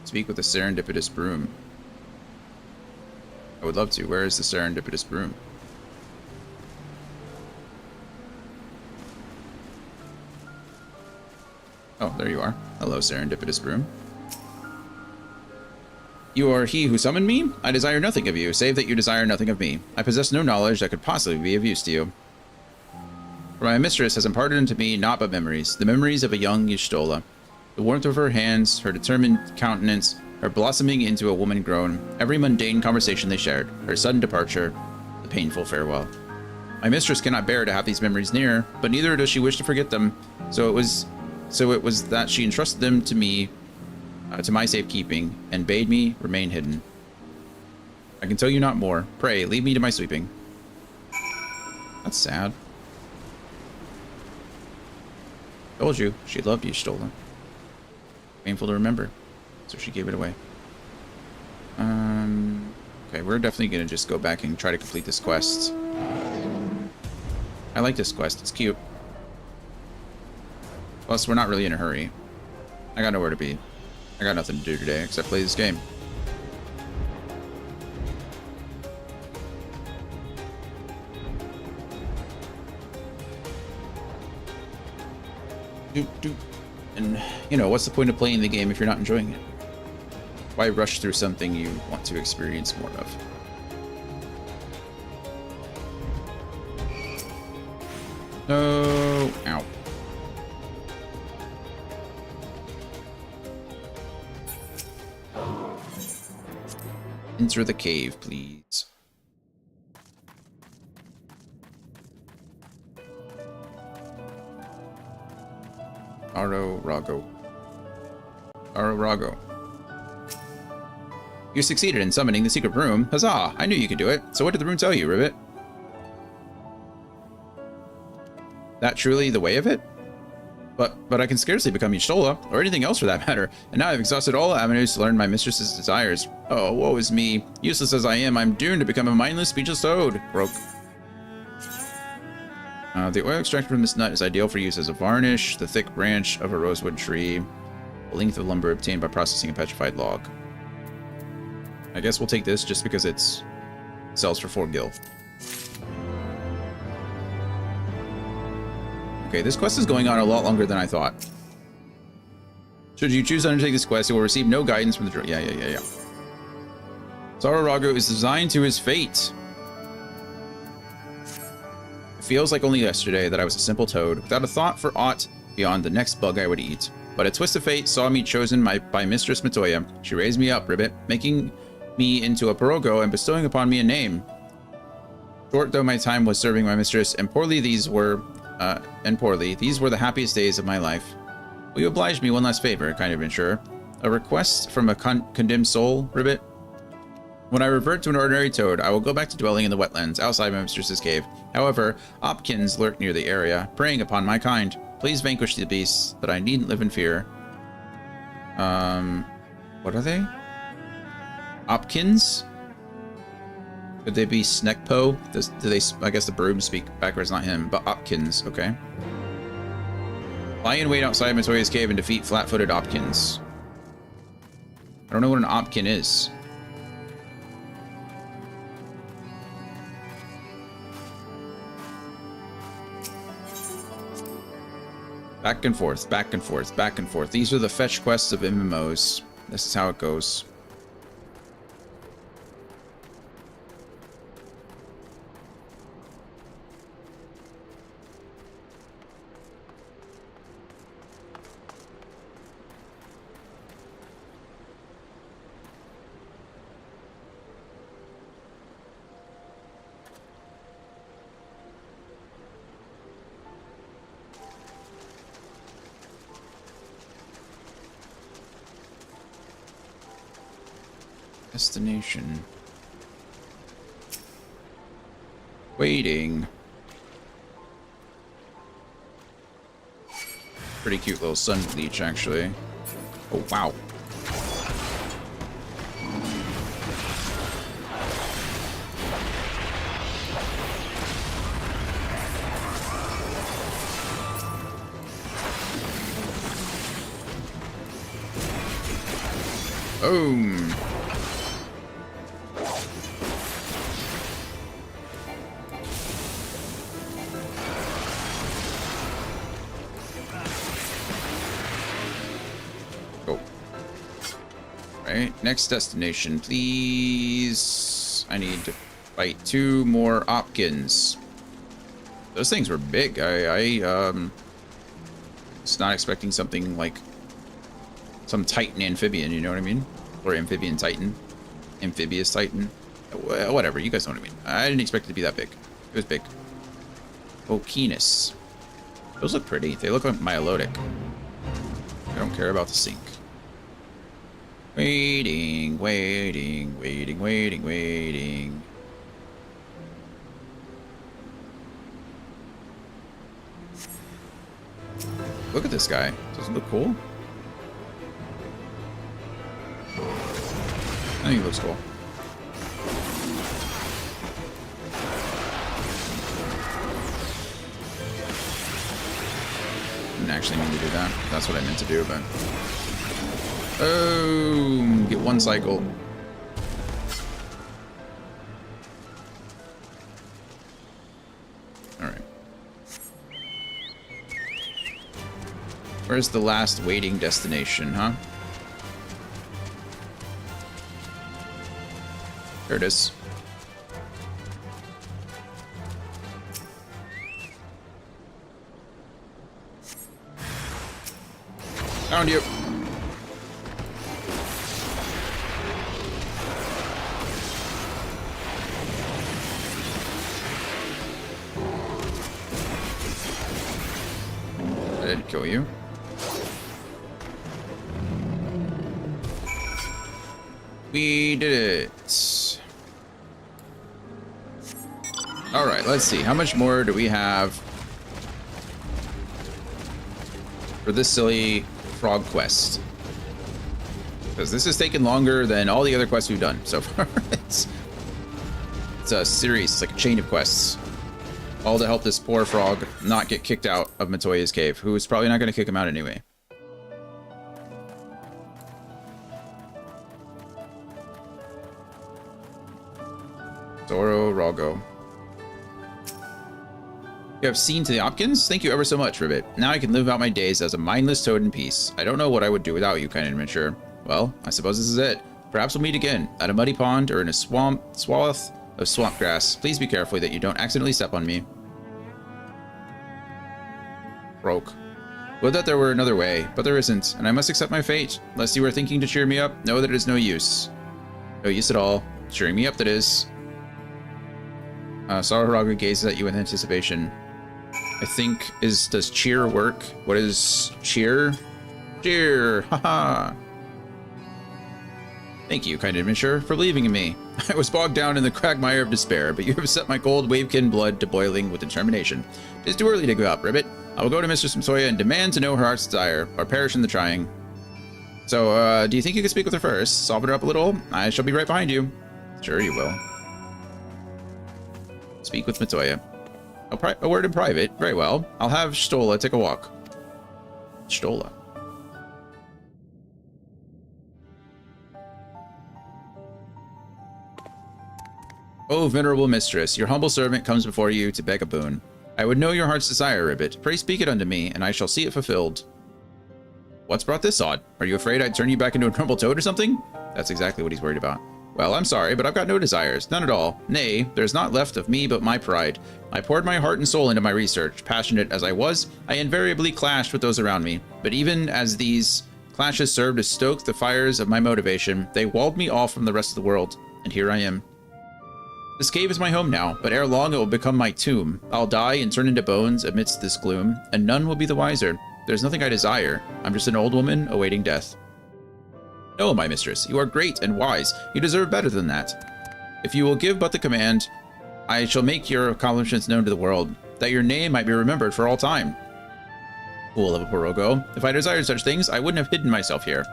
Speak with the serendipitous broom. I would love to. Where is the serendipitous broom? Oh, there you are. Hello, serendipitous broom. You are he who summoned me? I desire nothing of you, save that you desire nothing of me. I possess no knowledge that could possibly be of use to you. For my mistress has imparted unto me naught but memories, the memories of a young Y'shtola. The warmth of her hands, her determined countenance, her blossoming into a woman grown, every mundane conversation they shared, her sudden departure, the painful farewell. My mistress cannot bear to have these memories near, but neither does she wish to forget them, so it was that she entrusted them to me, to my safekeeping, and bade me remain hidden. I can tell you not more. Pray, leave me to my sweeping. That's sad. Told you, she loved Y'shtola. Painful to remember, so she gave it away. Okay, we're definitely gonna just go back and try to complete this quest. I like this quest, it's cute. Plus, we're not really in a hurry. I got nowhere to be. I got nothing to do today except play this game. And, you know, what's the point of playing the game if you're not enjoying it? Why rush through something you want to experience more of? Oh, ow. Enter the cave, please. Aro Rago. You succeeded in summoning the secret room. Huzzah! I knew you could do it. So what did the room tell you, Ribbit? That truly the way of it? But I can scarcely become Y'shtola, or anything else for that matter, and now I've exhausted all avenues to learn my mistress's desires. Oh, woe is me. Useless as I am, I'm doomed to become a mindless, speechless toad. Broke. The oil extracted from this nut is ideal for use as a varnish, the thick branch of a rosewood tree, the length of lumber obtained by processing a petrified log. I guess we'll take this just because it sells for 4 gil. Okay, this quest is going on a lot longer than I thought. Should you choose to undertake this quest, you will receive no guidance from the... Yeah. Sararago is designed to his fate. It feels like only yesterday that I was a simple toad, without a thought for aught beyond the next bug I would eat. But a twist of fate saw me chosen by Mistress Matoya. She raised me up, Ribbit, making me into a Pirogo and bestowing upon me a name. Short though my time was serving my mistress, and poorly these were the happiest days of my life. Will you oblige me one last favor, kind of adventurer? A request from a condemned soul, Ribbit? When I revert to an ordinary toad, I will go back to dwelling in the wetlands outside my mistress's cave. However, Opkins lurk near the area, preying upon my kind. Please vanquish the beasts, that I needn't live in fear. What are they? Opkins? Could they be Snekpo? Do they? I guess the broom speak backwards, not him, but Opkins, okay. Lie in wait outside Matoya's cave and defeat flat-footed Opkins. I don't know what an Opkin is. Back and forth, back and forth, back and forth. These are the fetch quests of MMOs. This is how it goes. Destination. Waiting. Pretty cute little sun bleach, actually. Oh, wow. Boom. Next destination, please. I need to fight 2 more Opkins. Those things were big. I was not expecting something like some Titan amphibian, you know what I mean? Or amphibian Titan. Amphibious Titan. Whatever, you guys know what I mean. I didn't expect it to be that big. It was big. Okeanis. Those look pretty. They look like Milotic. I don't care about the sink. Waiting, waiting, waiting, waiting, waiting. Look at this guy. Doesn't it look cool? I think he looks cool. Didn't actually mean to do that. That's what I meant to do, but... Oh, get 1 cycle. All right. Where's the last waiting destination, huh? There it is. Found you. I didn't kill you. We did it. All right, let's see. How much more do we have for this silly frog quest? Because this has taken longer than all the other quests we've done so far. It's a series. It's like a chain of quests. All to help this poor frog not get kicked out of Matoya's cave, who is probably not going to kick him out anyway. Zoro Rago. You have seen to the Hopkins? Thank you ever so much, Ribbit. Now I can live out my days as a mindless toad in peace. I don't know what I would do without you, kind of immature. Well, I suppose this is it. Perhaps we'll meet again, at a muddy pond or in a swath of swamp grass. Please be careful that you don't accidentally step on me. Broke. Would that there were another way, but there isn't, and I must accept my fate. Unless you are thinking to cheer me up, know that it is no use. No use at all. Cheering me up, that is. Sarahraga gazes at you with anticipation. I think, does cheer work? What is cheer? Cheer! Haha! Thank you, kind adventurer, for believing in me. I was bogged down in the quagmire of despair, but you have set my cold wavekin blood to boiling with determination. It is too early to give up, Ribbit. I will go to Mistress Matoya and demand to know her heart's desire, or perish in the trying. So, do you think you could speak with her first? Soften her up a little? I shall be right behind you. Sure you will. Speak with Matoya. A word in private. Very well. I'll have Stola take a walk. Stola. Oh, venerable mistress, your humble servant comes before you to beg a boon. I would know your heart's desire, Ribbit. Pray speak it unto me, and I shall see it fulfilled. What's brought this on? Are you afraid I'd turn you back into a normal toad or something? That's exactly what he's worried about. Well, I'm sorry, but I've got no desires. None at all. Nay, there's not left of me but my pride. I poured my heart and soul into my research. Passionate as I was, I invariably clashed with those around me. But even as these clashes served to stoke the fires of my motivation, they walled me off from the rest of the world. And here I am. This cave is my home now, but ere long it will become my tomb. I'll die and turn into bones amidst this gloom, and none will be the wiser. There's nothing I desire. I'm just an old woman awaiting death. No, my mistress, you are great and wise. You deserve better than that. If you will give but the command, I shall make your accomplishments known to the world, that your name might be remembered for all time. Fool of a Porogo. If I desired such things, I wouldn't have hidden myself here.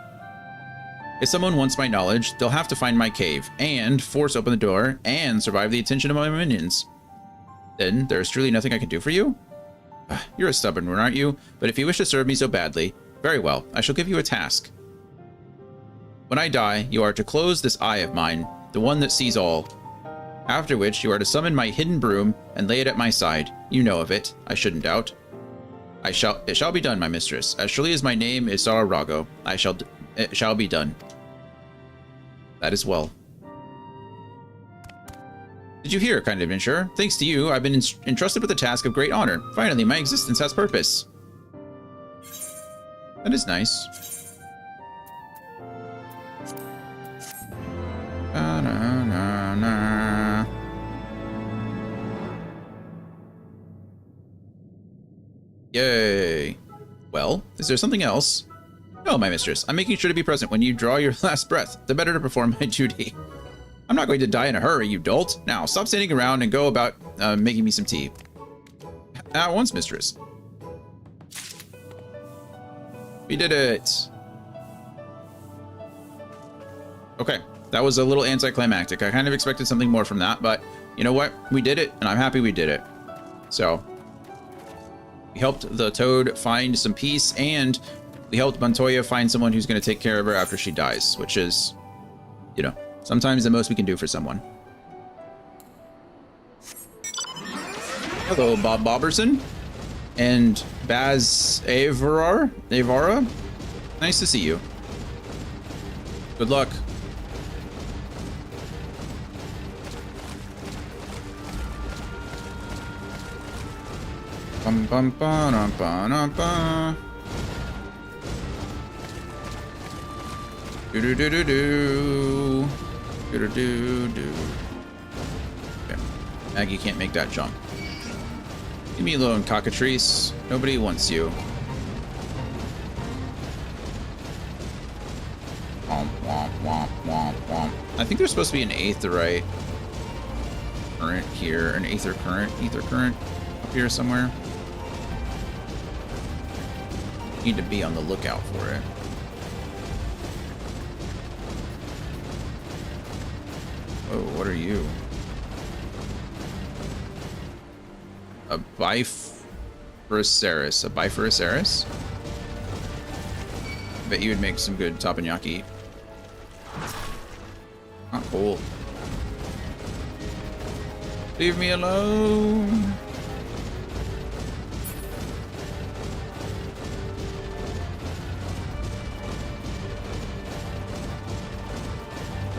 If someone wants my knowledge, they'll have to find my cave, and force open the door, and survive the attention of my minions. Then, there's truly nothing I can do for you? You're a stubborn one, aren't you? But if you wish to serve me so badly, very well, I shall give you a task. When I die, you are to close this eye of mine, the one that sees all. After which, you are to summon my hidden broom and lay it at my side. You know of it, I shouldn't doubt. It shall be done, my mistress. As surely as my name is Sarahraga, it shall be done. That is well. Did you hear, kind adventurer? Thanks to you, I've been entrusted with a task of great honor. Finally, my existence has purpose. That is nice. Yay. Well, is there something else? No, my mistress. I'm making sure to be present when you draw your last breath, the better to perform my duty. I'm not going to die in a hurry, you dolt. Now, stop standing around and go about making me some tea. At once, mistress. We did it. Okay, that was a little anticlimactic. I kind of expected something more from that, but you know what? We did it, and I'm happy we did it. So, we helped the toad find some peace, and we helped Montoya find someone who's going to take care of her after she dies, which is, you know, sometimes the most we can do for someone. Hello, Bob Bobberson and Baz Avara. Nice to see you. Good luck. Bum bum ba dum ba dum ba. Do do do do do. Do do do do. Okay. Maggie can't make that jump. Leave me alone, cockatrice. Nobody wants you. Oh. Womp, womp, womp, womp. I think there's supposed to be an aetheryte current here, an ether current up here somewhere. Need to be on the lookout for it. Oh, what are you? A Bifurcaris. A Bifurcaris? I bet you would make some good teppanyaki. Not cool. Leave me alone.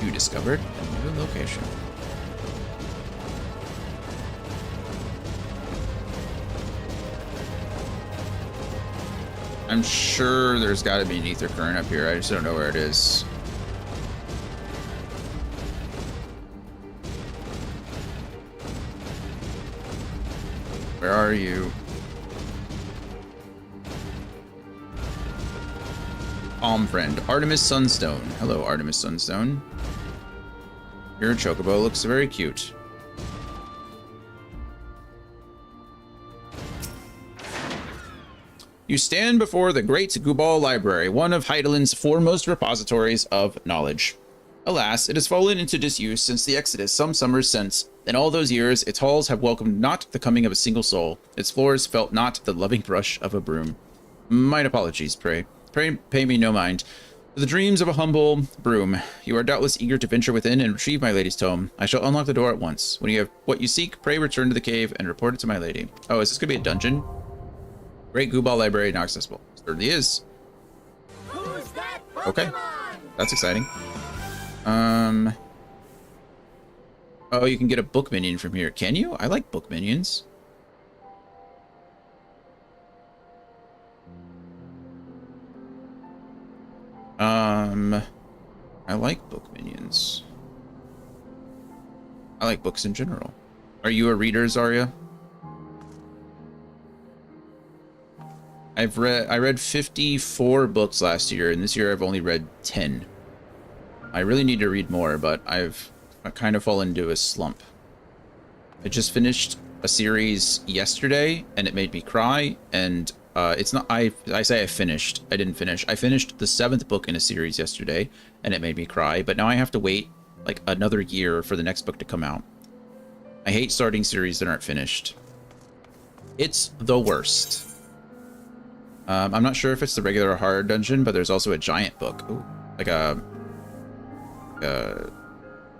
You discovered a new location. I'm sure there's got to be an ether current up here. I just don't know where it is. Where are you? Friend, Artemis Sunstone. Hello, Artemis Sunstone. Your chocobo looks very cute. You stand before the Great Gubal Library, one of Heideland's foremost repositories of knowledge. Alas, it has fallen into disuse since the Exodus some summers since. In all those years, its halls have welcomed not the coming of a single soul. Its floors felt not the loving brush of a broom. Mine apologies, pray. Pay me no mind. For the dreams of a humble broom, you are doubtless eager to venture within and retrieve my lady's tome. I shall unlock the door at once. When you have what you seek, pray return to the cave and report it to my lady. Oh, is this going to be a dungeon? Great Gubal Library not accessible. Certainly is. Who's that Pokemon? Okay. That's exciting. Oh, you can get a book minion from here. Can you? I like book minions. I like book minions. I like books in general. Are you a reader, Zarya? I read 54 books last year, and this year I've only read 10. I really need to read more, but I've kind of fallen into a slump. I just finished a series yesterday, and it made me cry, and it's not, I say I finished. I didn't finish. I finished the 7th book in a series yesterday, and it made me cry, but now I have to wait like another year for the next book to come out. I hate starting series that aren't finished. It's the worst. I'm not sure if it's the regular or hard dungeon, but there's also a giant book. Ooh, like a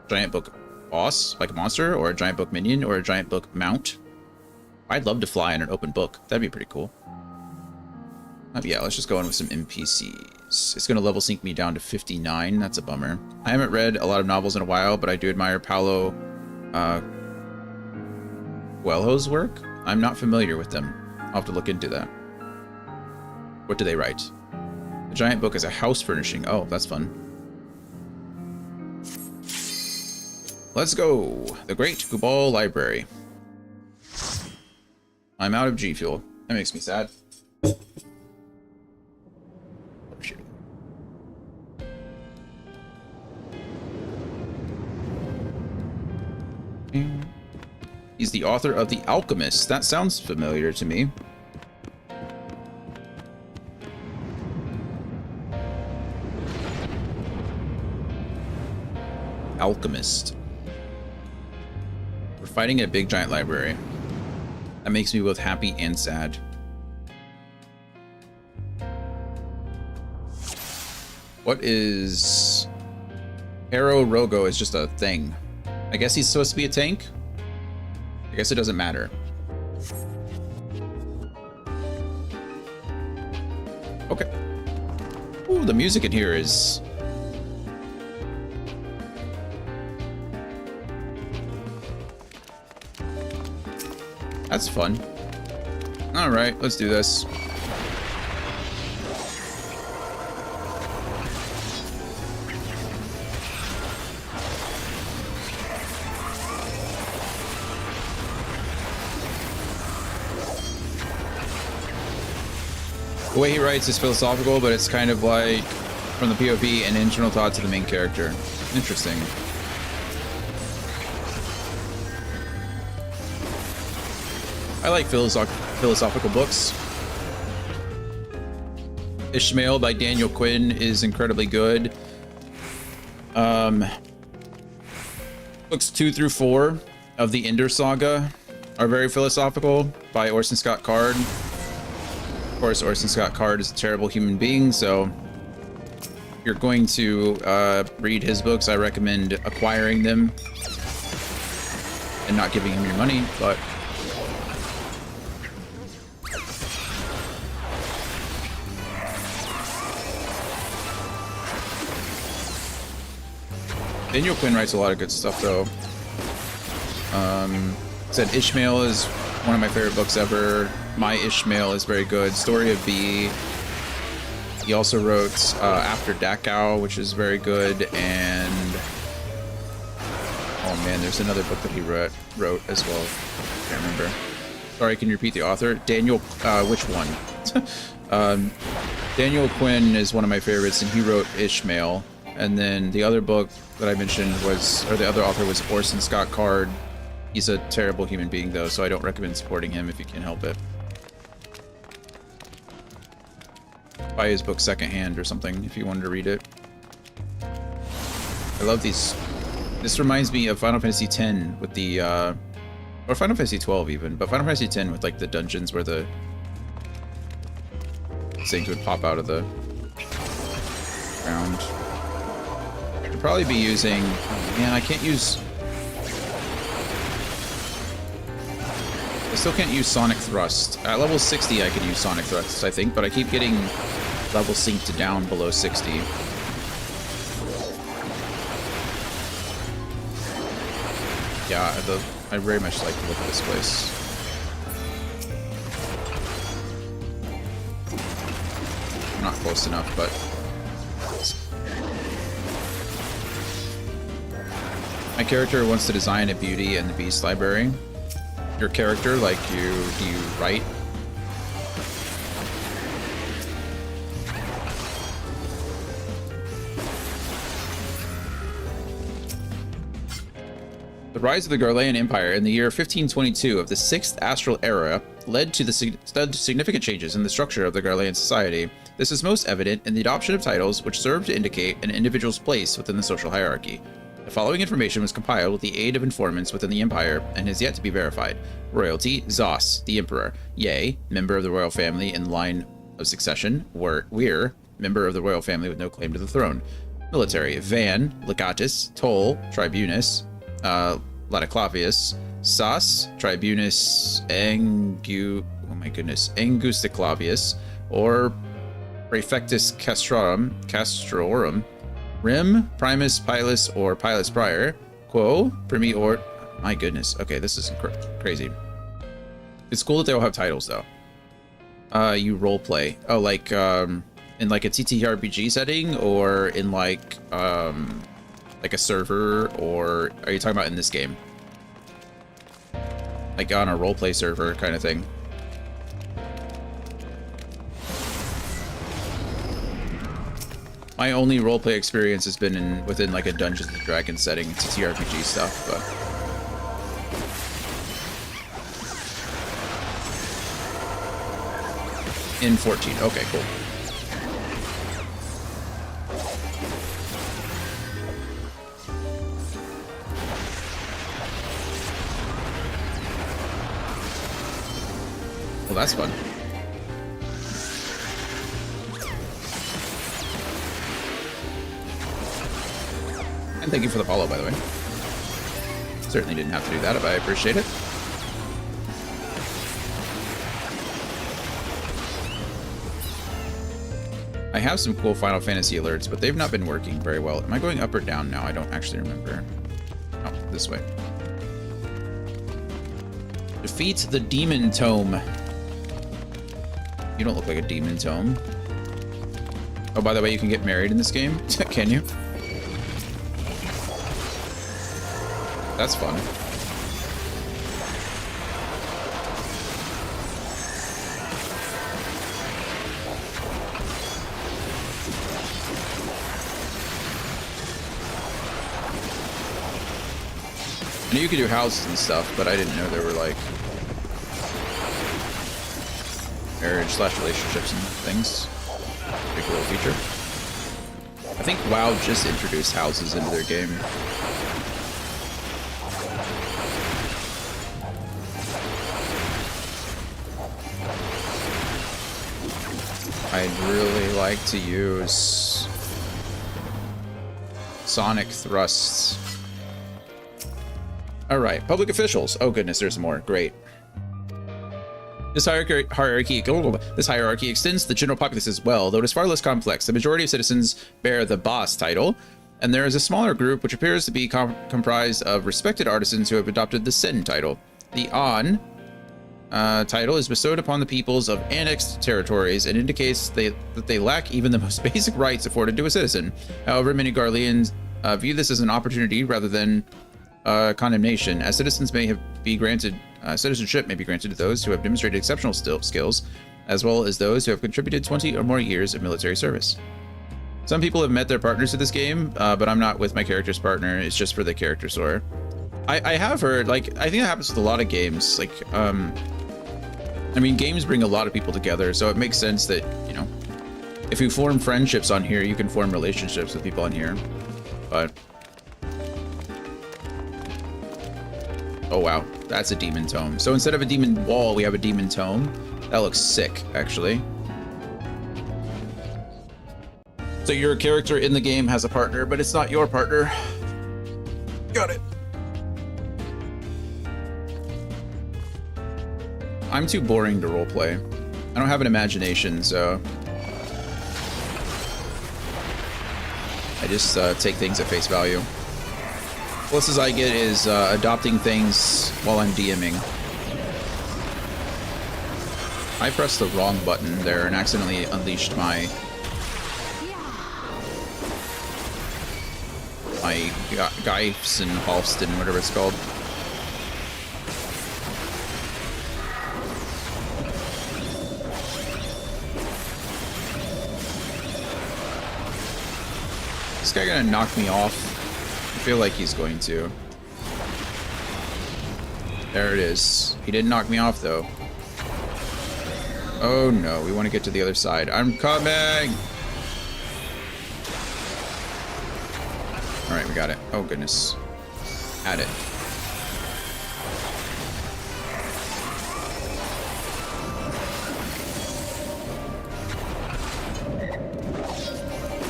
giant book boss, like a monster, or a giant book minion, or a giant book mount. I'd love to fly in an open book. That'd be pretty cool. Yeah, let's just go in with some NPCs. It's going to level sync me down to 59. That's a bummer. I haven't read a lot of novels in a while, but I do admire Paulo Coelho's work. I'm not familiar with them. I'll have to look into that. What do they write? The giant book is a house furnishing. Oh, that's fun. Let's go. The Great Gubal Library. I'm out of G Fuel. That makes me sad. Oh, shit. He's the author of The Alchemist. That sounds familiar to me. Alchemist. We're fighting in a big giant library. That makes me both happy and sad. What is... Hero Rogo is just a thing. I guess he's supposed to be a tank? I guess it doesn't matter. Okay. Ooh, the music in here is... That's fun. All right, let's do this. The way he writes is philosophical, but it's kind of like from the POV and internal thought to the main character. Interesting. I like philosophical books. Ishmael by Daniel Quinn is incredibly good. Books 2 through 4 of the Ender Saga are very philosophical by Orson Scott Card. Of course, Orson Scott Card is a terrible human being, so if you're going to read his books, I recommend acquiring them and not giving him your money, but Daniel Quinn writes a lot of good stuff, though. Said Ishmael is one of my favorite books ever. My Ishmael is very good. Story of B. He also wrote After Dachau, which is very good, and oh man, there's another book that he wrote as well. Can't remember. Sorry, can you repeat the author? Daniel, which one? Daniel Quinn is one of my favorites, and he wrote Ishmael. And then the other book that I mentioned was, or the other author was Orson Scott Card. He's a terrible human being, though, so I don't recommend supporting him if you can help it. Buy his book secondhand or something if you wanted to read it. I love these. This reminds me of Final Fantasy X with the, or Final Fantasy 12 even, but Final Fantasy X with like the dungeons where the things would pop out of the ground. I'd probably be using, oh man, I can't use, I still can't use Sonic Thrust. At level 60 I could use Sonic Thrust, I think, but I keep getting level synced down below 60. Yeah, I very much like the look of this place. I'm not close enough, but my character wants to design a Beauty and the Beast library. Your character, like, do you write? The rise of the Garlean Empire in the year 1522 of the 6th Astral Era led to significant changes in the structure of the Garlean society. This is most evident in the adoption of titles which serve to indicate an individual's place within the social hierarchy. The following information was compiled with the aid of informants within the Empire and has yet to be verified. Royalty, Zos, the Emperor. Ye, member of the royal family in line of succession. Weir, member of the royal family with no claim to the throne. Military, Van, Legatus, Toll, Tribunus, Lataclavius, Sas, Tribunus, Angusticlavius, or Praefectus Castrorum, Rim, Primus, Pilus, or Pilus Prior, Quo, Primi, or... My goodness. Okay, this is crazy. It's cool that they all have titles, though. You roleplay. Oh, like, in like a TTRPG setting, or in like a server, or are you talking about in this game? Like on a roleplay server kind of thing. My only roleplay experience has been within like a Dungeons and Dragons setting, TTRPG stuff, but in 14. Okay, cool. Well, that's fun. And thank you for the follow, by the way. Certainly didn't have to do that, but I appreciate it. I have some cool Final Fantasy alerts, but they've not been working very well. Am I going up or down now? I don't actually remember. Oh, this way. Defeat the Demon Tome. You don't look like a Demon Tome. Oh, by the way, you can get married in this game? Can you? That's fun. I knew you could do houses and stuff, but I didn't know there were like marriage/relationships and things. Pretty cool feature. I think WoW just introduced houses into their game. I'd really like to use sonic thrusts. All right, public officials. Oh goodness, there's more. Great. This hierarchy extends to the general populace as well, though it is far less complex. The majority of citizens bear the boss title, and there is a smaller group which appears to be comprised of respected artisans who have adopted the Sen title. The On title is bestowed upon the peoples of annexed territories and indicates that they lack even the most basic rights afforded to a citizen. However, many Garleans view this as an opportunity rather than condemnation, as citizens be granted citizenship may be granted to those who have demonstrated exceptional skills, as well as those who have contributed 20 or more years of military service. Some people have met their partners in this game, but I'm not with my character's partner. It's just for the character sore. I have heard, like, I think that happens with a lot of games. Like, I mean, games bring a lot of people together, so it makes sense that, you know, if you form friendships on here, you can form relationships with people on here. But oh wow, that's a demon tome. So instead of a demon wall, we have a demon tome. That looks sick, actually. So your character in the game has a partner, but it's not your partner. Got it. I'm too boring to roleplay. I don't have an imagination, so I just take things at face value. Closest I get is adopting things while I'm DMing. I pressed the wrong button there and accidentally unleashed my Geifs and Halston, whatever it's called. Is this guy gonna knock me off? I feel like he's going to. There it is. He didn't knock me off though. Oh no, we want to get to the other side. I'm coming! Alright, we got it. Oh goodness. Had it.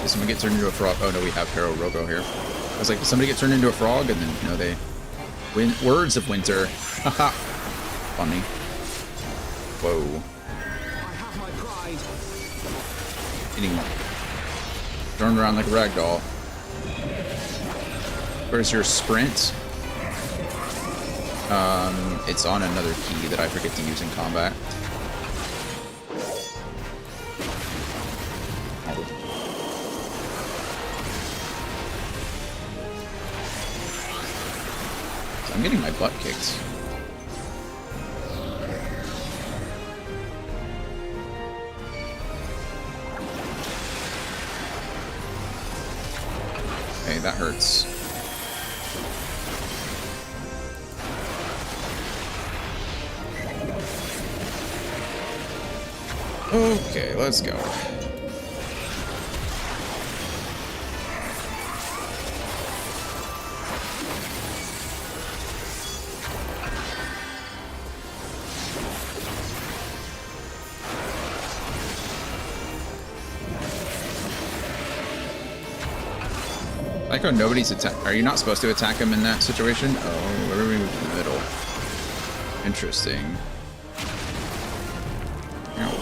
Did someone get turned into a frog? Oh no, we have Hero Rogo here. I was like, did somebody get turned into a frog? And then, you know, they win. Words of winter. Haha. Funny. Whoa. Getting thrown around like a rag doll. Where's your sprint? It's on another key that I forget to use in combat. I'm getting my butt kicked. Hey, that hurts. Okay, let's go. I like how nobody's attack. Are you not supposed to attack him in that situation? Oh, everybody moved in the middle. Interesting. Ow.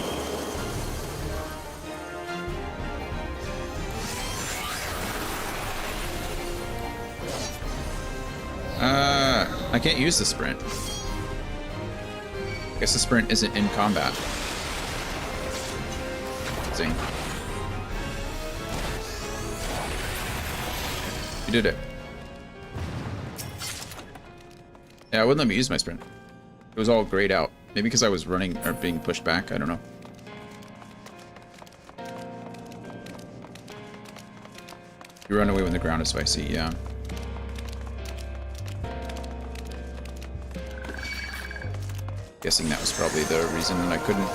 I can't use the sprint. I guess the sprint isn't in combat. Zing. You did it. Yeah, it wouldn't let me use my sprint. It was all grayed out. Maybe because I was running or being pushed back. I don't know. You run away when the ground is spicy, yeah. Guessing that was probably the reason that I couldn't.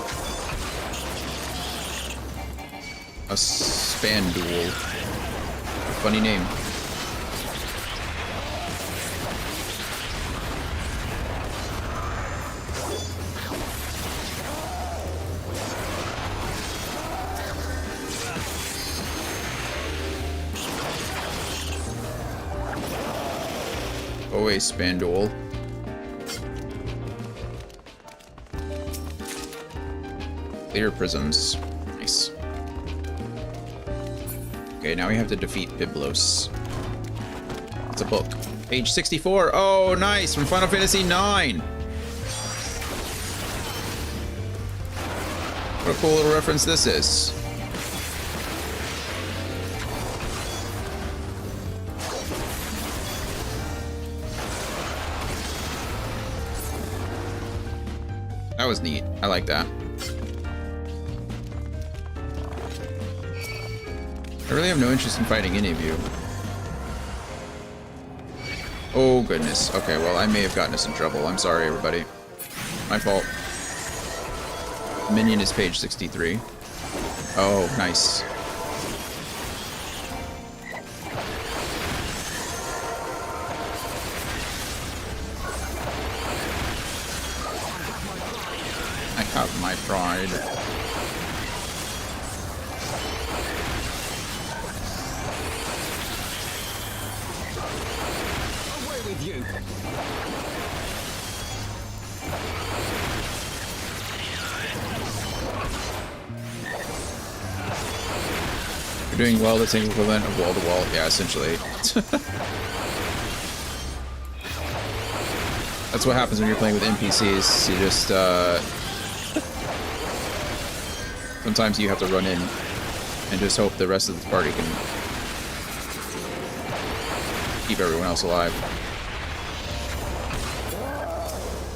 A Spandul. Funny name. Oh, a Spandul. Clear prisms. Nice. Okay, now we have to defeat Byblos. It's a book. Page 64. Oh, nice! From Final Fantasy IX! What a cool little reference this is. That was neat. I like that. I really have no interest in fighting any of you. Oh, goodness. Okay, well, I may have gotten us in trouble. I'm sorry, everybody. My fault. Minion is page 63. Oh, nice. I have my pride. You. You're doing well. That's an equivalent of wall to wall. Yeah, essentially. That's what happens when you're playing with NPCs. You just sometimes you have to run in and just hope the rest of the party can keep everyone else alive.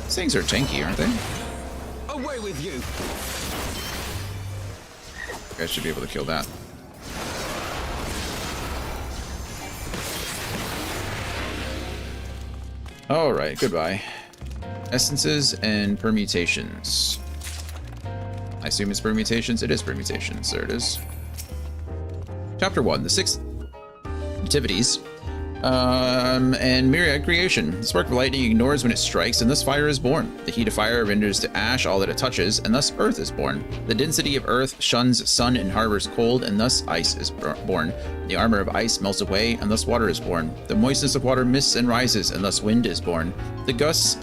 These things are tanky, aren't they? Away with you. You guys should be able to kill that. Alright, goodbye. Essences and permutations. I assume it's permutations. It is permutations. There it is. Chapter 1, the 6 activities. And myriad creation. The spark of lightning ignores when it strikes, and thus fire is born. The heat of fire renders to ash all that it touches, and thus earth is born. The density of earth shuns sun and harbors cold, and thus ice is born. The armor of ice melts away, and thus water is born. The moistness of water mists and rises, and thus wind is born. The gusts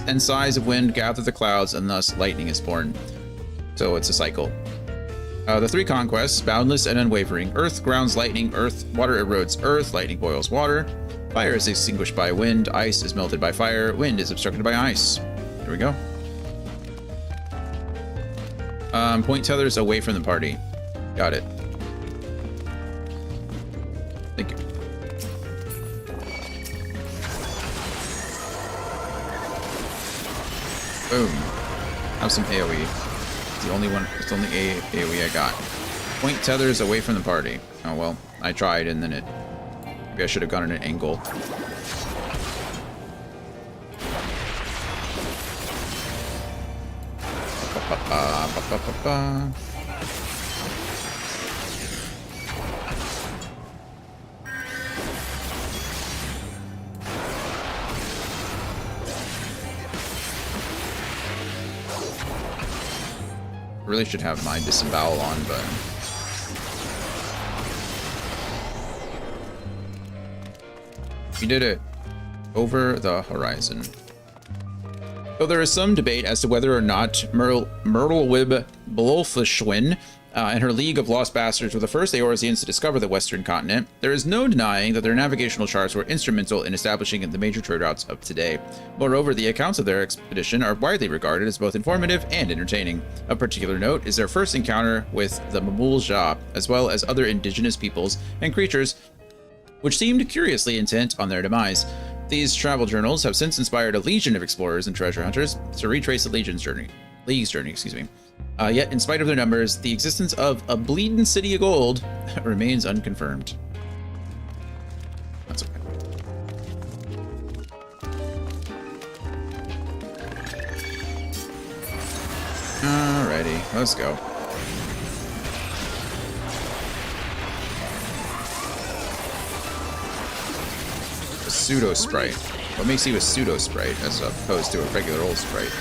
and sighs of wind gather the clouds, and thus lightning is born. So it's a cycle. The 3 conquests, boundless and unwavering. Earth grounds lightning, water erodes earth, lightning boils water. Fire is extinguished by wind, ice is melted by fire, wind is obstructed by ice. There we go. Point tethers away from the party. Got it. Thank you. Boom. Have some AoE. It's the only one. It's the only AoE I got. Point tethers away from the party. Oh well, I tried and then it. Maybe I should have gone at an angle. Really should have my disembowel on, but we did it. Over the horizon. Though there is some debate as to whether or not Myrtlewib Blolfishwin and her League of Lost Bastards were the first Eorzeans to discover the Western continent, there is no denying that their navigational charts were instrumental in establishing the major trade routes of today. Moreover, the accounts of their expedition are widely regarded as both informative and entertaining. Of particular note is their first encounter with the Mamul-Ja, as well as other indigenous peoples and creatures which seemed curiously intent on their demise. These travel journals have since inspired a legion of explorers and treasure hunters to retrace the League's journey. Yet, in spite of their numbers, the existence of a bleeding city of gold remains unconfirmed. That's okay. Alrighty, let's go. A pseudo sprite. What makes you a pseudo sprite as opposed to a regular old sprite?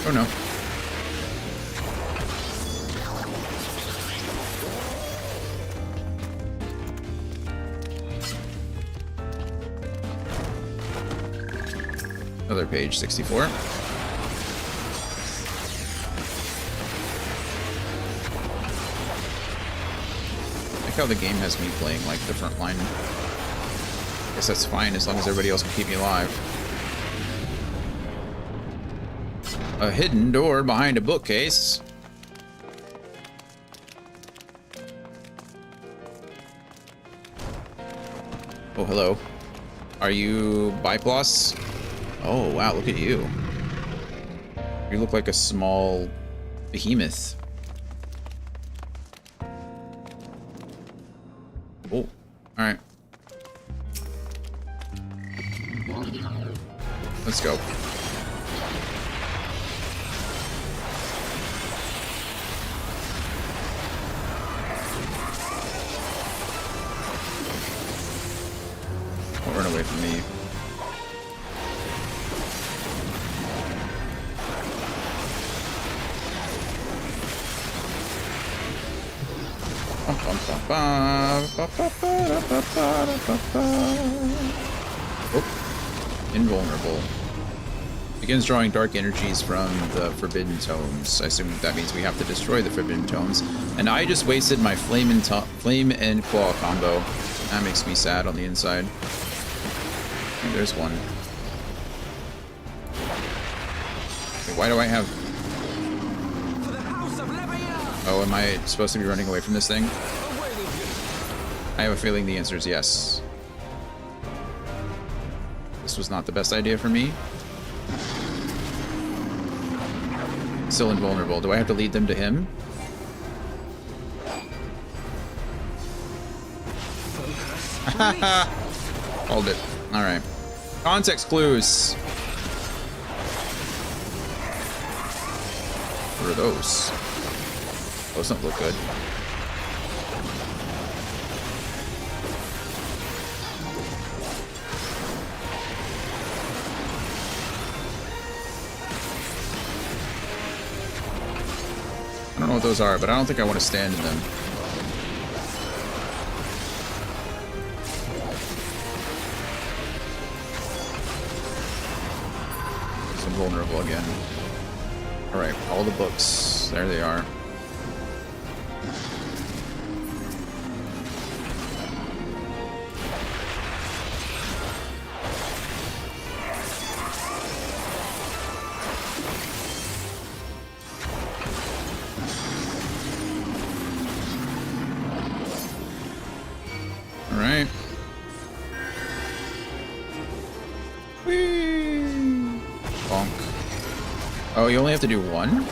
Oh no. Another page, 64. I like how the game has me playing like the front line. Guess that's fine as long as everybody else can keep me alive. A hidden door behind a bookcase. Oh, hello. Are you Biplos? Oh, wow, look at you. You look like a small behemoth. Oh, alright. Let's go. Don't run away from me. Oh, invulnerable. Begins drawing dark energies from the Forbidden Tomes. I assume that means we have to destroy the Forbidden Tomes. And I just wasted my flame and claw combo. That makes me sad on the inside. And there's one. Okay, why do I have... Oh, am I supposed to be running away from this thing? I have a feeling the answer is yes. This was not the best idea for me. Still invulnerable. Do I have to lead them to him? Hold it. Alright. Context clues. What are those? Those don't look good. I don't know what those are, but I don't think I want to stand in them. It's invulnerable again. Alright, all the books. There they are. Alright. Whee! Bonk. Oh, you only have to do one?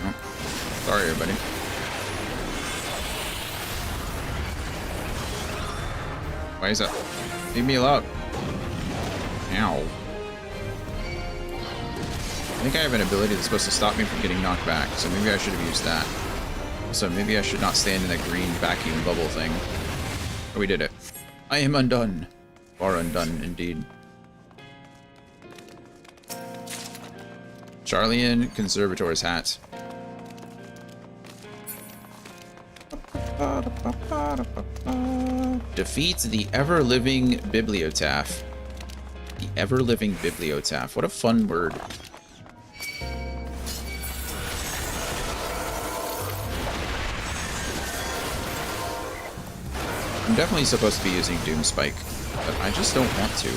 Oh. Sorry, everybody. Why is that? Leave me alone. Ow. I think I have an ability that's supposed to stop me from getting knocked back, so maybe I should have used that. So maybe I should not stand in that green vacuum bubble thing. Oh, we did it. I am undone. Far undone, indeed. Charlian Conservator's hat. Defeats the ever-living Bibliotaph. The ever-living Bibliotaph. What a fun word. I'm definitely supposed to be using Doomspike, but I just don't want to.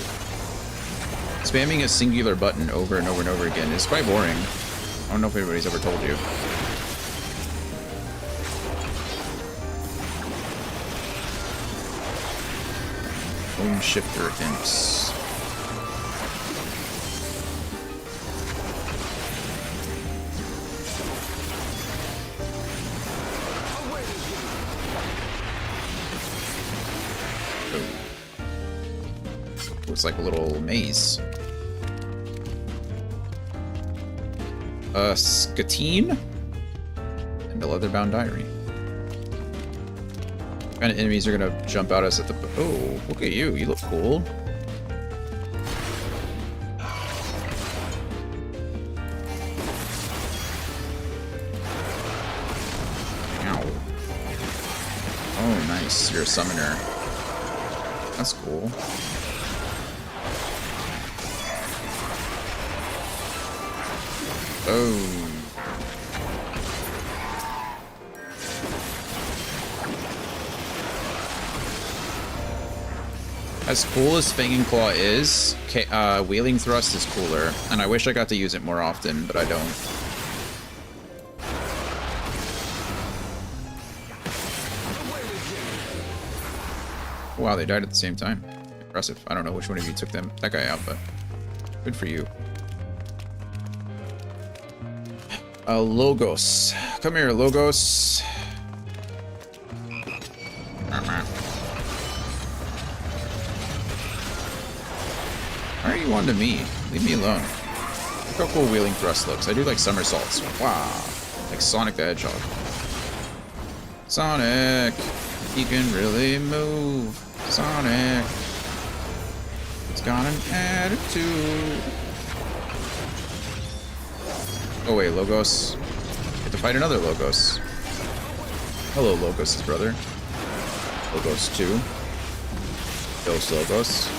Spamming a singular button over and over and over again is quite boring. I don't know if anybody's ever told you. Home shifter imps. Looks like a little maze. A Skatine? And a leather-bound diary. What kind of enemies are gonna jump at us at the... Oh, look at you. You look cool. Ow. Oh, nice. You're a summoner. That's cool. Oh. As cool as Fanging Claw is, Wheeling Thrust is cooler, and I wish I got to use it more often, but I don't. Wow, they died at the same time. Impressive. I don't know which one of you took that guy out, but good for you. Logos. Come here, Logos. Why are you on to me? Leave me alone. Look how cool Wheeling Thrust looks. I do like somersaults. Wow. Like Sonic the Hedgehog. Sonic! He can really move. Sonic! It's got an attitude. Oh wait, Logos. Get to fight another Logos. Hello, Logos' brother. Logos 2. Kills Logos.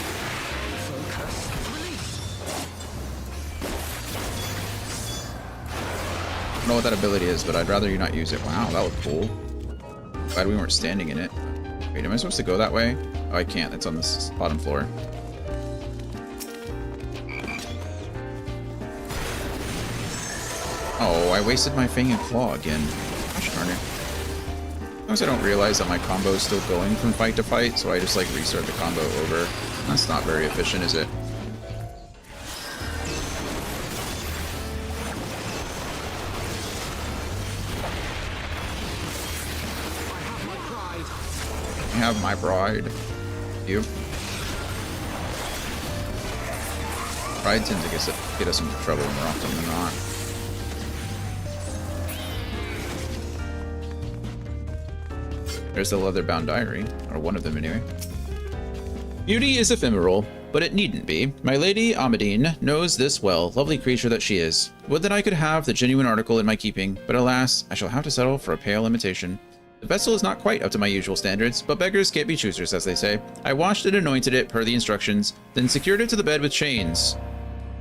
I don't know what that ability is, but I'd rather you not use it. Wow, that looked cool. Glad we weren't standing in it. Wait, am I supposed to go that way? Oh, I can't. It's on this bottom floor. Oh, I wasted my Fang and Claw again. Gosh darn it. Sometimes I don't realize that my combo is still going from fight to fight, so I just like restart the combo over. That's not very efficient, is it? I have my bride. You. Pride tends to get us into trouble more often than not. There's the leather-bound diary, or one of them anyway. Beauty is ephemeral, but it needn't be. My lady Amadine knows this well, lovely creature that she is. Would that I could have the genuine article in my keeping, but alas, I shall have to settle for a pale imitation. The vessel is not quite up to my usual standards, but beggars can't be choosers, as they say. I washed and anointed it per the instructions, then secured it to the bed with chains.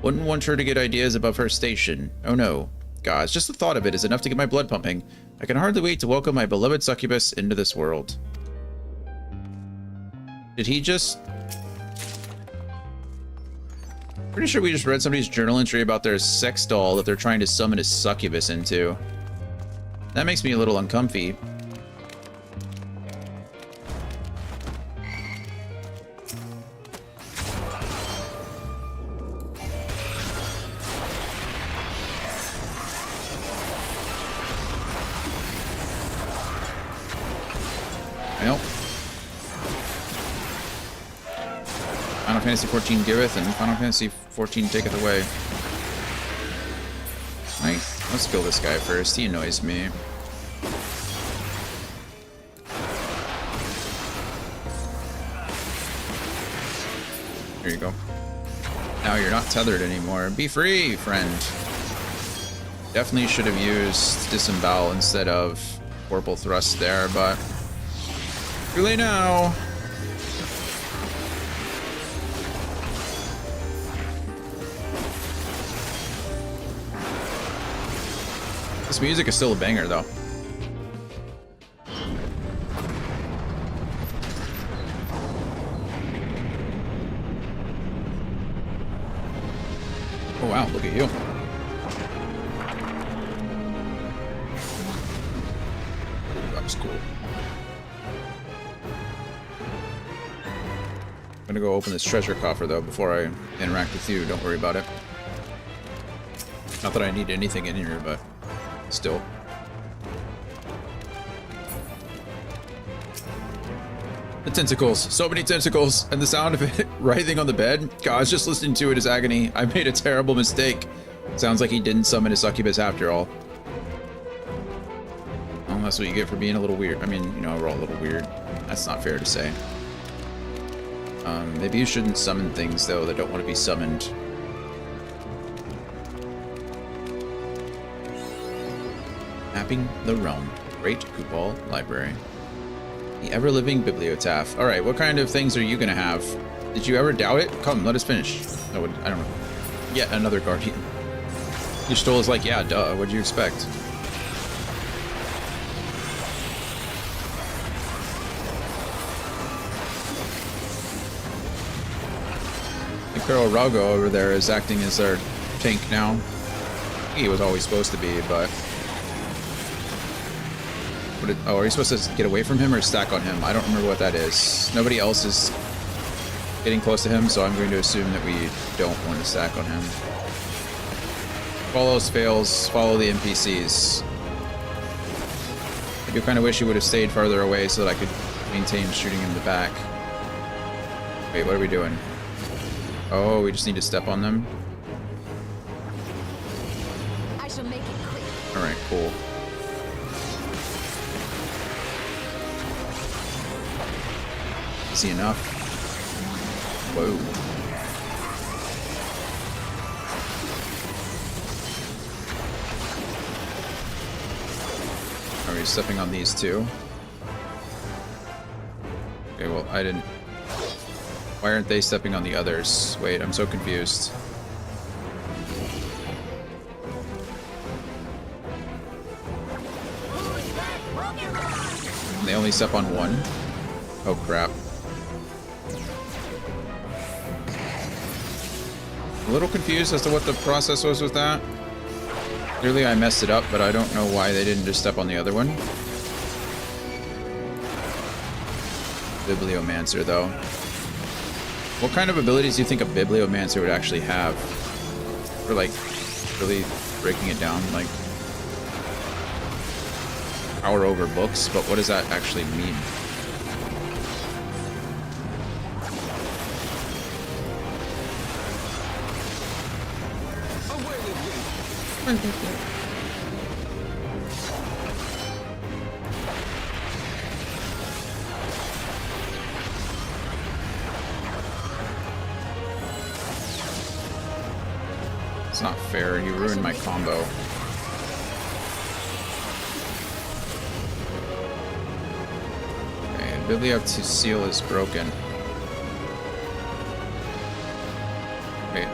Wouldn't want her to get ideas above her station. Oh no. Gods, just the thought of it is enough to get my blood pumping. I can hardly wait to welcome my beloved succubus into this world. Did he just... Pretty sure we just read somebody's journal entry about their sex doll that they're trying to summon a succubus into. That makes me a little uncomfy. Well, Final Fantasy XIV giveth, and Final Fantasy XIV taketh away. Right, let's kill this guy first. He annoys me. Here you go. Now you're not tethered anymore. Be free, friend. Definitely should have used Disembowel instead of Vorpal Thrust there, but... Too late now. This music is still a banger, though. Oh wow, look at you. That was cool. I'm gonna go open this treasure coffer, though, before I interact with you. Don't worry about it. Not that I need anything in here, but still. The tentacles. So many tentacles. And the sound of it writhing on the bed. God, I was just listening to it as agony. I made a terrible mistake. Sounds like he didn't summon a succubus after all. Well, that's what you get for being a little weird. I mean, you know, we're all a little weird. That's not fair to say. Maybe you shouldn't summon things, though, that don't want to be summoned. Mapping the Realm. Great Kupal Library. The ever-living bibliotaph. Alright, what kind of things are you gonna have? Did you ever doubt it? Come, let us finish. I don't know. Yet another guardian. Y'shtohl is like, yeah, duh, what'd you expect? Imperial Rago over there is acting as our tank now. He was always supposed to be, but... oh, are you supposed to get away from him or stack on him? I don't remember what that is. Nobody else is getting close to him, so I'm going to assume that we don't want to stack on him. Follows fails, follow the NPCs. I do kind of wish he would have stayed farther away so that I could maintain shooting him in the back. Wait, what are we doing? Oh, we just need to step on them? I shall make it quick. Alright, cool. Easy enough. Whoa. Are we stepping on these two? Okay, well, I didn't... Why aren't they stepping on the others? Wait, I'm so confused. They only step on one? Oh, crap. A little confused as to what the process was with that. Clearly I messed it up, but I don't know why they didn't just step on the other one. Bibliomancer, though. What kind of abilities do you think a Bibliomancer would actually have? For, like, really breaking it down? Like, power over books, but what does that actually mean? It's not fair. You ruined my combo. Okay, Biblio to seal is broken. Wait.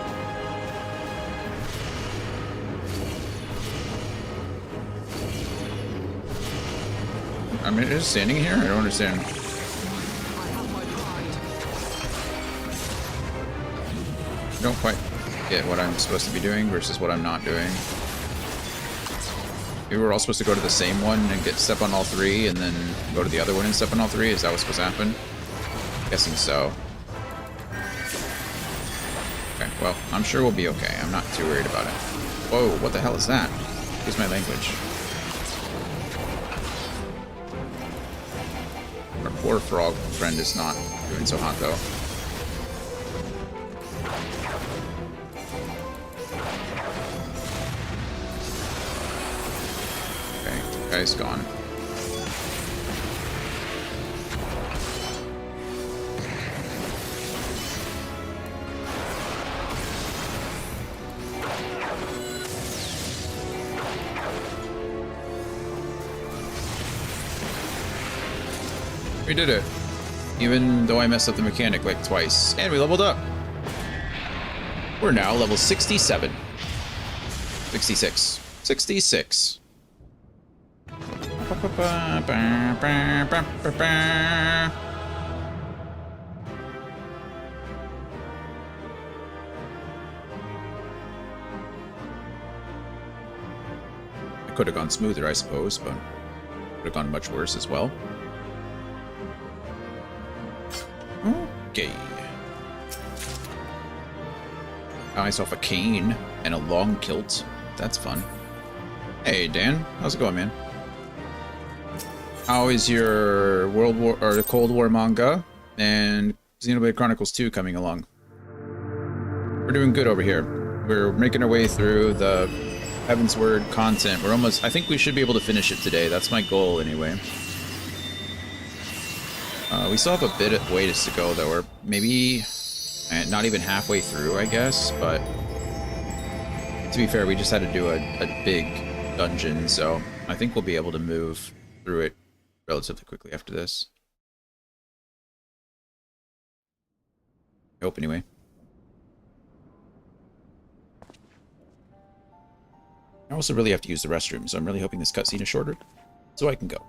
I mean, just standing here? I don't understand. I don't quite get what I'm supposed to be doing versus what I'm not doing. We were all supposed to go to the same one and get step on all three, and then go to the other one and step on all three? Is that what's supposed to happen? Guessing so. Okay, well, I'm sure we'll be okay. I'm not too worried about it. Whoa, what the hell is that? Excuse my language. Our poor frog friend is not doing so hot, though. Guy's gone. We did it. Even though I messed up the mechanic like twice. And we leveled up. We're now level 67. 66. 66. It could have gone smoother, I suppose, but could have gone much worse as well. Okay. Got myself a cane and a long kilt. That's fun. Hey, Dan. How's it going, man? How is your World War or the Cold War manga and Xenoblade Chronicles 2 coming along? We're doing good over here. We're making our way through the Heavensward content. We're almost, I think we should be able to finish it today. That's my goal anyway. We still have a bit of ways to go though. We're maybe not even halfway through, I guess, but to be fair, we just had to do a big dungeon, so I think we'll be able to move through it relatively quickly after this. I hope anyway. I also really have to use the restroom, so I'm really hoping this cutscene is shorter so I can go.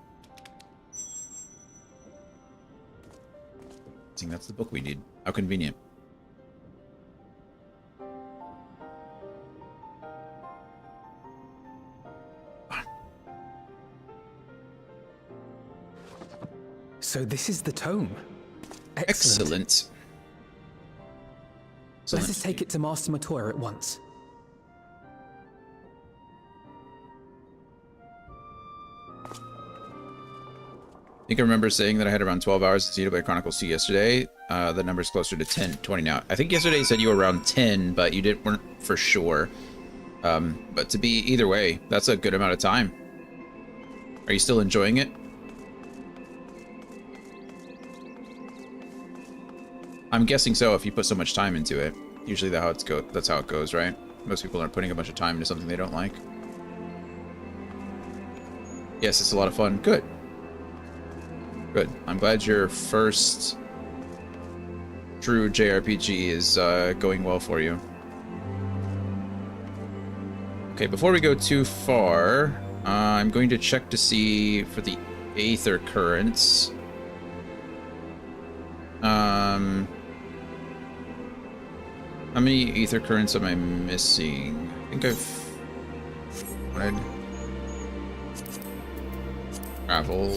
I think that's the book we need. How convenient. So this is the tome. Excellent. Let us take it to Master Matoya at once. I think I remember saying that I had around 12 hours of Xenoblade Chronicles 2 yesterday. The number's closer to 10, 20 now. I think yesterday you said you were around 10, but you weren't for sure. But to be either way, that's a good amount of time. Are you still enjoying it? I'm guessing so if you put so much time into it. Usually that's how it goes, right? Most people aren't putting a bunch of time into something they don't like. Yes, it's a lot of fun. Good. Good. I'm glad your first true JRPG is going well for you. Okay, before we go too far, I'm going to check to see for the Aether Currents. How many Aether Currents am I missing? I think I've wanted travel.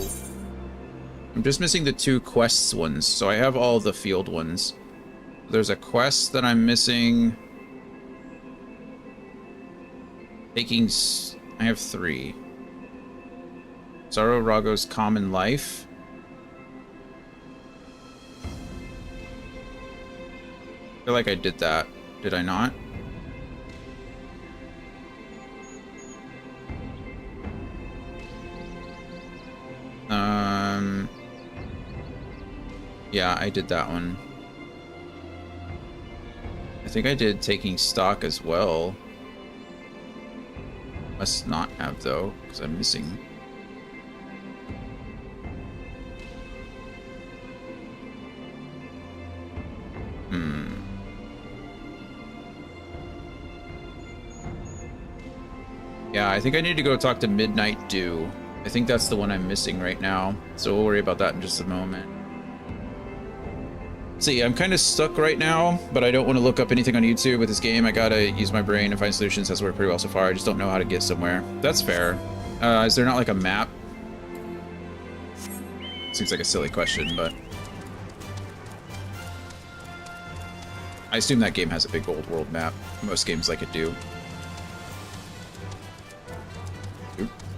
I'm just missing the 2 quests ones, so I have all the field ones. There's a quest that I'm missing. I have 3. Zaro Rago's Common Life. I feel like I did that. Did I not? Yeah, I did that one. I think I did Taking Stock as well. Must not have though, because I'm missing. Yeah, I think I need to go talk to Midnight Dew. I think that's the one I'm missing right now, so we'll worry about that in just a moment. See, I'm kind of stuck right now, but I don't want to look up anything on YouTube with this game. I gotta use my brain and find solutions. That's worked pretty well so far. I just don't know how to get somewhere. That's fair. Is there not like a map? Seems like a silly question, but I assume that game has a big old world map. Most games like it do.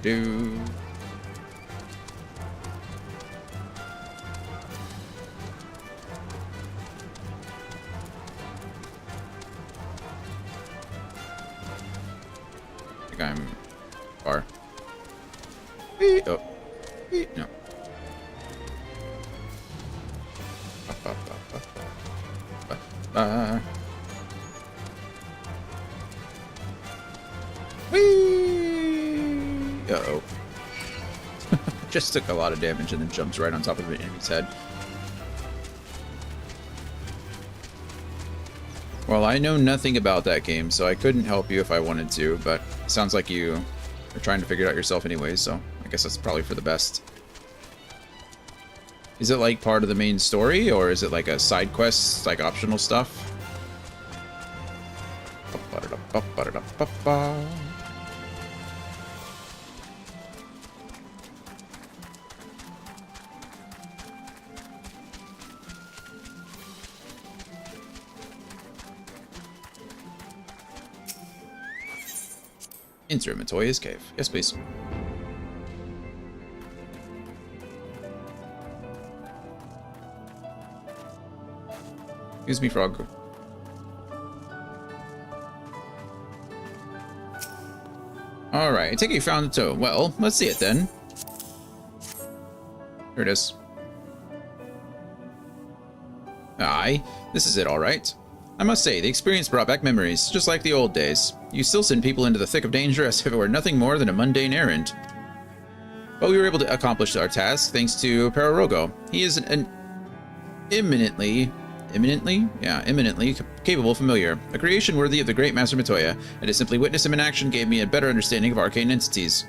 Do. I think I'm far. Oh. No. Uh-oh. Just took a lot of damage and then jumps right on top of an enemy's head. Well, I know nothing about that game, so I couldn't help you if I wanted to, but it sounds like you are trying to figure it out yourself anyway, so I guess that's probably for the best. Is it like part of the main story, or is it like a side quest, like optional stuff? Enter Matoya's cave. Yes, please. Excuse me, frog. Alright, I take it you found the tome. Well, let's see it then. Here it is. Aye, this is it, alright. I must say, the experience brought back memories, just like the old days. You still send people into the thick of danger as if it were nothing more than a mundane errand. But we were able to accomplish our task thanks to Parorogo. He is an eminently capable familiar, a creation worthy of the great Master Matoya, and to simply witness him in action gave me a better understanding of arcane entities.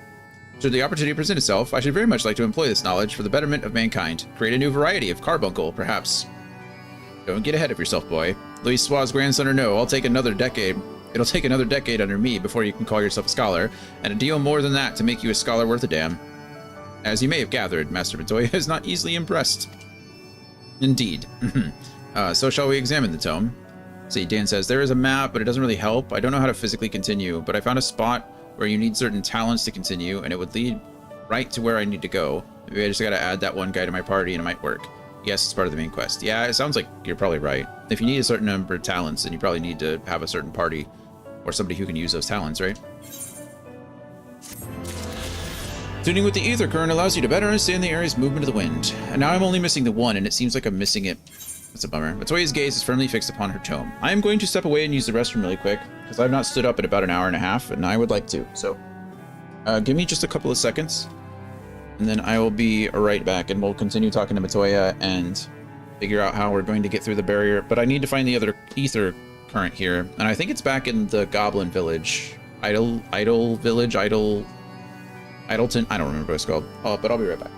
Should the opportunity present itself, I should very much like to employ this knowledge for the betterment of mankind, create a new variety of carbuncle, perhaps. Don't get ahead of yourself, boy. Louis Sua's grandson or no, I'll take another decade. It'll take another decade under me before you can call yourself a scholar, and a deal more than that to make you a scholar worth a damn. As you may have gathered, Master Matoya is not easily impressed. Indeed. So shall we examine the tome? See, Dan says, there is a map, but it doesn't really help. I don't know how to physically continue, but I found a spot where you need certain talents to continue, and it would lead right to where I need to go. Maybe I just gotta add that one guy to my party and it might work. Yes, it's part of the main quest. Yeah, it sounds like you're probably right. If you need a certain number of talents, then you probably need to have a certain party or somebody who can use those talents, right? Tuning with the ether current allows you to better understand the area's movement of the wind. And now I'm only missing the one, and it seems like I'm missing it. That's a bummer. Matoya's gaze is firmly fixed upon her tome. I am going to step away and use the restroom really quick, because I've not stood up in about an hour and a half, and I would like to. So, give me just a couple of seconds, and then I will be right back, and we'll continue talking to Matoya and figure out how we're going to get through the barrier. But I need to find the other ether current here, and I think it's back in the Goblin Village. Idleton? I don't remember what it's called. Oh, but I'll be right back.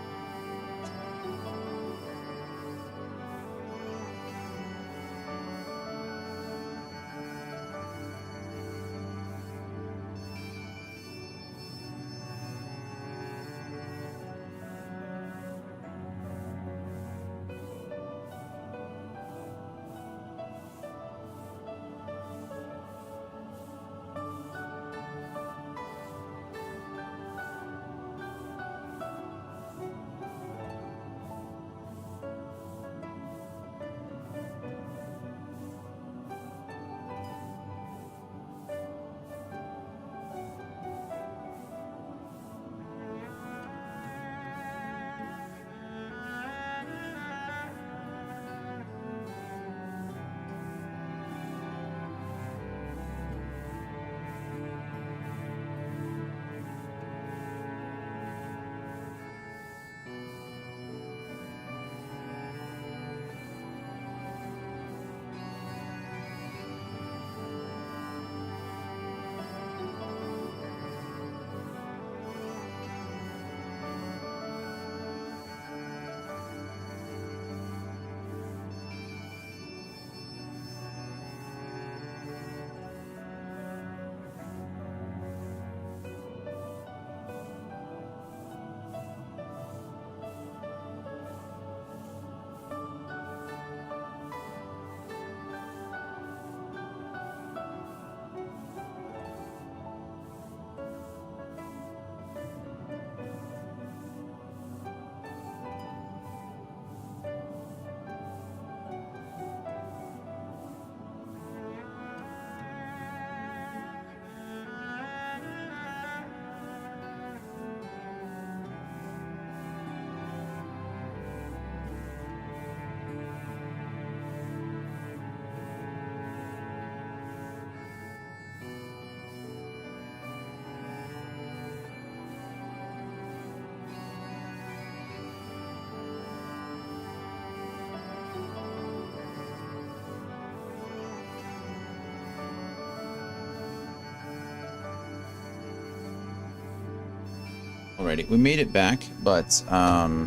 Alrighty, we made it back, but I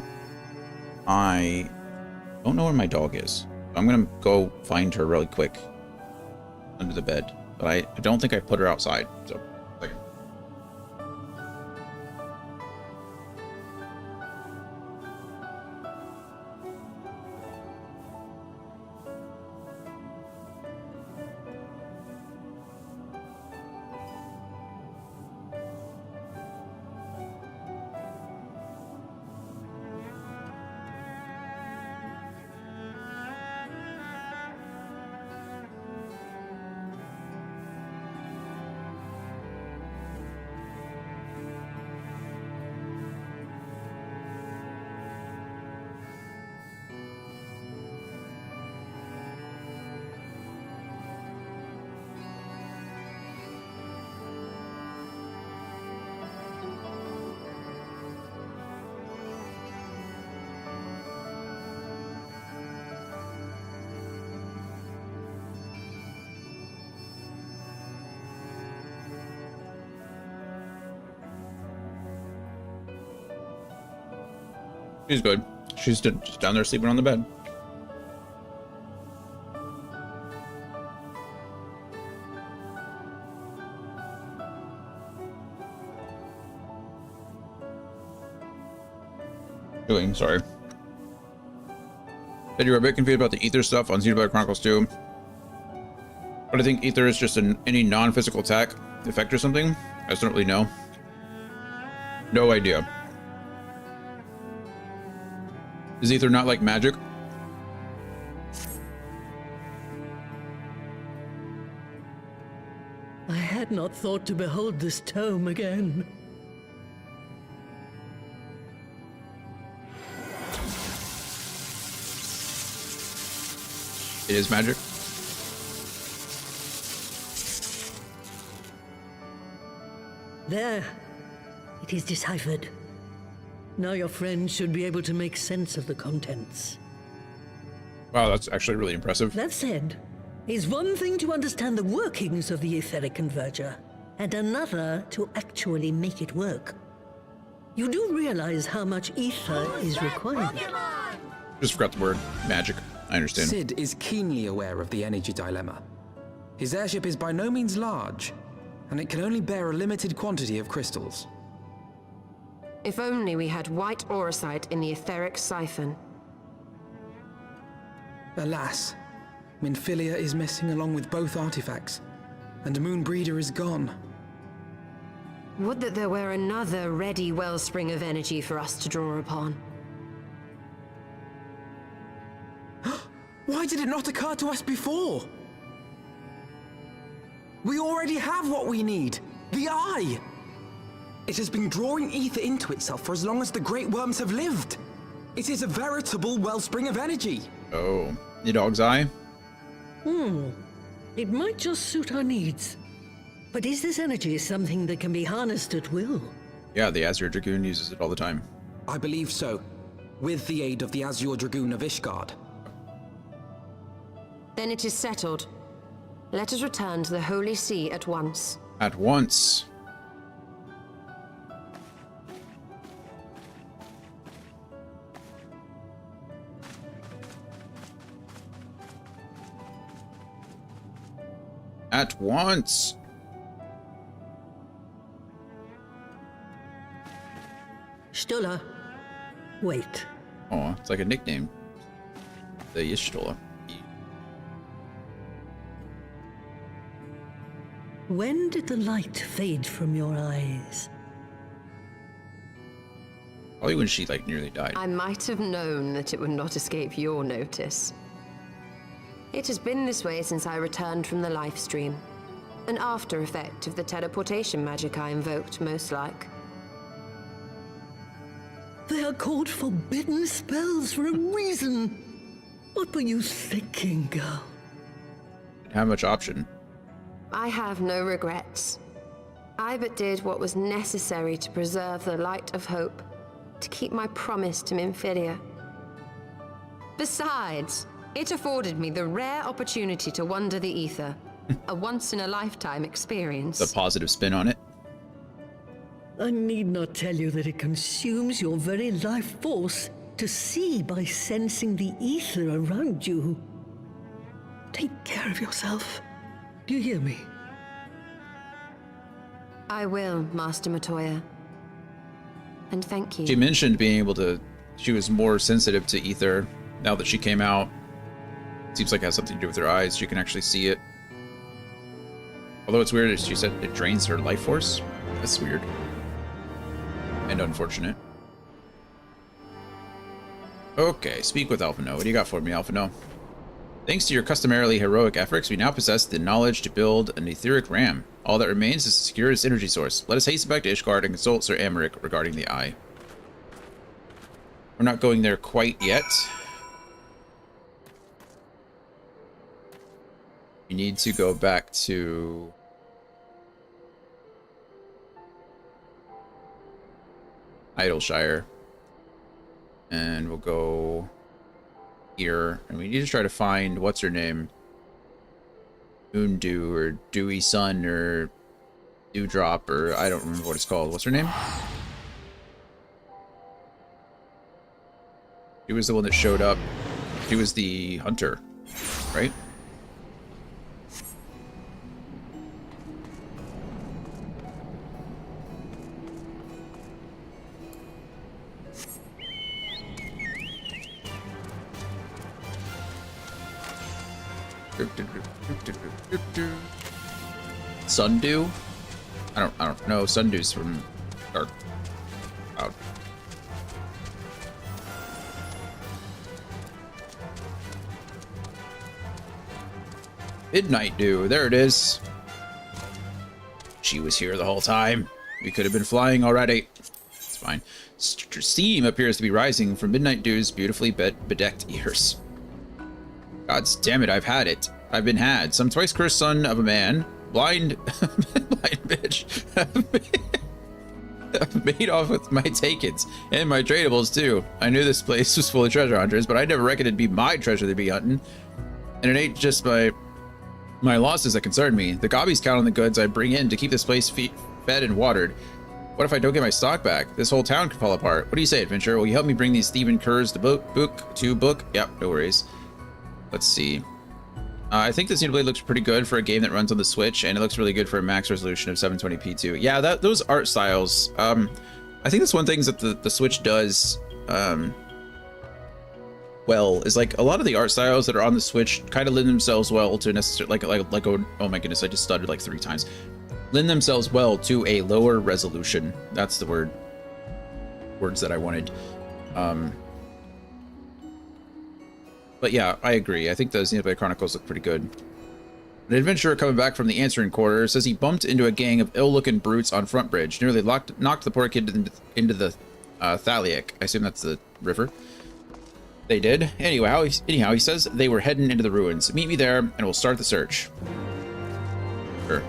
don't know where my dog is. I'm gonna go find her really quick under the bed, but I don't think I put her outside. So, like. She's good. She's just down there sleeping on the bed. Doing, sorry. Said you were a bit confused about the ether stuff on Xenoblade Chronicles 2. But I think ether is just any non-physical attack effect or something. I just don't really know. No idea. Is ether not like magic? I had not thought to behold this tome again. It is magic. There. It is deciphered. Now your friend should be able to make sense of the contents. Wow, that's actually really impressive. That said, it's one thing to understand the workings of the etheric converger, and another to actually make it work. You do realize how much ether is required. Just forgot the word magic. I understand. Sid is keenly aware of the energy dilemma. His airship is by no means large, and it can only bear a limited quantity of crystals. If only we had white auracite in the etheric siphon. Alas, Minfilia is missing along with both artifacts, and Moonbreeder is gone. Would that there were another ready wellspring of energy for us to draw upon. Why did it not occur to us before? We already have what we need, the Eye! It has been drawing ether into itself for as long as the Great Worms have lived. It is a veritable wellspring of energy. Oh, the dog's eye? It might just suit our needs. But is this energy something that can be harnessed at will? Yeah, the Azure Dragoon uses it all the time. I believe so, with the aid of the Azure Dragoon of Ishgard. Then it is settled. Let us return to the Holy See at once. At once. At once. Stola. Wait. Oh, it's like a nickname. The Yishtola. When did the light fade from your eyes? Probably when she, like, nearly died. I might have known that it would not escape your notice. It has been this way since I returned from the life stream. An after effect of the teleportation magic I invoked, most like. They are called forbidden spells for a reason. What were you thinking, girl? Didn't have much option. I have no regrets. I but did what was necessary to preserve the light of hope, to keep my promise to Minfilia. Besides, it afforded me the rare opportunity to wander the ether, a once-in-a-lifetime experience. The positive spin on it. I need not tell you that it consumes your very life force to see by sensing the ether around you. Take care of yourself. Do you hear me? I will, Master Matoya. And thank you. She mentioned being able to... She was more sensitive to ether now that she came out. Seems like it has something to do with her eyes. She can actually see it. Although it's weird, she said it drains her life force. That's weird. And unfortunate. Okay, speak with Alphino. What do you got for me, Alphino? Thanks to your customarily heroic efforts, we now possess the knowledge to build an etheric ram. All that remains is to secure its energy source. Let us hasten back to Ishgard and consult Sir Amaric regarding the eye. We're not going there quite yet. We need to go back to... Idleshire. And we'll go... here, and we need to try to find what's her name, Moondew or Dewy Sun or Dewdrop, or I don't remember what it's called. What's her name? He was the one that showed up. He was the hunter, right? Sundew? I don't know. Sundew's from Dark Cloud. Midnight Dew, there it is. She was here the whole time. We could have been flying already. It's fine. Steam appears to be rising from Midnight Dew's beautifully bedecked ears. God damn it, I've had it. I've been had. Some twice cursed son of a man, blind bitch, made off with my takens and my tradables too. I knew this place was full of treasure hunters, but I never reckoned it'd be my treasure they'd be hunting. And it ain't just my losses that concern me. The gobbies count on the goods I bring in to keep this place fed and watered. What if I don't get my stock back? This whole town could fall apart. What do you say, adventurer? Will you help me bring these thieving curs to book? Yep, no worries. Let's see. I think this Xenoblade looks pretty good for a game that runs on the Switch, and it looks really good for a max resolution of 720p too. Yeah, those art styles. I think that's one thing that the Switch does well, is like a lot of the art styles that are on the Switch kind of lend themselves well to necessarily oh my goodness, I just stuttered like 3 times. Lend themselves well to a lower resolution. That's the words that I wanted. But yeah, I agree. I think those Xenoblade Chronicles look pretty good. An adventurer coming back from the answering quarter says he bumped into a gang of ill-looking brutes on Front Bridge. Nearly knocked the poor kid into the Thaliac. I assume that's the river. They did. Anyhow, he says they were heading into the ruins. Meet me there, and we'll start the search. Sure.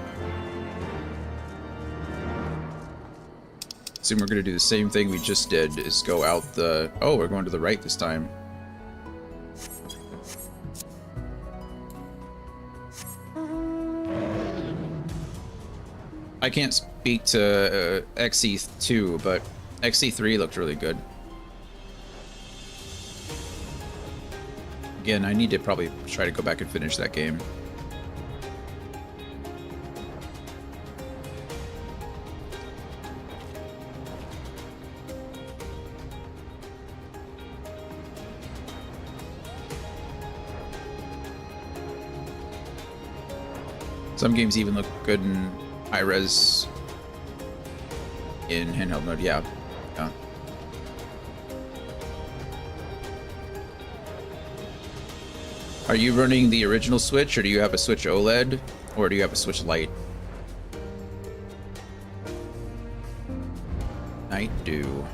Assume we're going to do the same thing we just did, is go out the... Oh, we're going to the right this time. I can't speak to XE2, but XE3 looked really good. Again, I need to probably try to go back and finish that game. Some games even look good in high res in handheld mode. Yeah. Are you running the original Switch, or do you have a Switch OLED, or do you have a Switch Lite? Night Dew.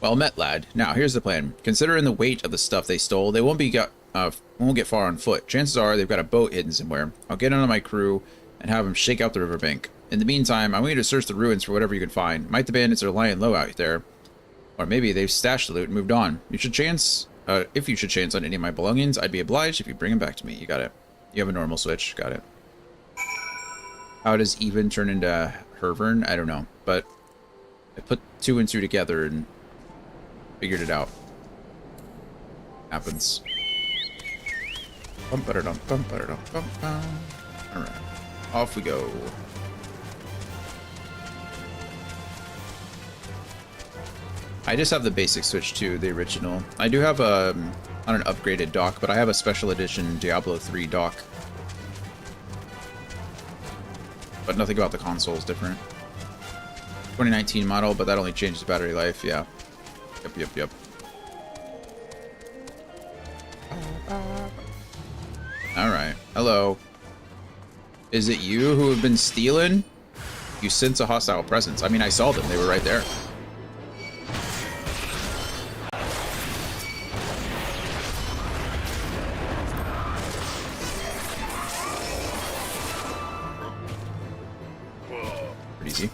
Well met, lad. Now here's the plan. Considering the weight of the stuff they stole, they won't get far on foot. Chances are they've got a boat hidden somewhere. I'll get onto my crew and have them shake out the riverbank. In the meantime, I want you to search the ruins for whatever you can find. Might the bandits are lying low out there, or maybe they've stashed the loot and moved on. If you should chance on any of my belongings, I'd be obliged if you bring them back to me. You got it. You have a normal Switch. Got it. How does even turn into Hervern? I don't know, but I put 2 and 2 together and figured it out. Happens. Alright, off we go. I just have the basic Switch 2, the original. I do have not an upgraded dock, but I have a special edition Diablo 3 dock. But nothing about the console is different. 2019 model, but that only changes battery life, yeah. Yep. Alright, hello. Is it you who have been stealing? You sense a hostile presence. I mean, I saw them, they were right there. Pretty easy.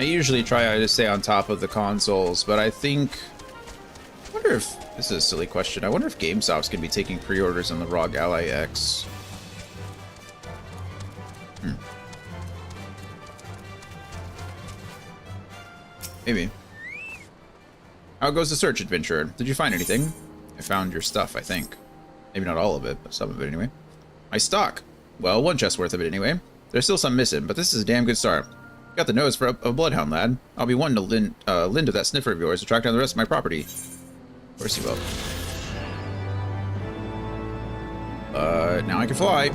I usually try to stay on top of the consoles, but I think... I wonder if... This is a silly question. I wonder if GameStop's going to be taking pre-orders on the ROG Ally X. Maybe. How goes the search, adventurer? Did you find anything? I found your stuff, I think. Maybe not all of it, but some of it anyway. My stock. Well, one chest worth of it anyway. There's still some missing, but this is a damn good start. Got the nose for a bloodhound, lad. I'll be wanting to lend to that sniffer of yours to track down the rest of my property. Of course you will. Now I can fly.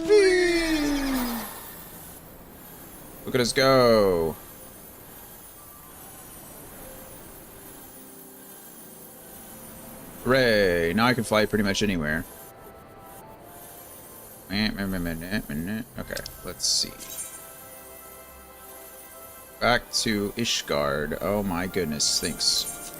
Whee! Look at us go. Hooray! Now I can fly pretty much anywhere. Okay, let's see. Back to Ishgard. Oh my goodness, thanks.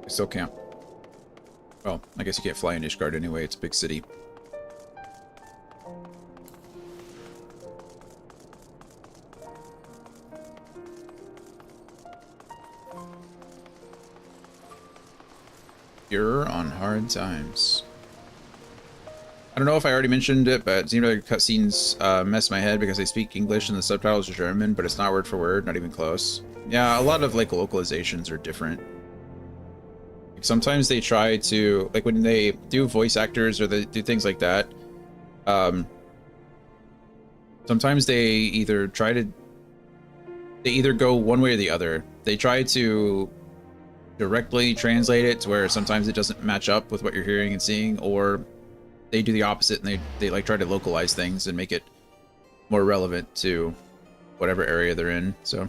I still can't. Well, I guess you can't fly in Ishgard anyway, it's a big city. You're on hard times. I don't know if I already mentioned it, but Xenoblade cutscenes mess my head because they speak English and the subtitles are German, but it's not word for word, not even close. Yeah, a lot of like localizations are different. Like, sometimes they try to, like when they do voice actors or they do things like that, sometimes they either go one way or the other. They try to directly translate it to where sometimes it doesn't match up with what you're hearing and seeing, or they do the opposite and they like try to localize things and make it more relevant to whatever area they're in. So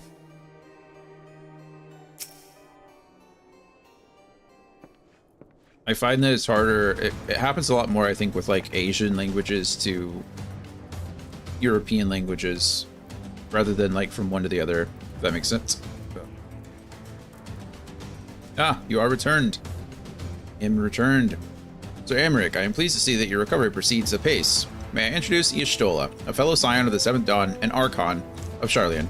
I find that it's harder. It happens a lot more, I think, with like Asian languages to European languages rather than like from one to the other, if that makes sense. Ah, you are returned. Returned. So Amaric, I am pleased to see that your recovery proceeds apace. May I introduce Y'shtola, a fellow scion of the Seventh Dawn and Archon of Sharlayan.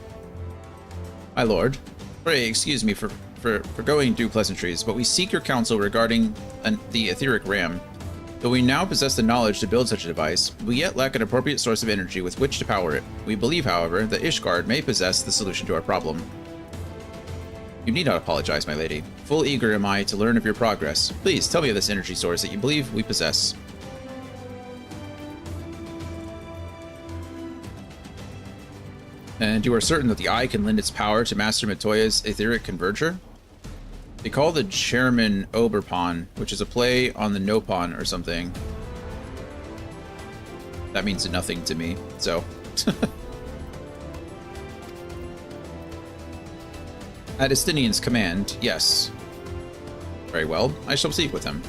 My lord, pray excuse me for going through pleasantries, but we seek your counsel regarding the etheric ram. Though we now possess the knowledge to build such a device, we yet lack an appropriate source of energy with which to power it. We believe, however, that Ishgard may possess the solution to our problem. You need not apologize, my lady. Full eager am I to learn of your progress. Please, tell me of this energy source that you believe we possess. And you are certain that the Eye can lend its power to Master Matoya's etheric converger? They call the chairman Oberpon, which is a play on the Nopon or something. That means nothing to me, so... At Estinian's command, yes. Very well, I shall speak with him.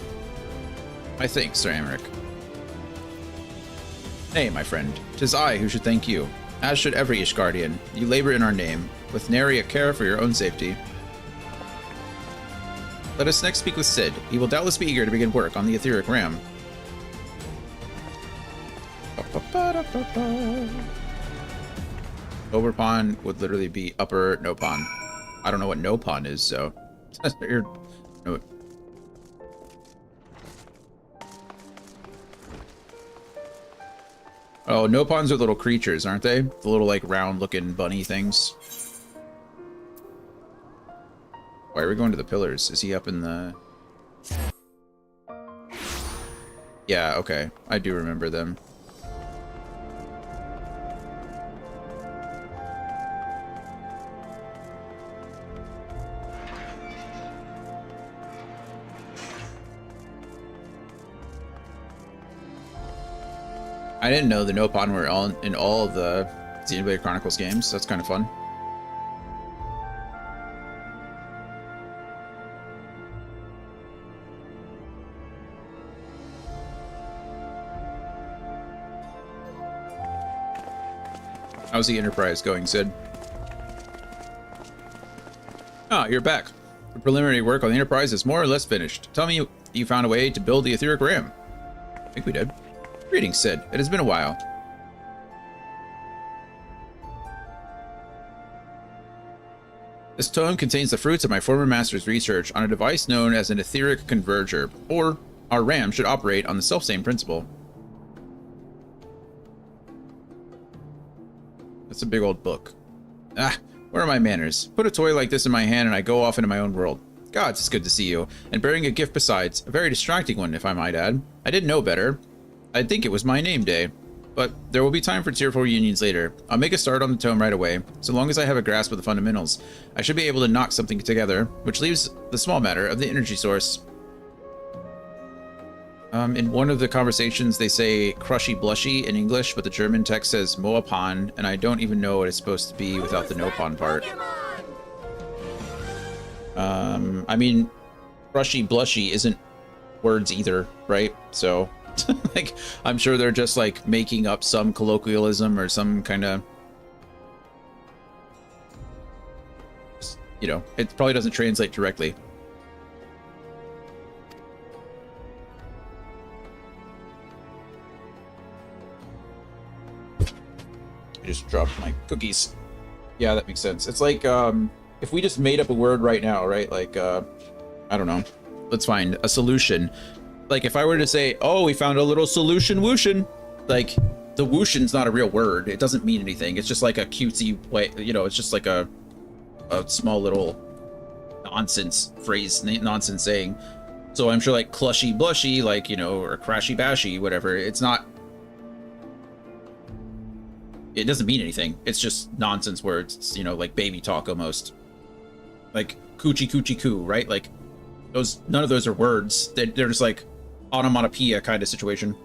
My thanks, Sir Amaric. Nay, my friend, 'tis I who should thank you, as should every Ishgardian. You labor in our name, with nary a care for your own safety. Let us next speak with Cid. He will doubtless be eager to begin work on the etheric ram. Overpon would literally be upper Nopon. I don't know what Nopon is, so... no. Oh, Nopons are little creatures, aren't they? The little, like, round-looking bunny things. Why are we going to the pillars? Is he up in the... Yeah, okay. I do remember them. I didn't know the Nopon were in all of the Xenoblade Chronicles games. That's kind of fun. How's the Enterprise going, Sid? Ah, you're back. The preliminary work on the Enterprise is more or less finished. Tell me you found a way to build the etheric ram. I think we did. Greetings, Sid. It has been a while. This tome contains the fruits of my former master's research on a device known as an etheric converger, or our RAM should operate on the selfsame principle. That's a big old book. Ah, where are my manners? Put a toy like this in my hand and I go off into my own world. Gods, it's good to see you. And bearing a gift besides. A very distracting one, if I might add. I didn't know better. I'd think it was my name day. But there will be time for tearful reunions later. I'll make a start on the tome right away. So long as I have a grasp of the fundamentals, I should be able to knock something together, which leaves the small matter of the energy source. In one of the conversations, they say crushy blushy in English, but the German text says Moapan, and I don't even know what it's supposed to be without the Nopon part. I mean, crushy blushy isn't words either, right? So, like, I'm sure they're just, like, making up some colloquialism or some kind of... You know, it probably doesn't translate directly. I just dropped my cookies. Yeah, that makes sense. It's like, if we just made up a word right now, right? Like, I don't know. Let's find a solution. Like, if I were to say, oh, we found a little solution whooshin, like, the whooshin's not a real word. It doesn't mean anything. It's just like a cutesy way, you know, it's just like a small little nonsense phrase, nonsense saying. So I'm sure, like, clushy blushy, like, you know, or crashy bashy, whatever. It's not... It doesn't mean anything. It's just nonsense words. It's, you know, like baby talk almost. Like coochie coochie coo, right? Like those, none of those are words. They're just like onomatopoeia kind of situation.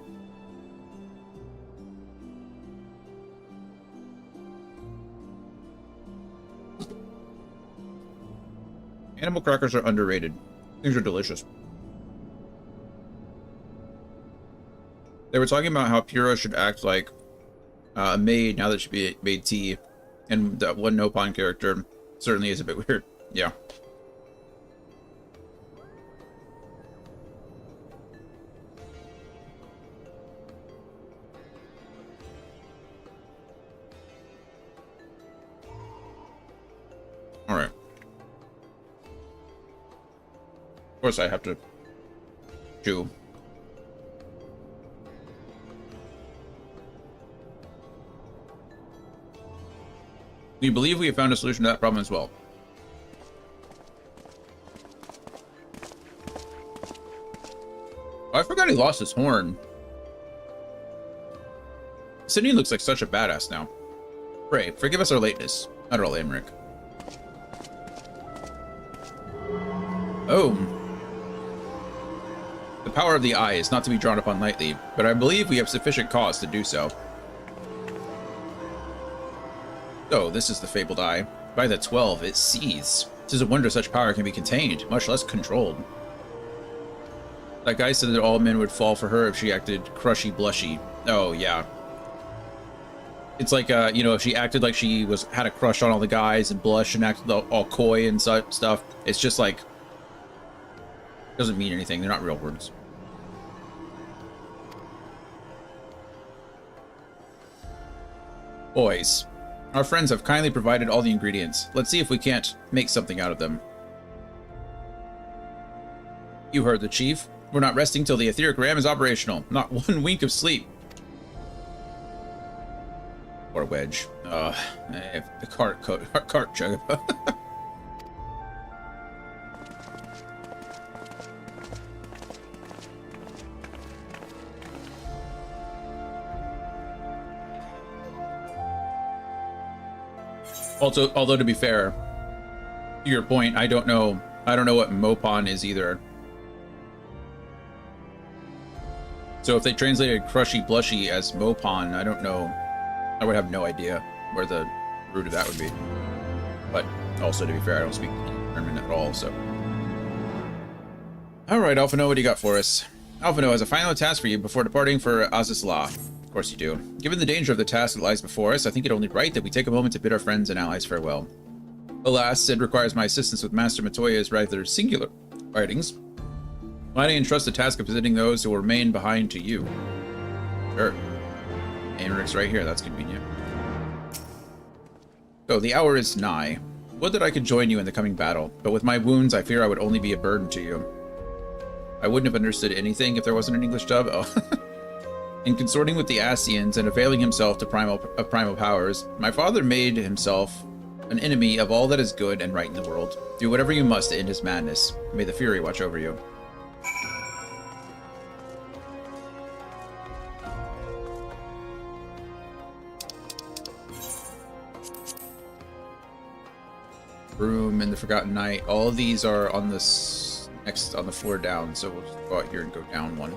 Animal crackers are underrated. Things are delicious. They were talking about how Pyrrha should act like a maid now that she made tea, and that one Nopon character certainly is a bit weird. Yeah. All right. Of course, I have to chew. We believe we have found a solution to that problem as well. Oh, I forgot he lost his horn. Sydney looks like such a badass now. Pray, forgive us our lateness. Not at all, Amric. Oh. The power of the eye is not to be drawn upon lightly, but I believe we have sufficient cause to do so. Oh, this is the fabled eye. By the 12, it seethes. 'Tis a wonder such power can be contained, much less controlled. That guy said that all men would fall for her if she acted crushy blushy. Oh, yeah. It's like, you know, if she acted like she had a crush on all the guys and blush and acted all coy and stuff, it's just like, doesn't mean anything. They're not real words. Boys. Our friends have kindly provided all the ingredients. Let's see if we can't make something out of them. You heard the chief. We're not resting till the etheric ram is operational. Not one wink of sleep. Or Wedge. The cart chug. Also, although to be fair, to your point, I don't know what Mopon is either. So if they translated crushy blushy as Mopon, I don't know. I would have no idea where the root of that would be. But also, to be fair, I don't speak German at all, so. Alright, Alphino, what do you got for us? Alphino has a final task for you before departing for Azizla. Of course you do. Given the danger of the task that lies before us, I think it only right that we take a moment to bid our friends and allies farewell. Alas, Sid requires my assistance with Master Matoya's rather singular writings. Might I entrust the task of visiting those who will remain behind to you? Sure. Aimerick's right here, that's convenient. So, the hour is nigh. Would that I could join you in the coming battle, but with my wounds, I fear I would only be a burden to you. I wouldn't have understood anything if there wasn't an English dub. Oh. In consorting with the Asians and availing himself to primal powers, my father made himself an enemy of all that is good and right in the world. Do whatever you must to end his madness. May the Fury watch over you. Room in the Forgotten Night. All of these are on this next on the floor down, so we'll just go out here and go down one.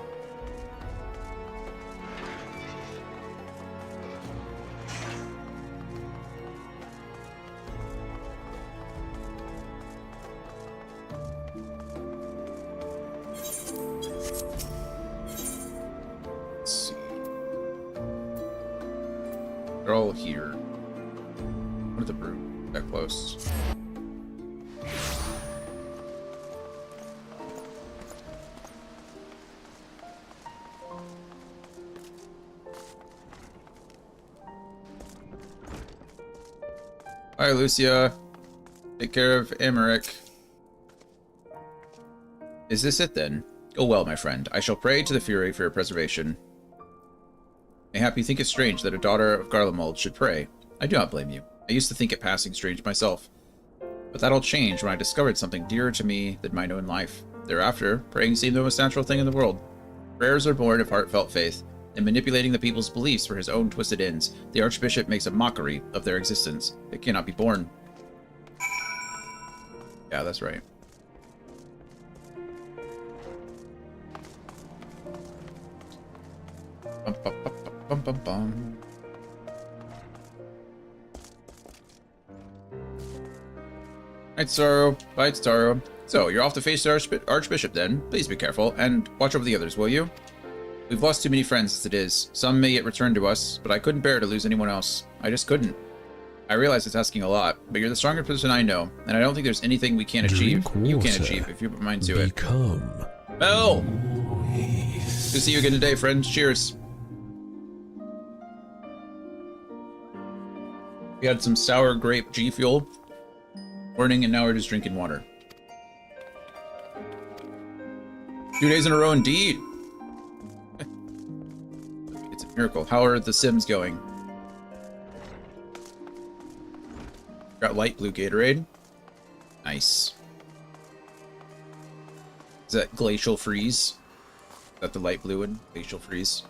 Let's see. They're all here. What are the broom? That close. Hi, Lucia. Take care of Emmerich. Is this it, then? Go well, my friend. I shall pray to the Fury for your preservation. Mayhap you think it strange that a daughter of Garlemald should pray. I do not blame you. I used to think it passing strange myself. But that all changed when I discovered something dearer to me than my own life. Thereafter, praying seemed the most natural thing in the world. Prayers are born of heartfelt faith. In manipulating the people's beliefs for his own twisted ends, the Archbishop makes a mockery of their existence. It cannot be borne. Yeah, that's right. Bum, bum, bum, bum, bum, bum. Night, Sorrow. Bye, Taro. So, you're off to face the Archbishop then. Please be careful, and watch over the others, will you? We've lost too many friends as it is. Some may yet return to us, but I couldn't bear to lose anyone else. I just couldn't. I realize it's asking a lot, but you're the strongest person I know, and I don't think there's anything we can't achieve. You can't achieve if you put your mind to it. Mel! Good to see you again today, friends. Cheers. We had some sour grape G Fuel morning, and now we're just drinking water. 2 days in a row, indeed. It's a miracle. How are the Sims going? Got light blue Gatorade. Nice. Is that Glacial Freeze? Is that the light blue one? Glacial Freeze.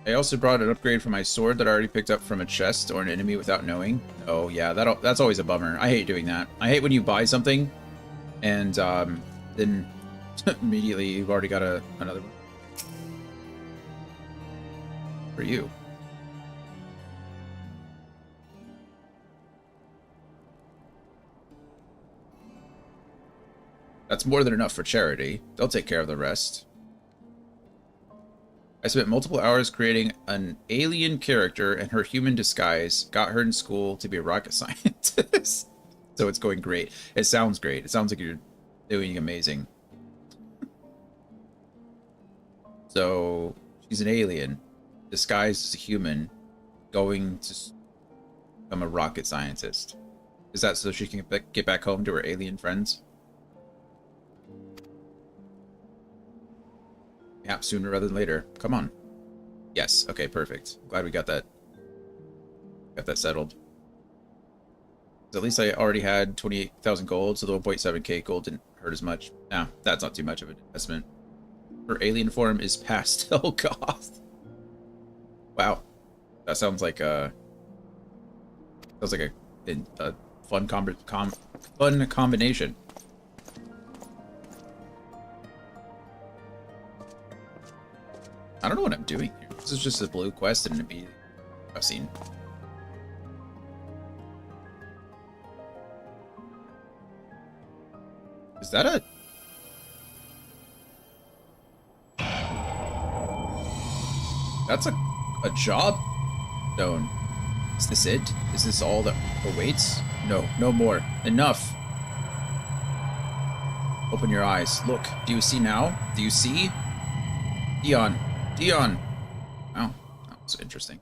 I also brought an upgrade for my sword that I already picked up from a chest or an enemy without knowing. Oh yeah, that's always a bummer. I hate doing that. I hate when you buy something and then immediately you've already got another one for you. That's more than enough for charity. They'll take care of the rest. I spent multiple hours creating an alien character in her human disguise. Got her in school to be a rocket scientist. So it's going great. It sounds great. It sounds like you're doing amazing. So she's an alien, disguised as a human, going to become a rocket scientist. Is that so she can get back home to her alien friends? Yeah, sooner rather than later. Come on. Yes. Okay, perfect. Glad we got that. Got that settled. At least I already had 28,000 gold, so the 1.7k gold didn't hurt as much. Nah, that's not too much of an investment. Her alien form is pastel goth. Wow. That sounds like a fun fun combination. I don't know what I'm doing here. This is just a blue quest and an immediate cutscene. Is that a... That's a job stone. Is this it? Is this all that awaits? No, no more. Enough. Open your eyes. Look. Do you see now? Do you see? Dion. Dion. Wow. That was interesting.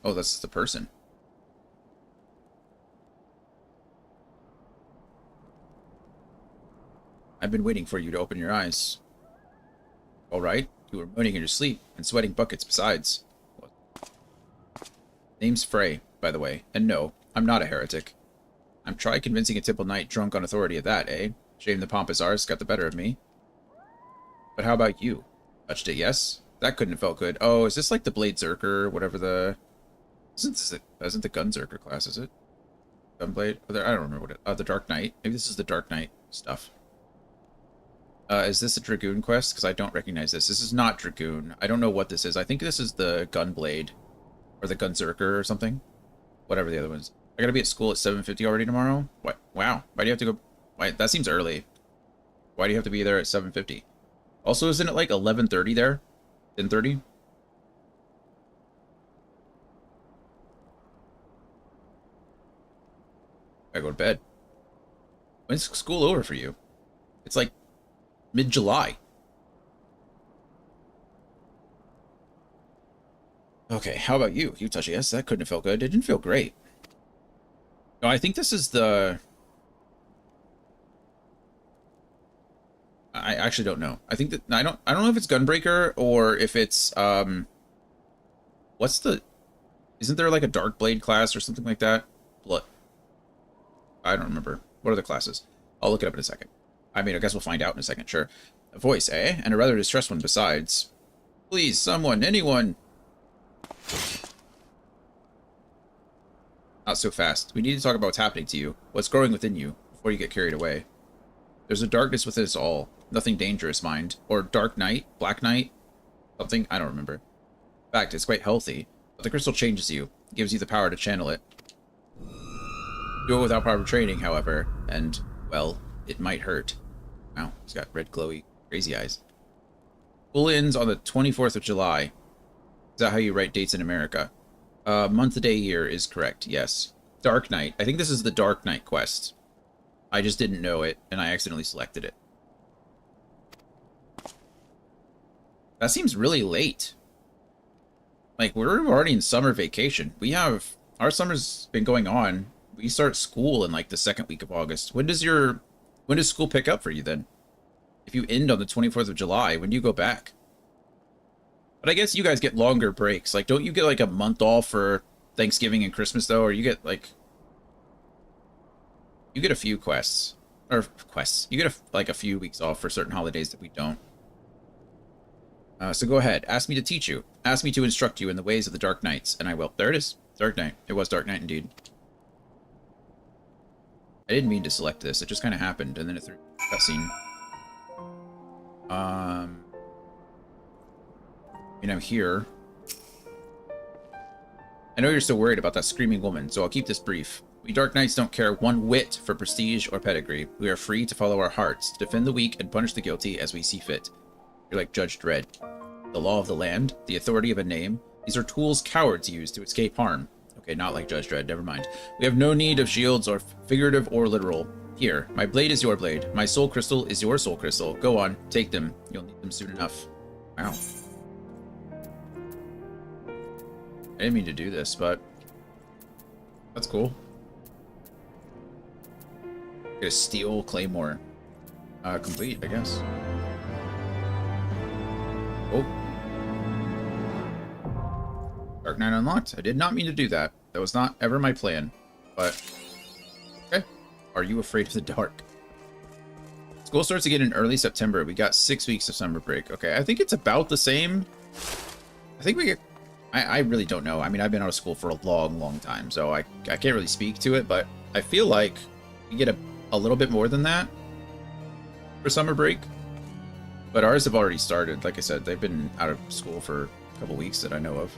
Oh, that's the person. I've been waiting for you to open your eyes. All right. You were moaning in your sleep and sweating buckets besides. What? Name's Frey, by the way. And no, I'm not a heretic. I'm trying convincing a Temple Knight drunk on authority of that, eh? Shame the pompous arse got the better of me. But how about you? Touched it, yes? That couldn't have felt good. Oh, is this like the Blade Zerker, whatever the... Isn't the Gun Zerker class, is it? Gunblade? I don't remember what it... the Dark Knight. Maybe this is the Dark Knight stuff. Is this a Dragoon quest? Because I don't recognize this. This is not Dragoon. I don't know what this is. I think this is the Gunblade. Or the Gun Zerker or something. Whatever the other ones. I gotta be at school at 7:50 already tomorrow? What? Wow. Why do you have to go... Why? That seems early. Why do you have to be there at 7:50? Also, isn't it like 11:30 there? 10:30? I go to bed. When's school over for you? It's like mid-July. Okay, how about you? You touch yes, that couldn't have felt good. It didn't feel great. No, I think this is the... I actually don't know. I think that I don't know if it's Gunbreaker or if it's what's the... Isn't there like a Dark Blade class or something like that? Blood. I don't remember. What are the classes? I'll look it up in a second. I mean, I guess we'll find out in a second, sure. A voice, eh? And a rather distressed one besides. Please, someone, anyone. Not so fast. We need to talk about what's happening to you. What's growing within you before you get carried away. There's a darkness within us all. Nothing dangerous, mind. Or Dark Knight? Black Knight? Something? I don't remember. In fact, it's quite healthy. But the crystal changes you. It gives you the power to channel it. Do it without proper training, however, and, well, it might hurt. Wow, he's got red, glowy, crazy eyes. School ends on the 24th of July. Is that how you write dates in America? Month, day, year is correct, yes. Dark Knight. I think this is the Dark Knight quest. I just didn't know it, and I accidentally selected it. That seems really late. Like, we're already in summer vacation. Our summer's been going on. We start school in like the second week of August. When does school pick up for you then? If you end on the 24th of July, when do you go back? But I guess you guys get longer breaks. Like, don't you get like a month off for Thanksgiving and Christmas though? Or you get like... You get a few quests. Or quests. You get like a few weeks off for certain holidays that we don't. So go ahead. Ask me to teach you. Ask me to instruct you in the ways of the Dark Knights. And I will. There it is. Dark Knight. It was Dark Knight indeed. I didn't mean to select this. It just kind of happened, and then it threw that scene. And I'm here. I know you're still worried about that screaming woman, so I'll keep this brief. We Dark Knights don't care one whit for prestige or pedigree. We are free to follow our hearts, to defend the weak and punish the guilty as we see fit. You're like Judge Dredd. The law of the land, the authority of a name, these are tools cowards use to escape harm. Okay, not like Judge Dredd, never mind. We have no need of shields, or figurative or literal. Here, my blade is your blade. My soul crystal is your soul crystal. Go on, take them. You'll need them soon enough. Wow. I didn't mean to do this, but... That's cool. Get a steel claymore. Complete, I guess. Oh. Dark Knight unlocked. I did not mean to do that. That was not ever my plan. But, okay. Are you afraid of the dark? School starts again in early September. We got 6 weeks of summer break. Okay, I think it's about the same. I think we get... I really don't know. I mean, I've been out of school for a long, long time, so I can't really speak to it, but I feel like we get a little bit more than that for summer break. But ours have already started. Like I said, they've been out of school for a couple weeks that I know of.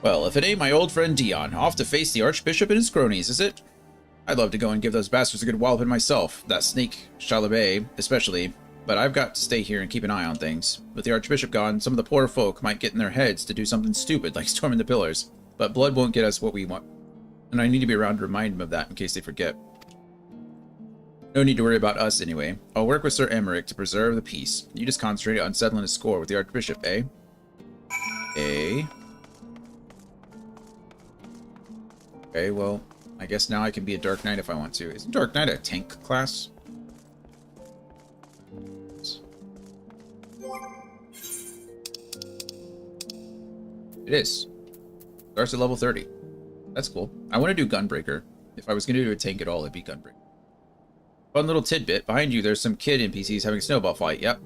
Well, if it ain't my old friend Dion, off to face the Archbishop and his cronies, is it? I'd love to go and give those bastards a good walloping myself, that sneak Chalabé especially, but I've got to stay here and keep an eye on things. With the Archbishop gone, some of the poor folk might get in their heads to do something stupid like storming the pillars, but blood won't get us what we want, and I need to be around to remind them of that in case they forget. No need to worry about us anyway. I'll work with Sir Emmerich to preserve the peace. You just concentrate on settling a score with the Archbishop, eh? Okay, well, I guess now I can be a Dark Knight if I want to. Isn't Dark Knight a tank class? It is. Starts at level 30. That's cool. I want to do Gunbreaker. If I was going to do a tank at all, it'd be Gunbreaker. Fun little tidbit. Behind you, there's some kid NPCs having a snowball fight. Yep.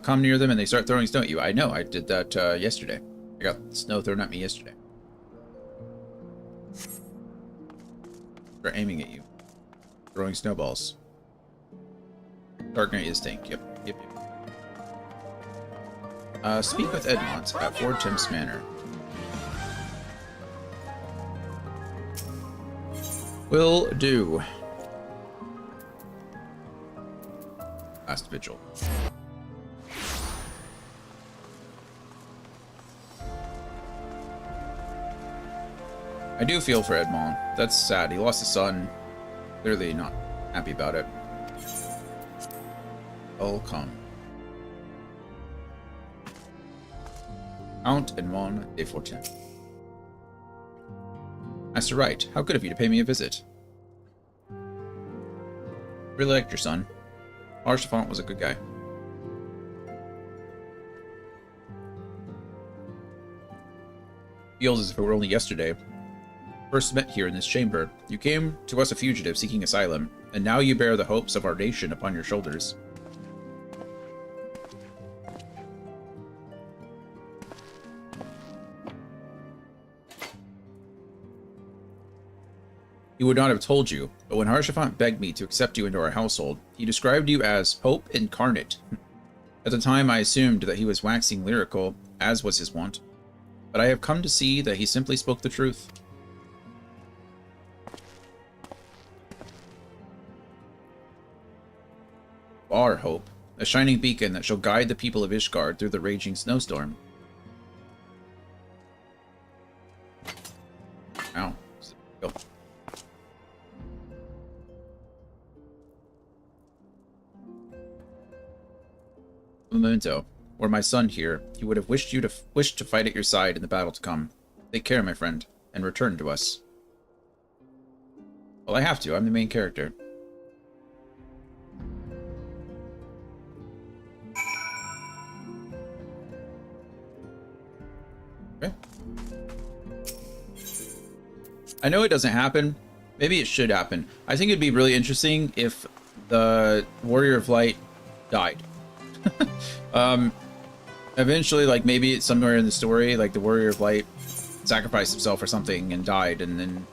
Come near them and they start throwing snow at you. I know. I did that yesterday. I got snow thrown at me yesterday. They're aiming at you. Throwing snowballs. Dark Knight is tank. Yep. Speak with Edmont at Fort Tim's Manor. Will do. Last vigil. I do feel for Edmond. That's sad. He lost his son. Clearly not happy about it. I'll come. Count Edmond de Fortin. Master Wright, how good of you to pay me a visit. Really liked your son. Archifont was a good guy. Feels as if it were only yesterday. First met here in this chamber. You came to us a fugitive seeking asylum, and now you bear the hopes of our nation upon your shoulders. He would not have told you, but when Haurchefant begged me to accept you into our household, he described you as Hope Incarnate. At the time, I assumed that he was waxing lyrical, as was his wont, but I have come to see that he simply spoke the truth. Our hope, a shining beacon that shall guide the people of Ishgard through the raging snowstorm. Ow. Go. Memento, were my son here, he would have wished to fight at your side in the battle to come. Take care, my friend, and return to us. Well, I have to. I'm the main character. Okay. I know it doesn't happen. Maybe it should happen. I think it'd be really interesting if the Warrior of Light died. Eventually, like, maybe it's somewhere in the story, like the Warrior of Light sacrificed himself or something and died, and then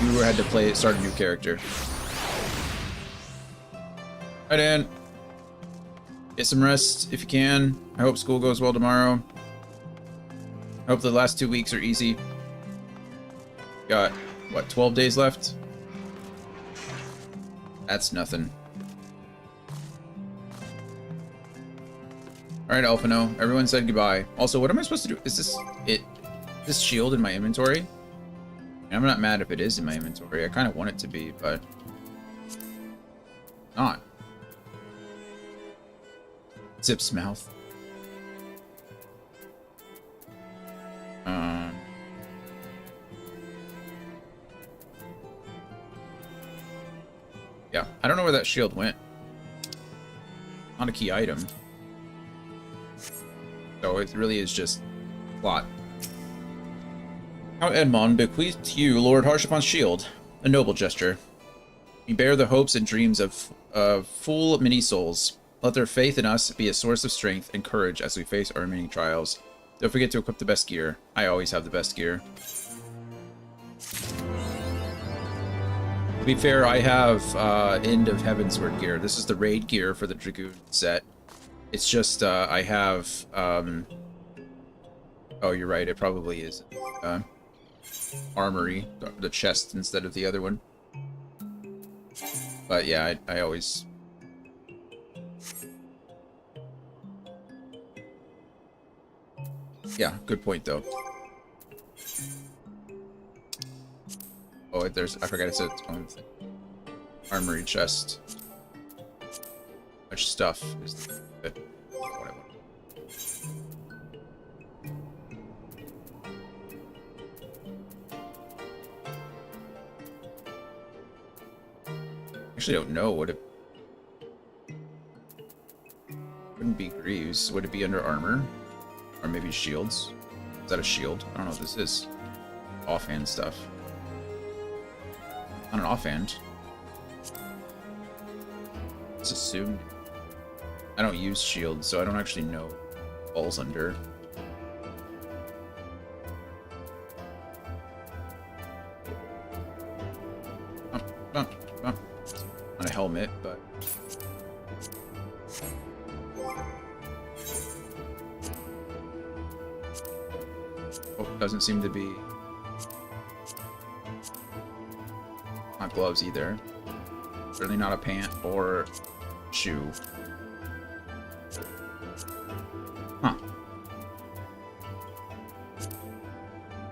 you had to start a new character. Alright, Dan. Get some rest if you can. I hope school goes well tomorrow. I hope the last 2 weeks are easy. Got, what, 12 days left? That's nothing. Alright, Alphino. Everyone said goodbye. Also, what am I supposed to do? Is this shield in my inventory? I'm not mad if it is in my inventory. I kind of want it to be, but not. Zip's mouth. Yeah, I don't know where that shield went. Not a key item. So it really is just plot. Count Edmond bequeathed to you Lord Haurchefant's shield, a noble gesture. We bear the hopes and dreams of full many souls. Let their faith in us be a source of strength and courage as we face our many trials. Don't forget to equip the best gear. I always have the best gear. To be fair, I have End of Heavensward gear. This is the raid gear for the Dragoon set. It's just, I have, Oh, you're right. It probably is armory, the chest instead of the other one. But yeah, I always... Yeah, good point though. Oh, there's... I forgot I said its own thing. Armory chest. Much stuff is good. What I want. Actually, don't know what it wouldn't be. Greaves. Would it be under armor, or maybe shields? Is that a shield? I don't know what this is. Offhand stuff. Not an offhand. It's assumed. I don't use shields, so I don't actually know what falls under. Not a helmet, but doesn't seem to be. Not gloves either. Certainly not a pant or shoe. Huh.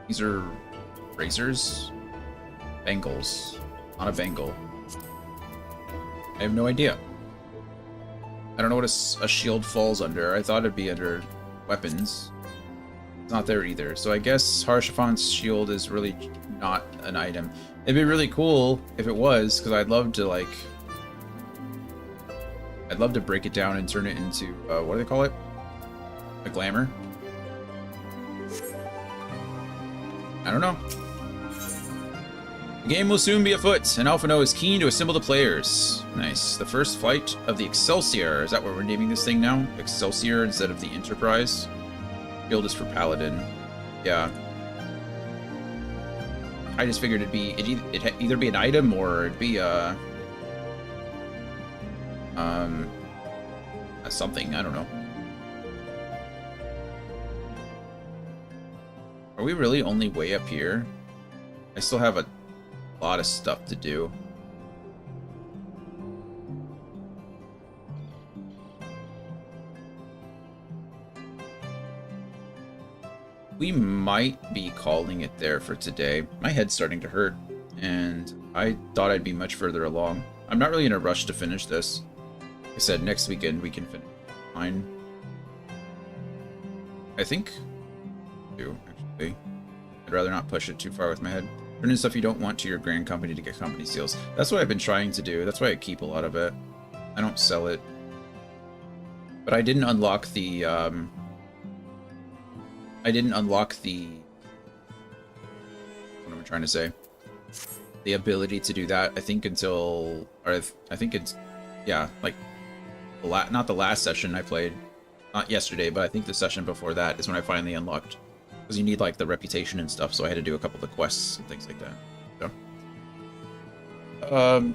These are razors? Bangles. Not a bangle. I have no idea. I don't know what a shield falls under. I thought it'd be under weapons. It's not there either. So I guess Harshafon's shield is really not an item. It'd be really cool if it was, because I'd love to, like... I'd love to break it down and turn it into, what do they call it? A glamour? I don't know. The game will soon be afoot, and Alphino is keen to assemble the players. Nice. The first flight of the Excelsior. Is that what we're naming this thing now? Excelsior instead of the Enterprise? Shield is for Paladin. Yeah. I just figured it'd either be an item or it'd be a something. I don't know. Are we really only way up here? I still have a lot of stuff to do. We might be calling it there for today. My head's starting to hurt, and I thought I'd be much further along. I'm not really in a rush to finish this. Like I said, next weekend we can finish mine. I think too, actually. I'd rather not push it too far with my head. Turn in stuff you don't want to your grand company to get company seals. That's what I've been trying to do. That's why I keep a lot of it. I don't sell it. But I didn't unlock the, what am I trying to say? The ability to do that, I think until, or I think it's, yeah, like, not the last session I played. Not yesterday, but I think the session before that is when I finally unlocked. Because you need, like, the reputation and stuff, so I had to do a couple of the quests and things like that. So.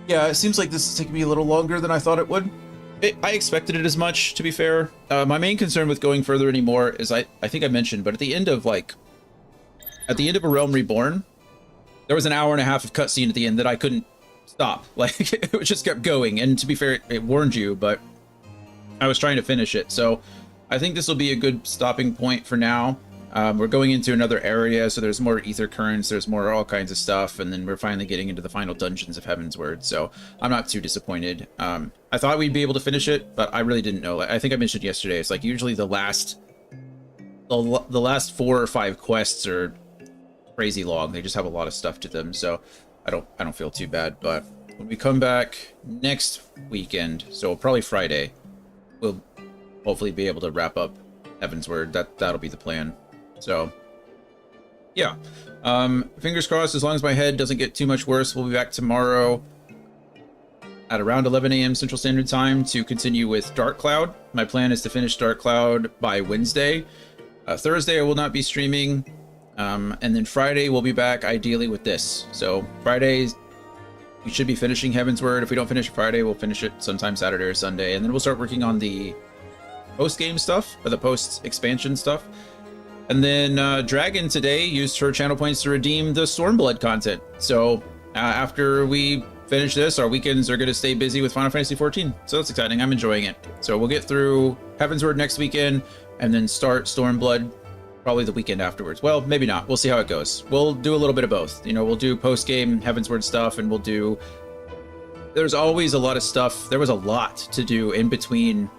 Yeah, it seems like this is taking me a little longer than I thought it would. I expected it as much, to be fair. My main concern with going further anymore is, I think I mentioned, but at the end of, like... At the end of A Realm Reborn, there was an hour and a half of cutscene at the end that I couldn't stop. Like, it just kept going, and to be fair, it warned you, but I was trying to finish it, so... I think this will be a good stopping point for now. We're going into another area, so there's more ether currents, there's more all kinds of stuff, and then we're finally getting into the final dungeons of Heavensward, so I'm not too disappointed. I thought we'd be able to finish it, but I really didn't know. I think I mentioned yesterday, it's like usually the last 4 or 5 quests are crazy long. They just have a lot of stuff to them, so I don't feel too bad. But when we come back next weekend, so probably Friday, we'll hopefully be able to wrap up Heavensward. That'll be the plan. So, yeah. Fingers crossed, as long as my head doesn't get too much worse, we'll be back tomorrow at around 11 a.m. Central Standard Time to continue with Dark Cloud. My plan is to finish Dark Cloud by Wednesday. Thursday I will not be streaming. And then Friday we'll be back ideally with this. So Fridays, we should be finishing Heavensward. If we don't finish Friday, we'll finish it sometime Saturday or Sunday. And then we'll start working on the post-game stuff, or the post-expansion stuff. And then Dragon today used her channel points to redeem the Stormblood content. So after we finish this, our weekends are going to stay busy with Final Fantasy XIV. So that's exciting. I'm enjoying it. So we'll get through Heavensward next weekend and then start Stormblood probably the weekend afterwards. Well, maybe not. We'll see how it goes. We'll do a little bit of both. You know, we'll do post-game Heavensward stuff, and we'll do... There's always a lot of stuff. There was a lot to do in between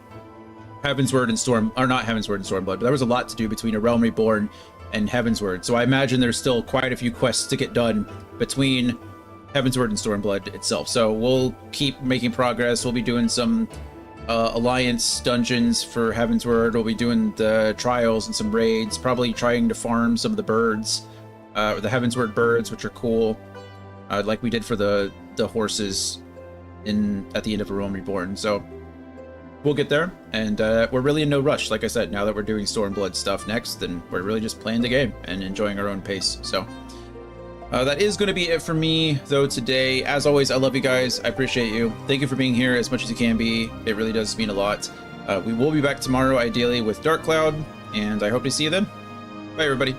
Heavensward and Storm... Or not Heavensward and Stormblood, but there was a lot to do between A Realm Reborn and Heavensward. So I imagine there's still quite a few quests to get done between Heavensward and Stormblood itself. So we'll keep making progress. We'll be doing some Alliance dungeons for Heavensward. We'll be doing the trials and some raids, probably trying to farm some of the birds, the Heavensward birds, which are cool, like we did for the horses at the end of A Realm Reborn. So we'll get there, and we're really in no rush. Like I said, now that we're doing Stormblood stuff next, then we're really just playing the game and enjoying our own pace. So that is going to be it for me, though, today. As always, I love you guys. I appreciate you. Thank you for being here as much as you can be. It really does mean a lot. We will be back tomorrow, ideally, with Dark Cloud, and I hope to see you then. Bye, everybody.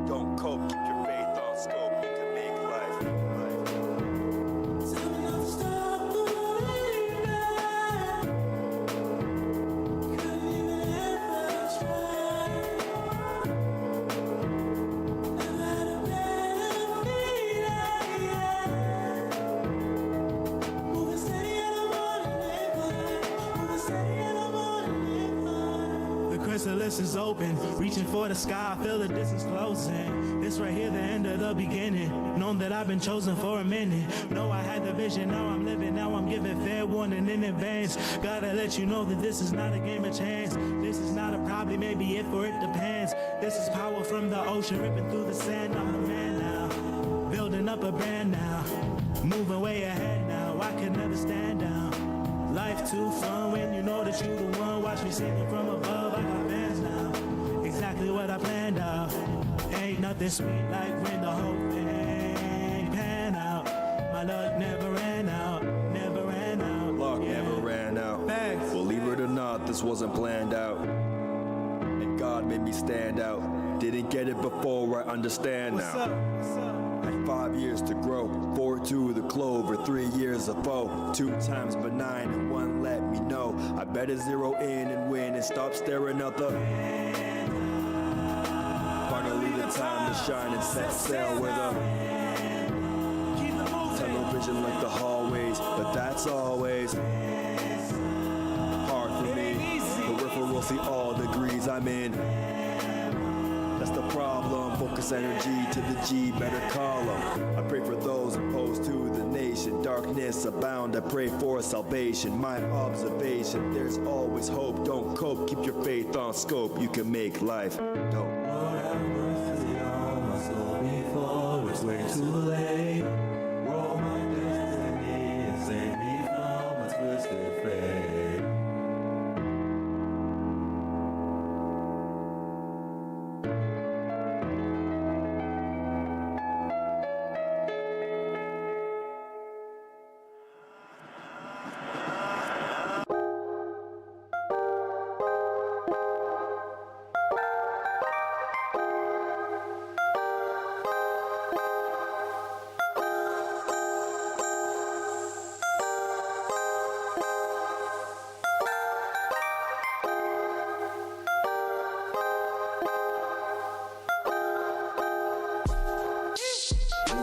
Don't cope, keep your faith on scope. You can make life. The chrysalis is open, reaching for the sky, I feel the distance closing. This right here, the end of the beginning. Known that I've been chosen for a minute. Know I had the vision, now I'm living, now I'm giving fair warning in advance. Gotta let you know that this is not a game of chance. This is not a probably, maybe if, or it depends. This is power from the ocean, ripping through the sand. I'm the man now, building up a brand now. Moving way ahead now, I can never stand down. Life too fun when you know that you the one. Watch me singing from above, I got fans now. Exactly what I planned out. Ain't nothing sweet like when the whole thing pan out. My luck never ran out, never ran out. Luck never ran out. Facts. Believe it or not, this wasn't planned out. And God made me stand out. Didn't get it before, I understand What's now. up? What's up? Had 5 years to grow, 4 to the clover, 3 years of foe, 2 times benign and 1 let me know. I better zero in and win and stop staring out the. Finally the time to shine and set sail with a tunnel vision like the hallways, but that's always hard for me. Peripheral see all degrees I'm in. That's the problem, focus energy to the G, better call 'em. I pray for those opposed to the nation, darkness abound, I pray for salvation. My observation, there's always hope, don't cope, keep your faith on scope, you can make life, don't